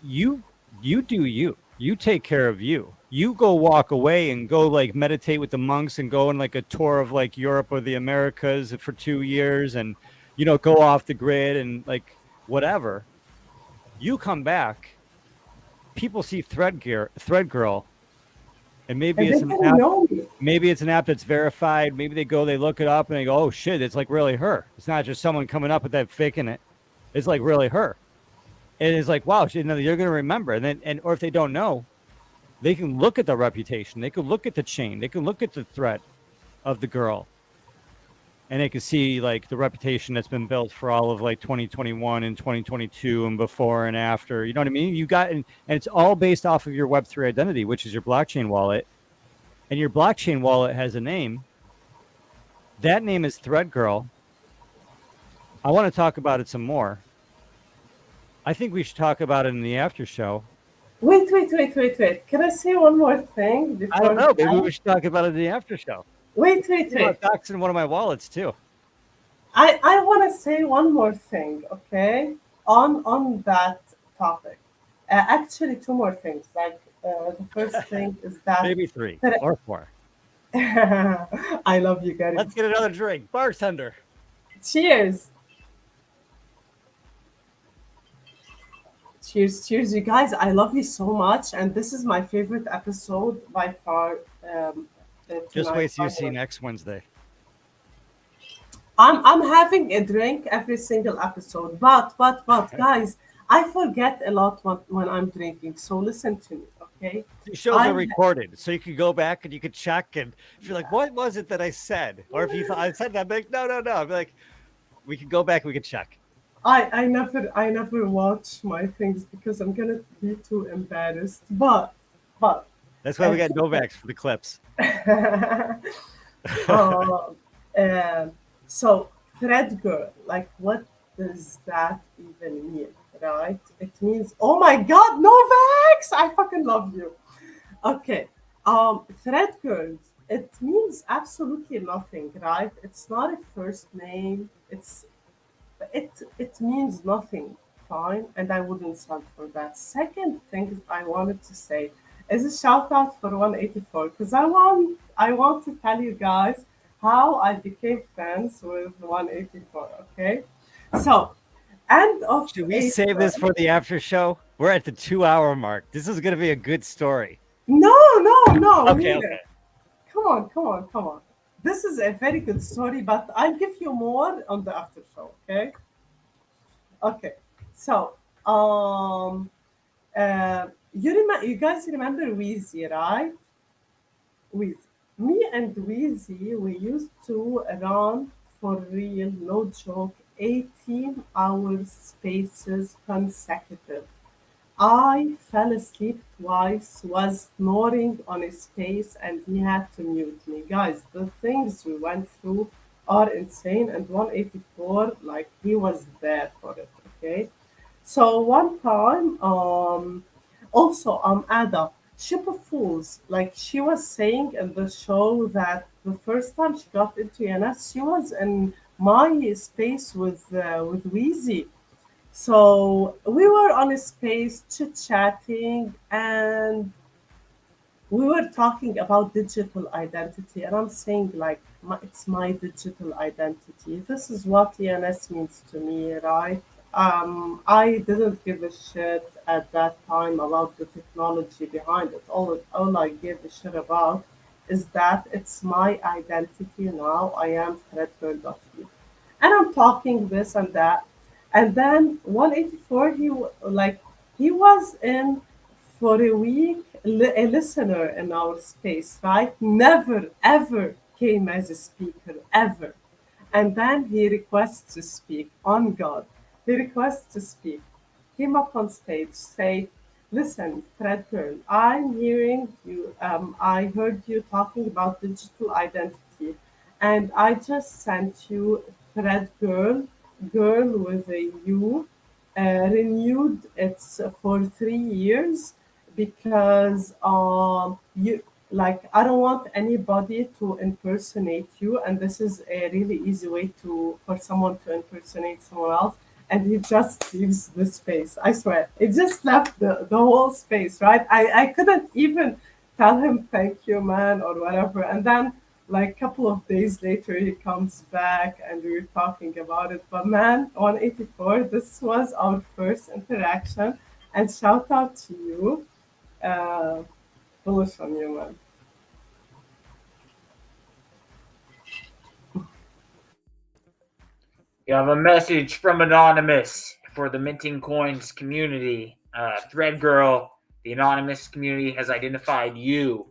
Speaker 1: you do you take care of you. You go walk away and go like meditate with the monks and go on like a tour of like Europe or the Americas for 2 years and go off the grid and like whatever. You come back, people see Threadgirl, and maybe
Speaker 2: and
Speaker 1: it's
Speaker 2: they
Speaker 1: an
Speaker 2: can
Speaker 1: app.
Speaker 2: know me.
Speaker 1: Maybe it's an app that's verified. Maybe they look it up and they go, oh shit, it's like really her. It's not just someone coming up with that faking it. It's like really her. And it's like, wow, you're going to remember. Or if they don't know, they can look at the reputation. They can look at the chain. They can look at the threat of the girl. And they can see like the reputation that's been built for all of like 2021 and 2022 and before and after. You know what I mean? You got, and it's all based off of your Web3 identity, which is your blockchain wallet. And your blockchain wallet has a name. That name is Threadgirl. I want to talk about it some more. I think we should talk about it in the after show.
Speaker 2: Wait. Can I say one more thing before?
Speaker 1: I don't know. Maybe we should talk about it in the after show.
Speaker 2: Wait.
Speaker 1: Docs in one of my wallets too.
Speaker 2: I want to say one more thing, okay? On that topic. Actually, 2 more things. Like the first thing is that
Speaker 1: Maybe 3 or 4.
Speaker 2: I love you guys.
Speaker 1: Let's get another drink, bartender.
Speaker 2: Cheers. Cheers, you guys. I love you so much, and this is my favorite episode by far.
Speaker 1: Just
Speaker 2: tonight,
Speaker 1: wait till
Speaker 2: by
Speaker 1: you
Speaker 2: the
Speaker 1: see
Speaker 2: way.
Speaker 1: next Wednesday.
Speaker 2: I'm having a drink every single episode, but guys, I forget a lot when I'm drinking. So listen to me, okay?
Speaker 1: These shows are
Speaker 2: I
Speaker 1: recorded, so you can go back and you can check. And if you're like, "What was it that I said?" Or if you thought I said that, I'm like, "No, no, no." I'd be like, "We can go back. We can check."
Speaker 2: I never watch my things because I'm gonna be too embarrassed. But
Speaker 1: That's why we
Speaker 2: uh,
Speaker 1: got Novaks for the clips.
Speaker 2: uh, uh, so thread girl, like what does that even mean, right? It means oh my god, Novax! I fucking love you. Okay. Thread girls. It means absolutely nothing, right? It's not a first name. It means nothing. Fine, and I wouldn't stand for that. Second thing I wanted to say is a shout out for 184 because I want to tell you guys how I became friends with 184. Okay, so end of
Speaker 1: Should we save
Speaker 2: April.
Speaker 1: this for the after show? We're at the 2 hour mark. This is going to be a good story.
Speaker 2: No, no, no,
Speaker 1: Okay,
Speaker 2: here.
Speaker 1: okay.
Speaker 2: Come on, come on, come on. This is a very good story, but I'll give you more on the after show. Okay. Okay. So, you guys remember Wheezy, right? Wheezy. Me and Wheezy, we used to run for real, no joke, 18-hour spaces consecutive. I fell asleep twice, was snoring on his face, and he had to mute me. Guys, the things we went through are insane, and 184, like, he was there for it, okay? So one time, also Ada, Ship of Fools, like she was saying in the show that the first time she got into ENS, she was in my space with Wheezy. So we were on a space chit chatting, and we were talking about digital identity, and I'm saying like it's my digital identity. This is what ENS means to me, right? I didn't give a shit at that time about the technology behind it. All I gave a shit about is that it's my identity now. I am threadbird.you. And I'm talking this and that. And then 184, he was in for a week, a listener in our space, right? Never ever came as a speaker, ever. And then he requests to speak, on God. He requests to speak. Came up on stage, say, listen, Fred Girl, I'm hearing you, I heard you talking about digital identity, and I just sent you Fred Girl, girl with a U, renewed it's for 3 years because you like I don't want anybody to impersonate you, and this is a really easy way to for someone to impersonate someone else. And he just leaves the space. I swear, it just left the whole space. Right? I couldn't even tell him thank you, man, or whatever. And then like a couple of days later he comes back and we were talking about it. But man, 184, this was our first interaction, and shout out to you. uh Bullish on you, man.
Speaker 7: You have a message from Anonymous for the Minting Coins community. Thread Girl, the Anonymous community has identified you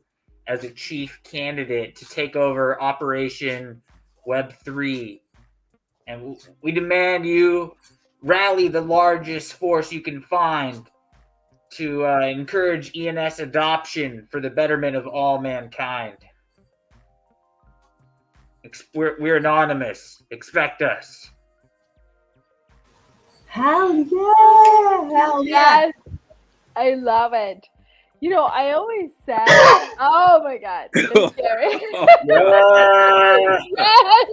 Speaker 7: as the chief candidate to take over Operation Web3. And we demand you rally the largest force you can find to encourage ENS adoption for the betterment of all mankind. We're anonymous. Expect us.
Speaker 2: Hell yeah, hell yeah.
Speaker 3: Yes, I love it. You know, I always said, oh my God, that's scary.
Speaker 7: Yeah.
Speaker 3: Yes.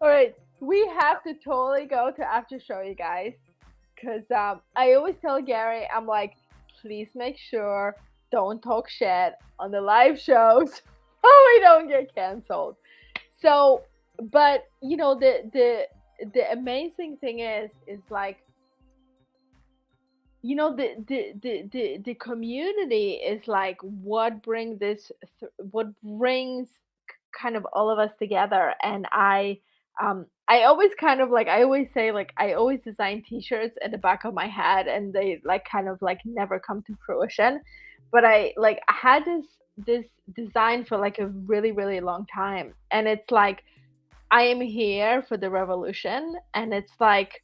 Speaker 3: All right, we have to totally go to after show, you guys, because I always tell Gary, I'm like, please make sure don't talk shit on the live shows, so we don't get canceled. So, but you know, the amazing thing is like, you know, the community is like what brings what brings kind of all of us together. And I I always kind of like, I always say like, I always design t-shirts at the back of my head and they like kind of like never come to fruition. But I had this design for like a really, really long time. And it's like, I am here for the revolution. And it's like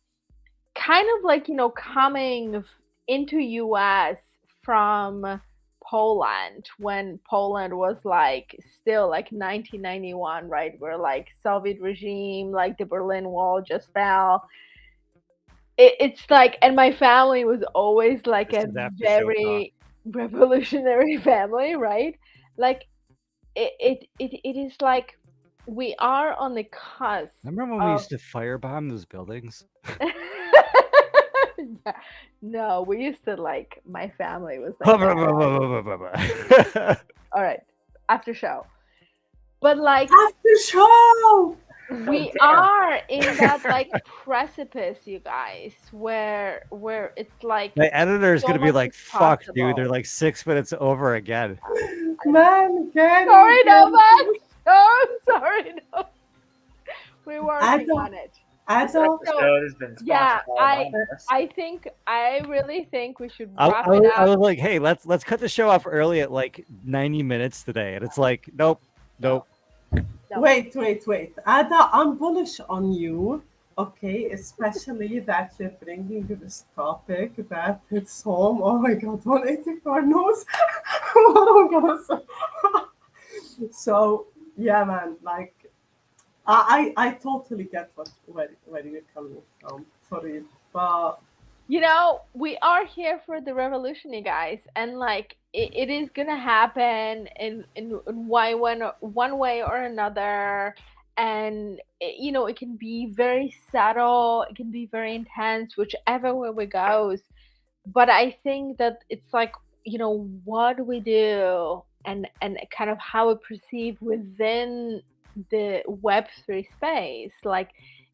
Speaker 3: kind of like, coming into US from Poland when Poland was like still like 1991, right? Where like Soviet regime, like the Berlin Wall just fell. It's like, and my family was always like
Speaker 1: This
Speaker 3: a
Speaker 1: is after show talk.
Speaker 3: very revolutionary family, right? Like it is like we are on the cusp
Speaker 8: Remember when we
Speaker 3: of
Speaker 8: used to firebomb those buildings?
Speaker 3: no, we used to like my family was like that. All right, after show. But like
Speaker 2: After show.
Speaker 3: we
Speaker 7: damn.
Speaker 3: are in that like precipice, you guys, where it's like
Speaker 1: My editor is
Speaker 3: so
Speaker 1: gonna be
Speaker 3: much
Speaker 1: like,
Speaker 3: is
Speaker 1: "Fuck, dude,
Speaker 3: possible.
Speaker 1: they're like 6 minutes over again."
Speaker 2: Man, Gary.
Speaker 3: Sorry, Novak. Oh, sorry, no. We're working on it.
Speaker 2: Adult.
Speaker 7: Episode has been
Speaker 3: Yeah,
Speaker 7: sponsored by Anonymous.
Speaker 3: I really think we should
Speaker 1: I
Speaker 3: wrap it
Speaker 1: was
Speaker 3: up.
Speaker 1: like, "Hey, let's cut the show off early at like 90 minutes today," and it's like, "Nope, nope."
Speaker 3: No.
Speaker 2: Wait. Ada, I'm bullish on you. Okay, especially that you're bringing this topic that hits home. Oh my God, 184 knows what I'm gonna say. So yeah, man, like I totally get where you're coming from. Sorry, but
Speaker 3: We are here for the revolution, you guys, and like it is gonna happen in one way or another, and it can be very subtle, it can be very intense, whichever way we goes. But I think that it's like what we do and kind of how we perceive within the Web3 space, like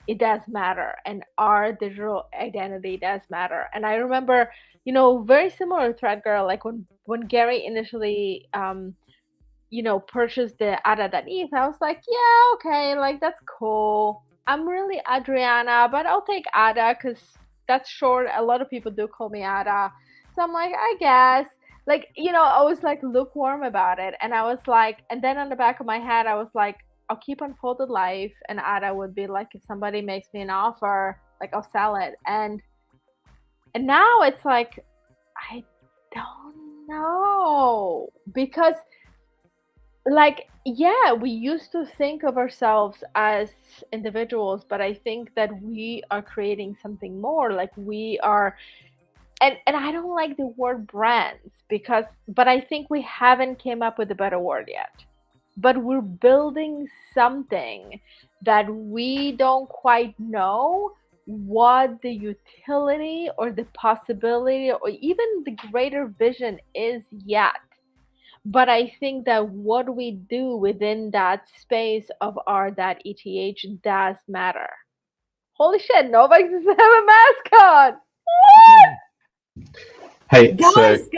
Speaker 3: it does matter, and our digital identity does matter. And I remember, very similar to Thread Girl, like when Gary initially purchased the Ada.eth, I was like, yeah, okay, like that's cool. I'm really Adriana, but I'll take Ada because that's short. A lot of people do call me Ada. So I'm like, I guess. Like, I was like lukewarm about it. And I was like, and then on the back of my head, I was like, I'll keep Unfolded Life. And Ada would be like, if somebody makes me an offer, like I'll sell it. And now it's like, I don't know. Because like, yeah, we used to think of ourselves as individuals, but I think that we are creating something more. Like we are, and I don't like the word brands but I think we haven't came up with a better word yet. But we're building something that we don't quite know what the utility or the possibility or even the greater vision is yet. But I think that what we do within that space of r.eth does matter. Holy shit, Novak doesn't have a mascot!
Speaker 4: Hey,
Speaker 2: guys,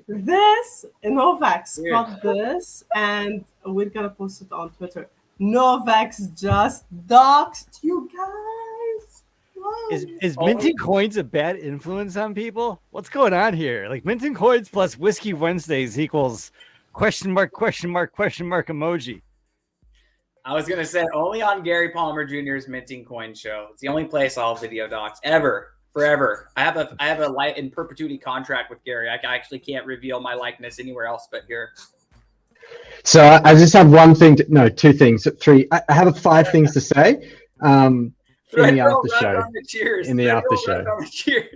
Speaker 2: this Novak's got this, and we're gonna post it on Twitter. Novak's just doxed you guys. Wow.
Speaker 1: Is minting coins a bad influence on people? What's going on here? Like minting coins plus Whiskey Wednesdays equals question mark emoji.
Speaker 9: I was gonna say only on Gary Palmer Jr.'s Minting Coin show. It's the only place I'll video docs ever, forever. I have a life in perpetuity contract with Gary. I actually can't reveal my likeness anywhere else but here.
Speaker 4: So I just have one thing two things, three. I have 5 things to say. In the after show.
Speaker 9: Cheers.
Speaker 4: In the after show.
Speaker 9: Cheers.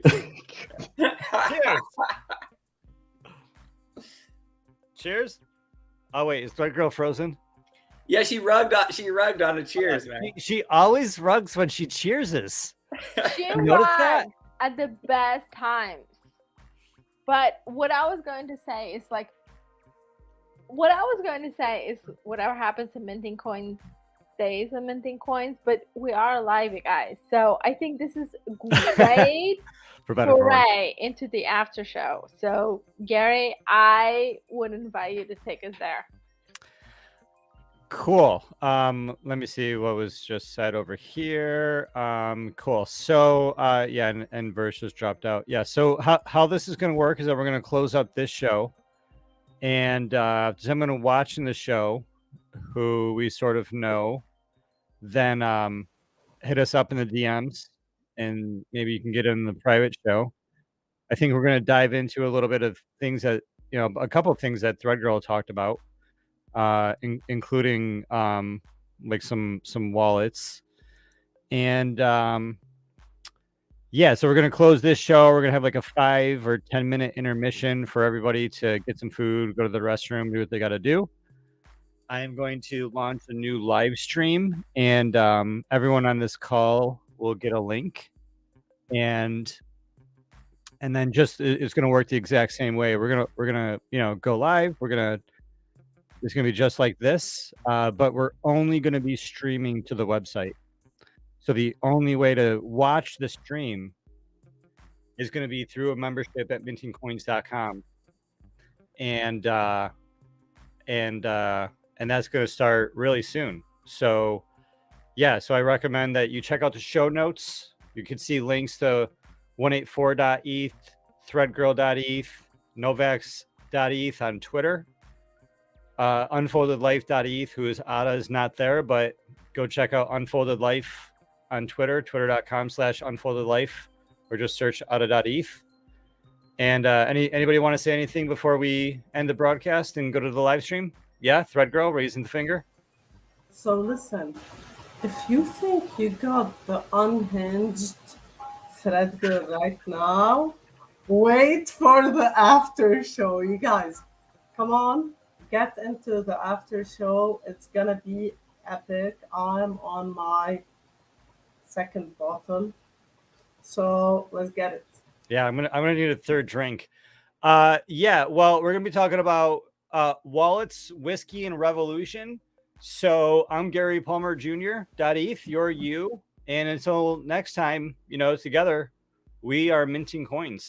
Speaker 1: Cheers. Oh wait, is Thread Girl frozen?
Speaker 9: Yeah, she rugged on a cheers, man.
Speaker 1: She always rugs when she cheerses.
Speaker 3: She
Speaker 1: You notice that?
Speaker 3: runs at the best times. But what I was going to say is whatever happens to minting coins stays in minting coins, but we are live, you guys. So I think this is great foray into the after show. So Gary, I would invite you to take us there.
Speaker 1: Cool. Let me see what was just said over here. Cool. So yeah, and Verse just dropped out. Yeah. So how this is gonna work is that we're gonna close up this show, and someone watching the show who we sort of know, then hit us up in the DMs, and maybe you can get in the private show. I think we're gonna dive into a little bit of things that a couple of things that Thread Girl talked about. Including like some wallets, and yeah, so we're gonna close this show. We're gonna have like a 5 or 10 minute intermission for everybody to get some food, go to the restroom, do what they got to do. I am going to launch a new live stream, and everyone on this call will get a link, and then just it's gonna work the exact same way. We're gonna go live. It's going to be just like this, but we're only going to be streaming to the website. So the only way to watch the stream is going to be through a membership at mintingcoins.com. And that's going to start really soon. So yeah, so I recommend that you check out the show notes. You can see links to 184.eth, threadgirl.eth, novax.eth on Twitter. Unfoldedlife.eth, who is Ada is not there, but go check out Unfolded Life on Twitter, twitter.com/unfoldedlife, or just search Ada.eth. And anybody want to say anything before we end the broadcast and go to the live stream? Yeah, Thread Girl raising the finger.
Speaker 2: So listen, if you think you got the unhinged Thread Girl right now, wait for the after show, you guys. Come on. Get into the after show. It's gonna be epic. I'm on my second bottle, so let's get it.
Speaker 1: Yeah, I'm gonna need a third drink. Yeah, well, we're gonna be talking about wallets, whiskey, and revolution. So I'm Gary Palmer Jr. .eth. You're you, and until next time, together we are minting coins.